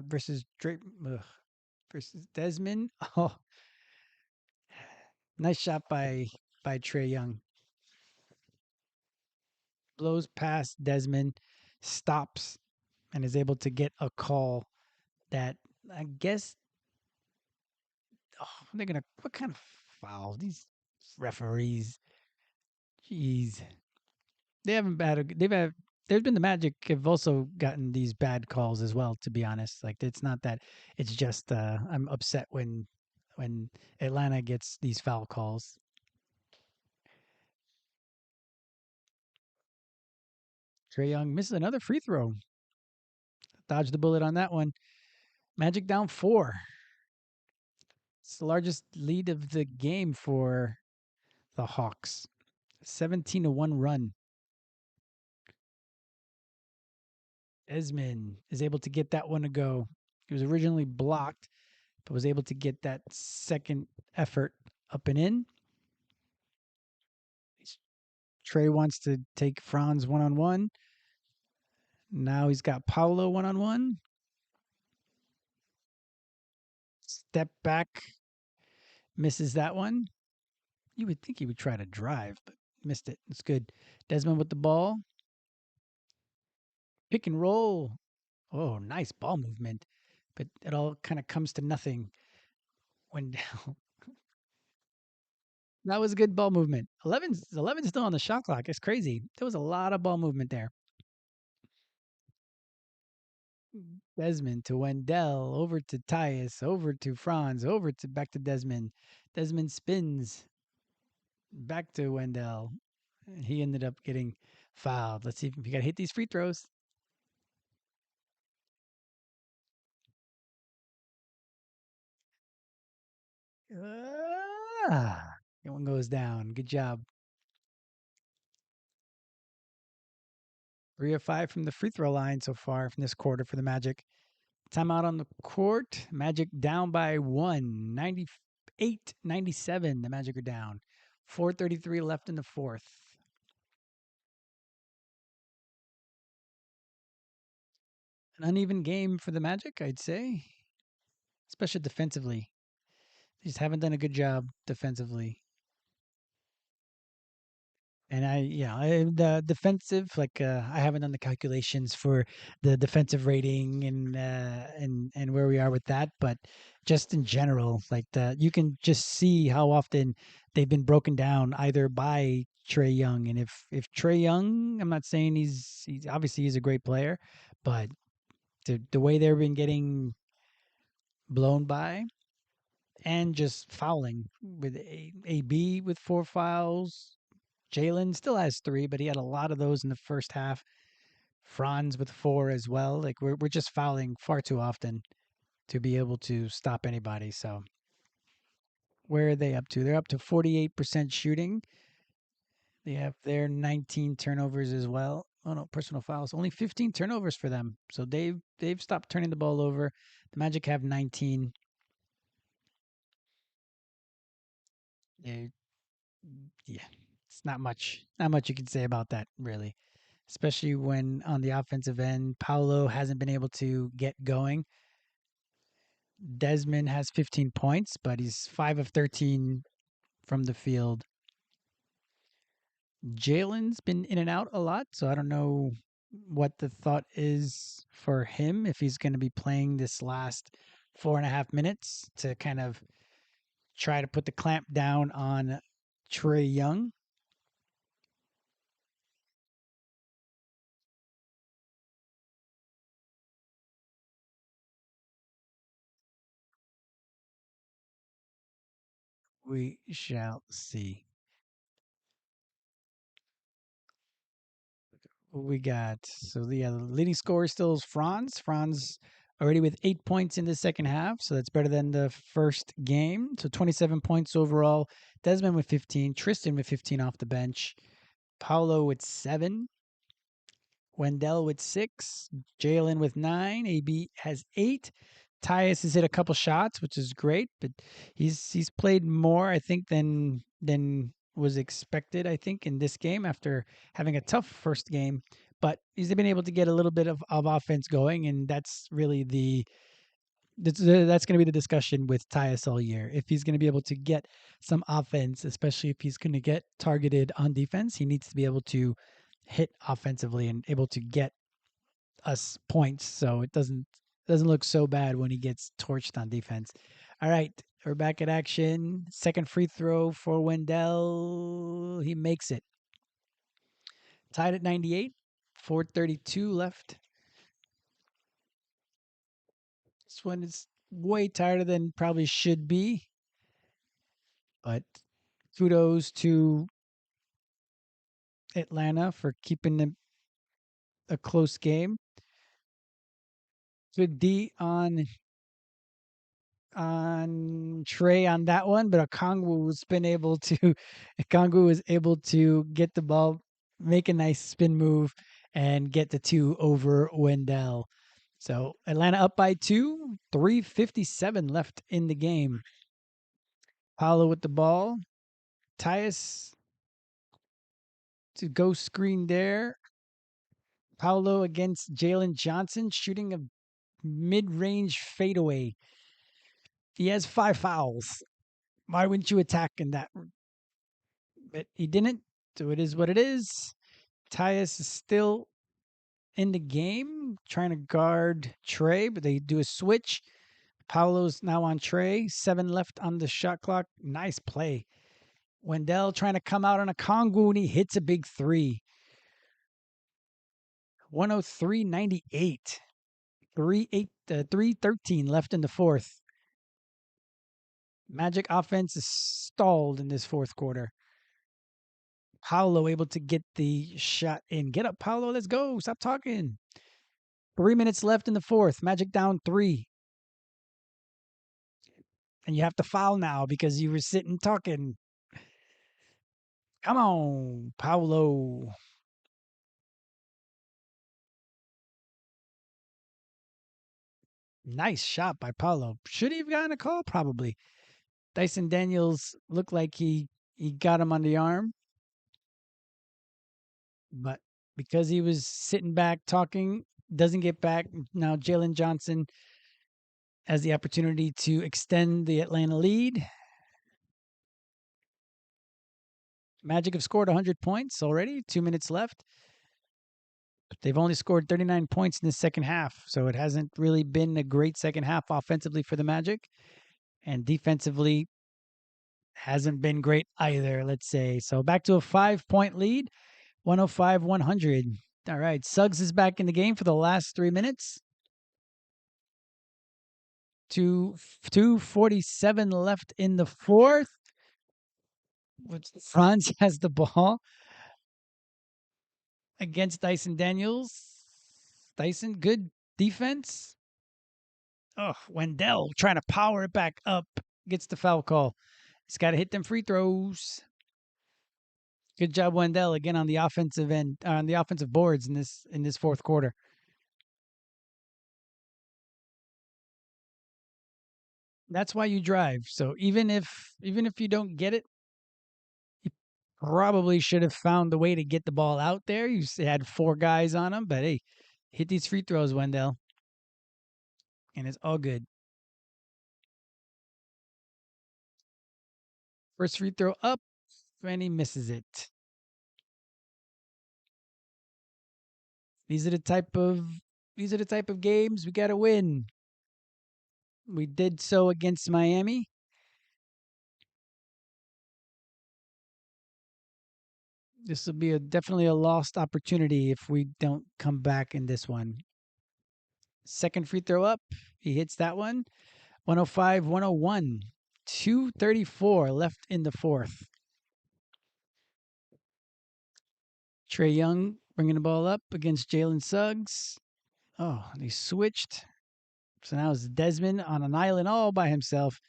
versus Drake versus Desmond. Oh, nice shot by Trey Young. Blows past Desmond, stops, and is able to get a call that I guess they're gonna. What kind of foul? These referees, jeez, they haven't had. They've had. There's been the Magic have also gotten these bad calls as well. To be honest, like it's not that. It's just I'm upset when Atlanta gets these foul calls. Trey Young misses another free throw. Dodged the bullet on that one. Magic down 4. It's the largest lead of the game for the Hawks. 17-1 run. Desmond is able to get that one to go. He was originally blocked, but was able to get that second effort up and in. Trey wants to take Franz one-on-one. Now he's got Paolo one-on-one. Step back. Misses that one. You would think he would try to drive, but missed it. It's good. Desmond with the ball. Pick and roll. Oh, nice ball movement. But it all kind of comes to nothing when that was a good ball movement. 11 still on the shot clock. It's crazy. There was a lot of ball movement there. Desmond to Wendell, over to Tyus, over to Franz, over to back to Desmond. Desmond spins back to Wendell. He ended up getting fouled. Let's see if we got to hit these free throws. That one goes down. Good job. 3 of 5 from the free throw line so far from this quarter for the Magic. Timeout on the court. Magic down by 98-97. The Magic are down. 4:33 left in the fourth. An uneven game for the Magic, I'd say, especially defensively. They just haven't done a good job defensively. And the defensive, like I haven't done the calculations for the defensive rating and where we are with that, but just in general, like you can just see how often they've been broken down either by Trey Young, and if Trey Young, I'm not saying he's obviously he's a great player, but the way they've been getting blown by and just fouling with AB with 4 fouls. Jalen still has 3, but he had a lot of those in the first half. Franz with 4 as well. Like we're just fouling far too often to be able to stop anybody. So where are they up to? They're up to 48% shooting. They have their 19 turnovers as well. Oh no, personal fouls. Only 15 turnovers for them. So they've stopped turning the ball over. The Magic have 19. They, yeah, it's not much you can say about that really. Especially when on the offensive end, Paolo hasn't been able to get going. Desmond has 15 points, but he's 5 of 13 from the field. Jalen's been in and out a lot, so I don't know what the thought is for him if he's going to be playing this last 4.5 minutes to kind of try to put the clamp down on Trey Young. We shall see. What we got? So the leading scorer still is Franz. Franz already with 8 points in the second half, so that's better than the first game. So 27 points overall. Desmond with 15. Tristan with 15 off the bench. Paulo with 7. Wendell with 6. Jalen with 9. AB has 8. Tyus has hit a couple shots, which is great, but he's played more, I think, than was expected, I think, in this game after having a tough first game. But he's been able to get a little bit of offense going, and that's really that's going to be the discussion with Tyus all year. If he's going to be able to get some offense, especially if he's going to get targeted on defense, he needs to be able to hit offensively and able to get us points so it doesn't look so bad when he gets torched on defense. All right, we're back at action. Second free throw for Wendell. He makes it. Tied at 98. 4:32 left. This one is way tighter than probably should be, but kudos to Atlanta for keeping them a close game. Good D on Trey on that one, but Okongwu was been able to Okongwu was able to get the ball, make a nice spin move, and get the 2 over Wendell. So Atlanta up by 2, 3:57 left in the game. Paulo with the ball. Tyus to go screen there. Paulo against Jalen Johnson shooting a mid-range fadeaway. He has 5 fouls. Why wouldn't you attack in that? But he didn't. So it is what it is. Tyus is still in the game, trying to guard Trey, but they do a switch. Paolo's now on Trey. 7 left on the shot clock. Nice play. Wendell trying to come out on a Kongu, and he hits a big 3. 103.98. 3:13 left in the fourth. Magic offense is stalled in this fourth quarter. Paolo able to get the shot in. Get up, Paolo. Let's go. Stop talking. 3 minutes left in the fourth. Magic down 3. And you have to foul now because you were sitting talking. Come on, Paolo. Nice shot by Paolo. Should he have gotten a call? Probably. Dyson Daniels looked like he got him on the arm, but because he was sitting back talking, doesn't get back. Now Jalen Johnson has the opportunity to extend the Atlanta lead. Magic have scored 100 points already, 2 minutes left. They've only scored 39 points in the second half, so it hasn't really been a great second half offensively for the Magic. And defensively, hasn't been great either, let's say. So back to a 5-point lead, 105-100. All right, Suggs is back in the game for the last 3 minutes. 2:47 left in the fourth. Franz has the ball against Dyson Daniels. Dyson, good defense. Oh, Wendell trying to power it back up. Gets the foul call. He's got to hit them free throws. Good job, Wendell, again on the offensive end, on the offensive boards in this fourth quarter. That's why you drive. So even if you don't get it, you probably should have found the way to get the ball out there. You had 4 guys on him, but hey, hit these free throws, Wendell, and it's all good. First free throw up, and he misses it. These are the type of games we got to win. We did so against Miami. This will be definitely a lost opportunity if we don't come back in this one. Second free throw up. He hits that one. 105-101. 2:34 left in the fourth. Trae Young bringing the ball up against Jalen Suggs. Oh, they switched. So now it's Desmond on an island all by himself.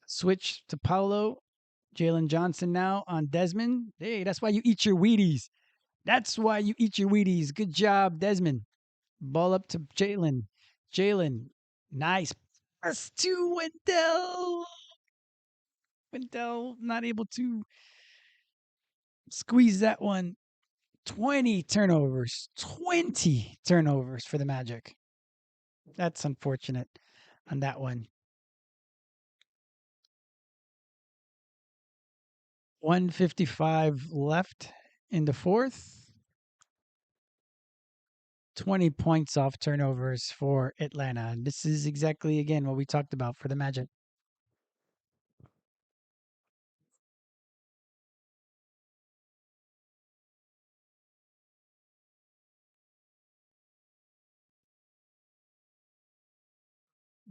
Switch to Paolo. Jalen Johnson now on Desmond. Hey, that's why you eat your Wheaties. That's why you eat your Wheaties. Good job, Desmond. Ball up to Jalen. Jalen. Nice. Pass to Wendell. Wendell not able to squeeze that one. 20 turnovers. 20 turnovers for the Magic. That's unfortunate on that one. 155 left in the fourth. 20 points off turnovers for Atlanta. And this is exactly, again, what we talked about for the Magic.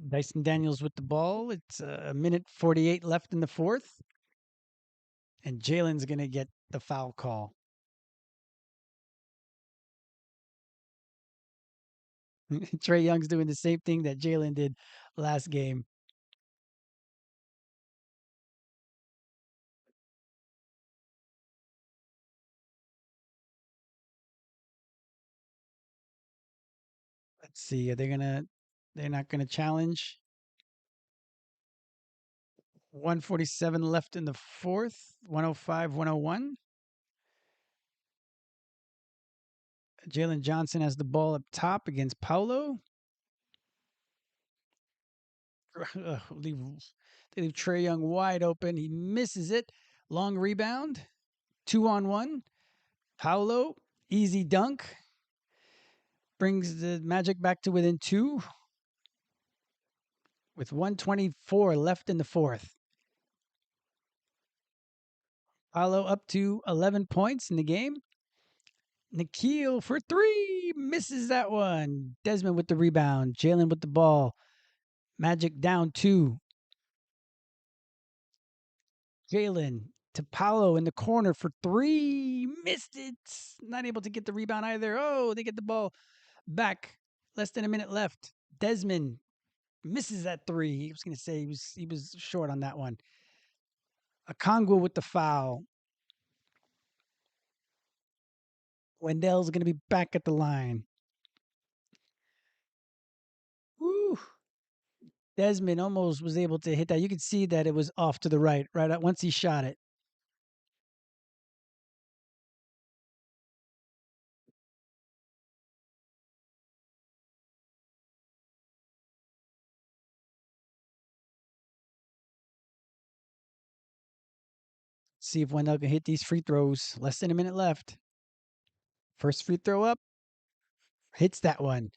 Dyson Daniels with the ball. It's a minute 48 left in the fourth. And Jalen's going to get the foul call. Trae Young's doing the same thing that Jalen did last game. Let's see. They're not gonna challenge. 147 left in the fourth. 105-101. Jalen Johnson has the ball up top against Paolo. They leave Trae Young wide open. He misses it. Long rebound. 2-on-1. Paolo, easy dunk. Brings the Magic back to within 2 with 124 left in the fourth. Paolo up to 11 points in the game. Nikhil for three. Misses that one. Desmond with the rebound. Jalen with the ball. Magic down two. Jalen to Paolo in the corner for three. Missed it. Not able to get the rebound either. Oh, they get the ball back. Less than a minute left. Desmond misses that three. He was going to say he was short on that one. Akongwu with the foul. Wendell's going to be back at the line. Woo. Desmond almost was able to hit that. You could see that it was off to the right once he shot it. See if Wendell can hit these free throws. Less than a minute left. First free throw up. Hits that one.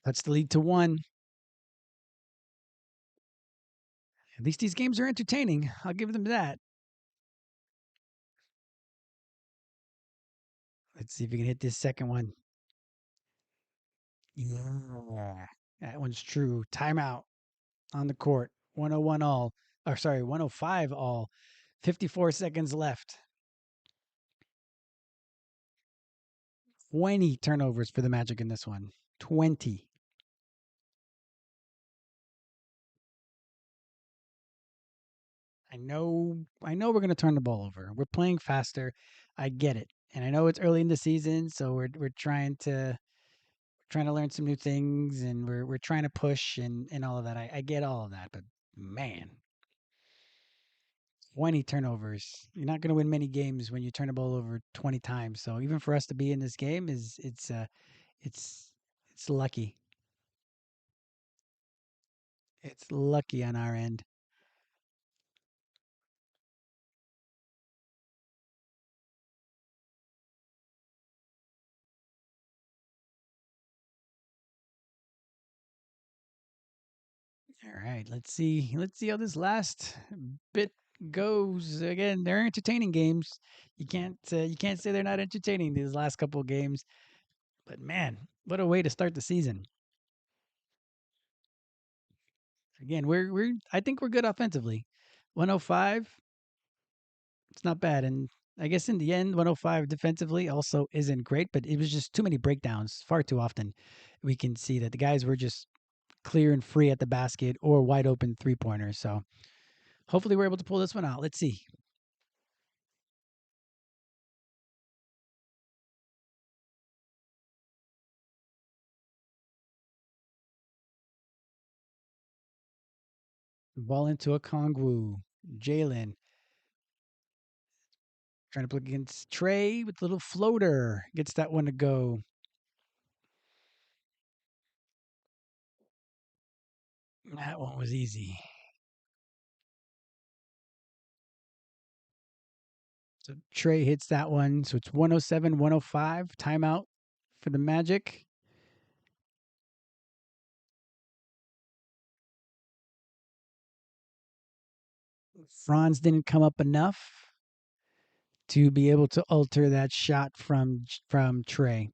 Cuts the lead to one. At least these games are entertaining. I'll give them that. Let's see if we can hit this second one. Yeah. That one's true. Timeout on the court. 101 all. Or sorry, 105 all. 54 seconds left. 20 turnovers for the Magic in this one. 20. I know we're going to turn the ball over. We're playing faster. I get it. And I know it's early in the season, so we're trying to learn some new things, and we're trying to push and all of that. I get all of that, but man, 20 turnovers. You're not going to win many games when you turn the ball over 20 times. So even for us to be in this game is it's it's lucky. It's lucky on our end. All right, let's see how this last bit goes. Again, they're entertaining games. You can't say they're not entertaining these last couple of games. But man, what a way to start the season. Again, we're I think we're good offensively. 105, it's not bad. And I guess in the end, 105 defensively also isn't great, but it was just too many breakdowns far too often. We can see that the guys were just clear and free at the basket or wide open three pointers. So hopefully we're able to pull this one out. Let's see. Ball into a Kongwu. Jalen trying to play against Trey with a little floater. Gets that one to go. That one was easy. So Trey hits that one. So it's 107, 105. Timeout for the Magic. Franz didn't come up enough to be able to alter that shot from Trey.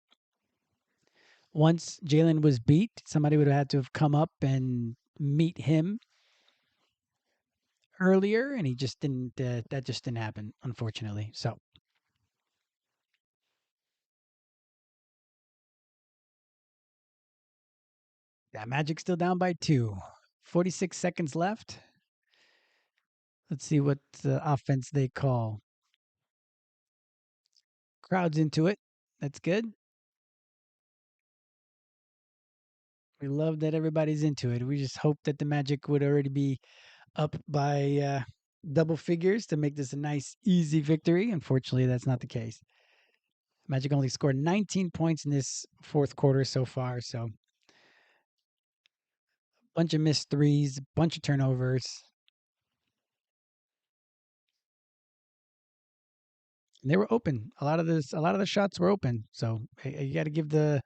Once Jalen was beat, somebody would have had to have come up and meet him earlier, and he just didn't. That just didn't happen, unfortunately. So that Magic's still down by two. 46 seconds left. Let's see what offense they call. Crowd's into it. That's good. We love that everybody's into it. We just hope that the Magic would already be up by double figures to make this a nice, easy victory. Unfortunately, that's not the case. Magic only scored 19 points in this fourth quarter so far. So, bunch of missed threes, bunch of turnovers. And they were open. A lot of the shots were open. So you got to give the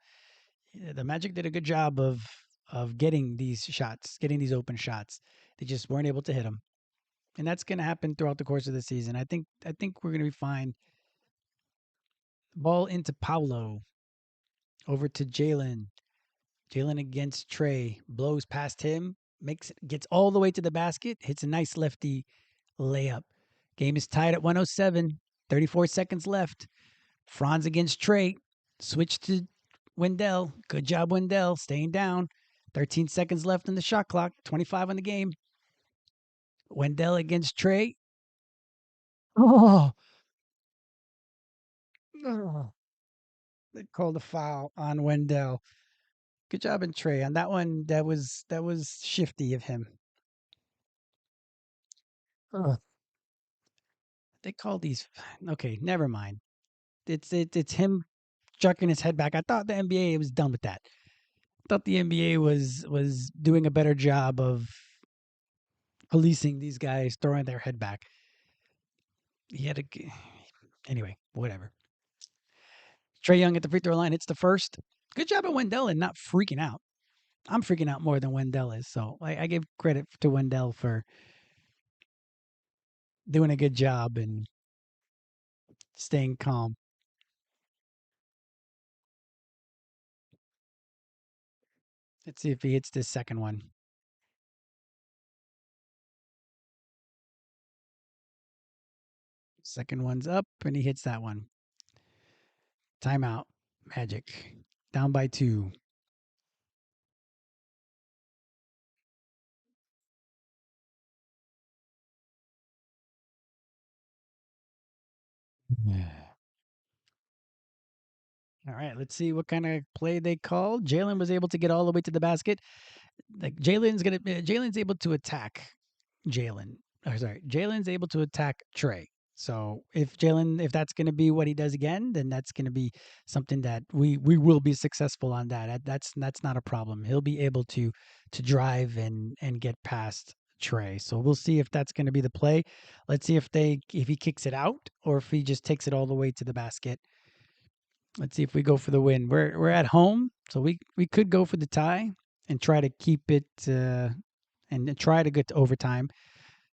Magic did a good job of getting these shots, getting these open shots. They just weren't able to hit them. and that's going to happen throughout the course of the season. I think we're going to be fine. Ball into Paulo, over to Jalen. Jalen against Trey, blows past him, gets all the way to the basket, hits a nice lefty layup. Game is tied at 107. 34 seconds left. Franz against Trey. Switch to Wendell. Good job, Wendell, staying down. 13 seconds left in the shot clock. 25 on the game. Wendell against Trey. Oh, oh. They called a foul on Wendell. Good job in Trey on that one. That was shifty of him. Ugh. They call these. Okay, never mind. It's him chucking his head back. I thought the NBA was done with that. I thought the NBA was doing a better job of policing these guys throwing their head back. He had a anyway, whatever. Trey Young at the free throw line hits the first. Good job at Wendell and not freaking out. I'm freaking out more than Wendell is, so I give credit to Wendell for doing a good job and staying calm. Let's see if he hits this second one. Second one's up, and he hits that one. Timeout. Magic. Down by 2. Yeah. All right, let's see what kind of play they called. Jalen was able to get all the way to the basket. Like Jalen's able to attack Jalen. Or sorry, Jalen's able to attack Trey. So if that's going to be what he does again, then that's going to be something that we will be successful on that. That's not a problem. He'll be able to drive and get past Trey. So we'll see if that's going to be the play. Let's see if he kicks it out or if he just takes it all the way to the basket. Let's see if we go for the win. We're at home, so we could go for the tie and try to keep it and try to get to overtime.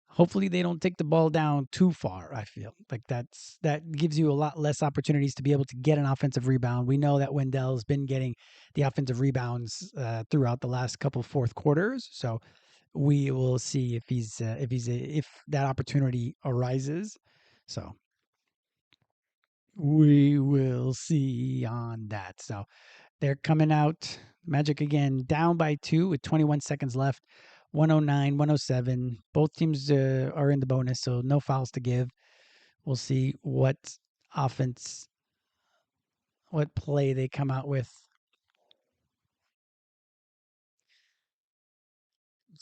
Hopefully they don't take the ball down too far. I feel like that gives you a lot less opportunities to be able to get an offensive rebound. We know that Wendell's been getting the offensive rebounds throughout the last couple fourth quarters, so we will see if that opportunity arises. So we will see on that. So they're coming out. Magic again, down by 2 with 21 seconds left. 109, 107. Both teams are in the bonus, so no fouls to give. We'll see offense, what play they come out with.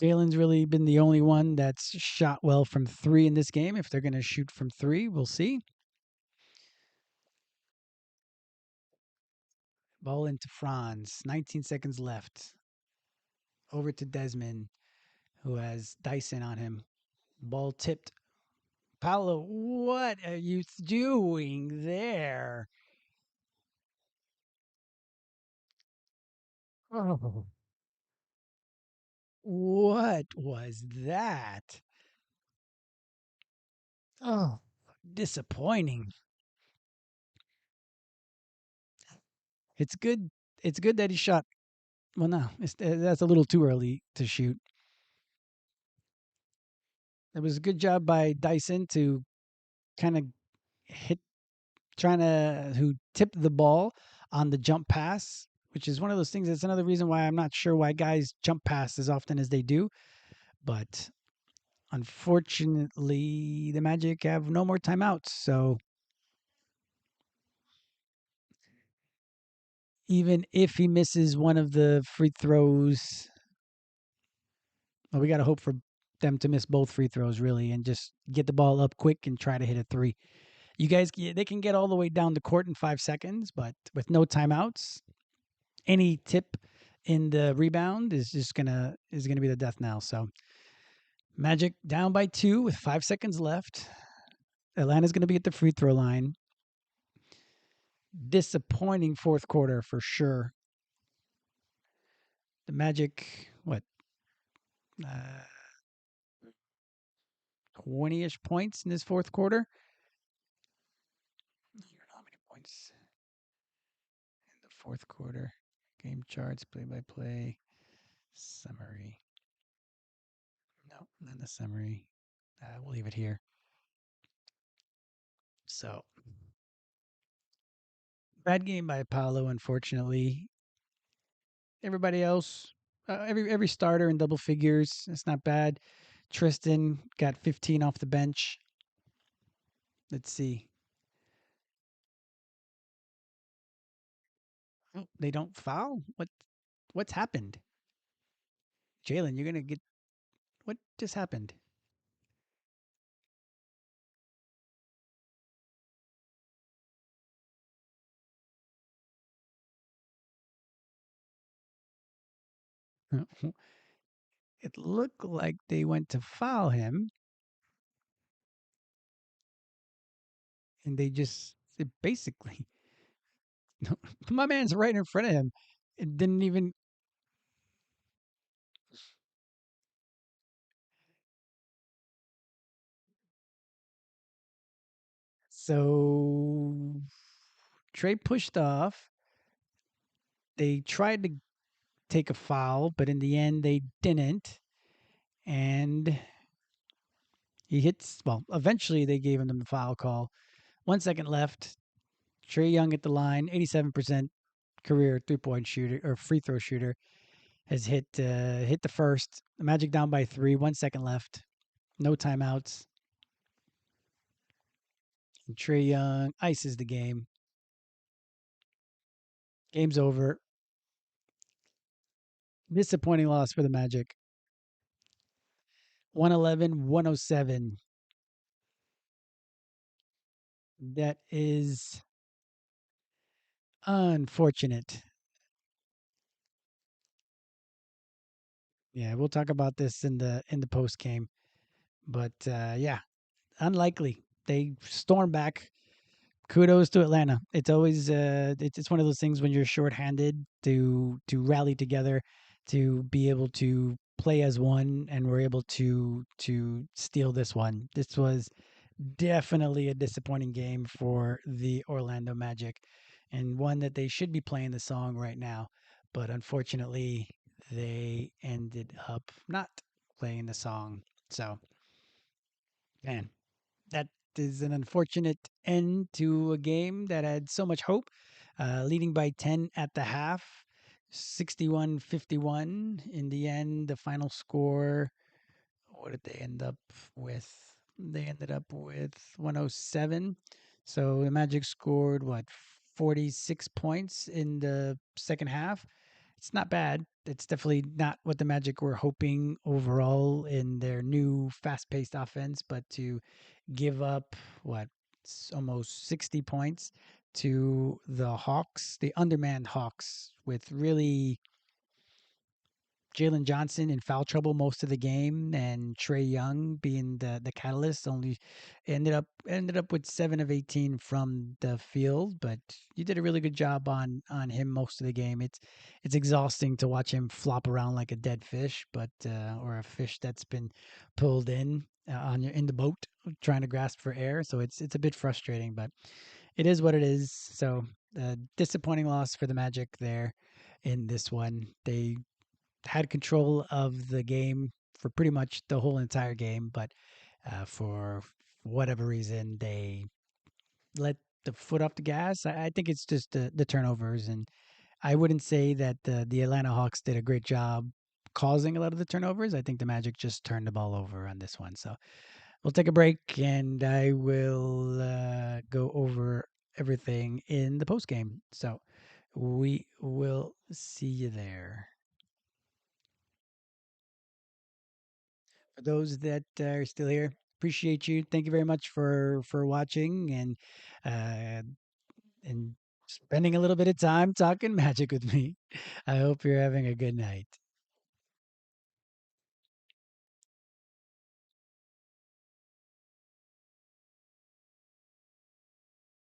Jalen's really been the only one that's shot well from 3 in this game. If they're going to shoot from 3, we'll see. Ball into Franz. 19 seconds left. Over to Desmond, who has Dyson on him. Ball tipped. Paolo, what are you doing there? Oh, what was that? Oh, disappointing. It's good. It's good that he shot. Well, no, that's a little too early to shoot. It was a good job by Dyson to kind of hit, trying to who tipped the ball on the jump pass, which is one of those things. That's another reason why I'm not sure why guys jump pass as often as they do. But unfortunately, the Magic have no more timeouts. So even if he misses one of the free throws, well, we got to hope for them to miss both free throws, really, and just get the ball up quick and try to hit a 3. You guys, they can get all the way down the court in 5 seconds, but with no timeouts, any tip in the rebound is gonna be the death knell. So Magic down by 2 with 5 seconds left. Atlanta's gonna be at the free throw line. Disappointing fourth quarter for sure. The Magic, what, uh, 20-ish points in this fourth quarter. How many points in the fourth quarter? Game charts, play by play, summary. No, not the summary. We'll leave it here. So, bad game by Apollo, unfortunately. Everybody else, every starter in double figures. It's not bad. Tristan got 15 off the bench. Let's see. Oh, they don't foul. What's happened? Jalen, you're gonna get what just happened? It looked like they went to foul him, and they just it basically my man's right in front of him. It didn't even so Trey pushed off. They tried to take a foul, but in the end they didn't. And he hits well, eventually they gave him the foul call. 1 second left. Trey Young at the line, 87% career 3-point shooter or free throw shooter, has hit the first. The Magic down by 3, 1 second left. No timeouts. And Trey Young ices the game. Game's over. Disappointing loss for the Magic. 111, 107. That is unfortunate. Yeah, we'll talk about this in the post game. But yeah, unlikely. They storm back. Kudos to Atlanta. It's always it's one of those things when you're shorthanded to rally together, to be able to play as one, and we're able to steal this one. This was definitely a disappointing game for the Orlando Magic, and one that they should be playing the song right now, but unfortunately they ended up not playing the song. So, man, that is an unfortunate end to a game that had so much hope. Leading by 10 at the half, 61-51. In the end, the final score, what did they end up with? They ended up with 107. So the Magic scored, what, 46 points in the second half? It's not bad. It's definitely not what the Magic were hoping overall in their new fast paced offense, but to give up what almost 60 points to the Hawks, the undermanned Hawks, with really Jalen Johnson in foul trouble most of the game, and Trey Young being the catalyst. Only ended up with 7 of 18 from the field, but you did a really good job on him most of the game. It's exhausting to watch him flop around like a dead fish, but or a fish that's been pulled in the boat trying to grasp for air. So it's a bit frustrating, but it is what it is. So disappointing loss for the Magic there in this one. They had control of the game for pretty much the whole entire game, but for whatever reason, they let the foot off the gas. I think it's just the turnovers, and I wouldn't say that the Atlanta Hawks did a great job causing a lot of the turnovers. I think the Magic just turned the ball over on this one. So we'll take a break, and I will go over everything in the post game. So we will see you there. For those that are still here, appreciate you. Thank you very much for watching uh, and spending a little bit of time talking magic with me. I hope you're having a good night.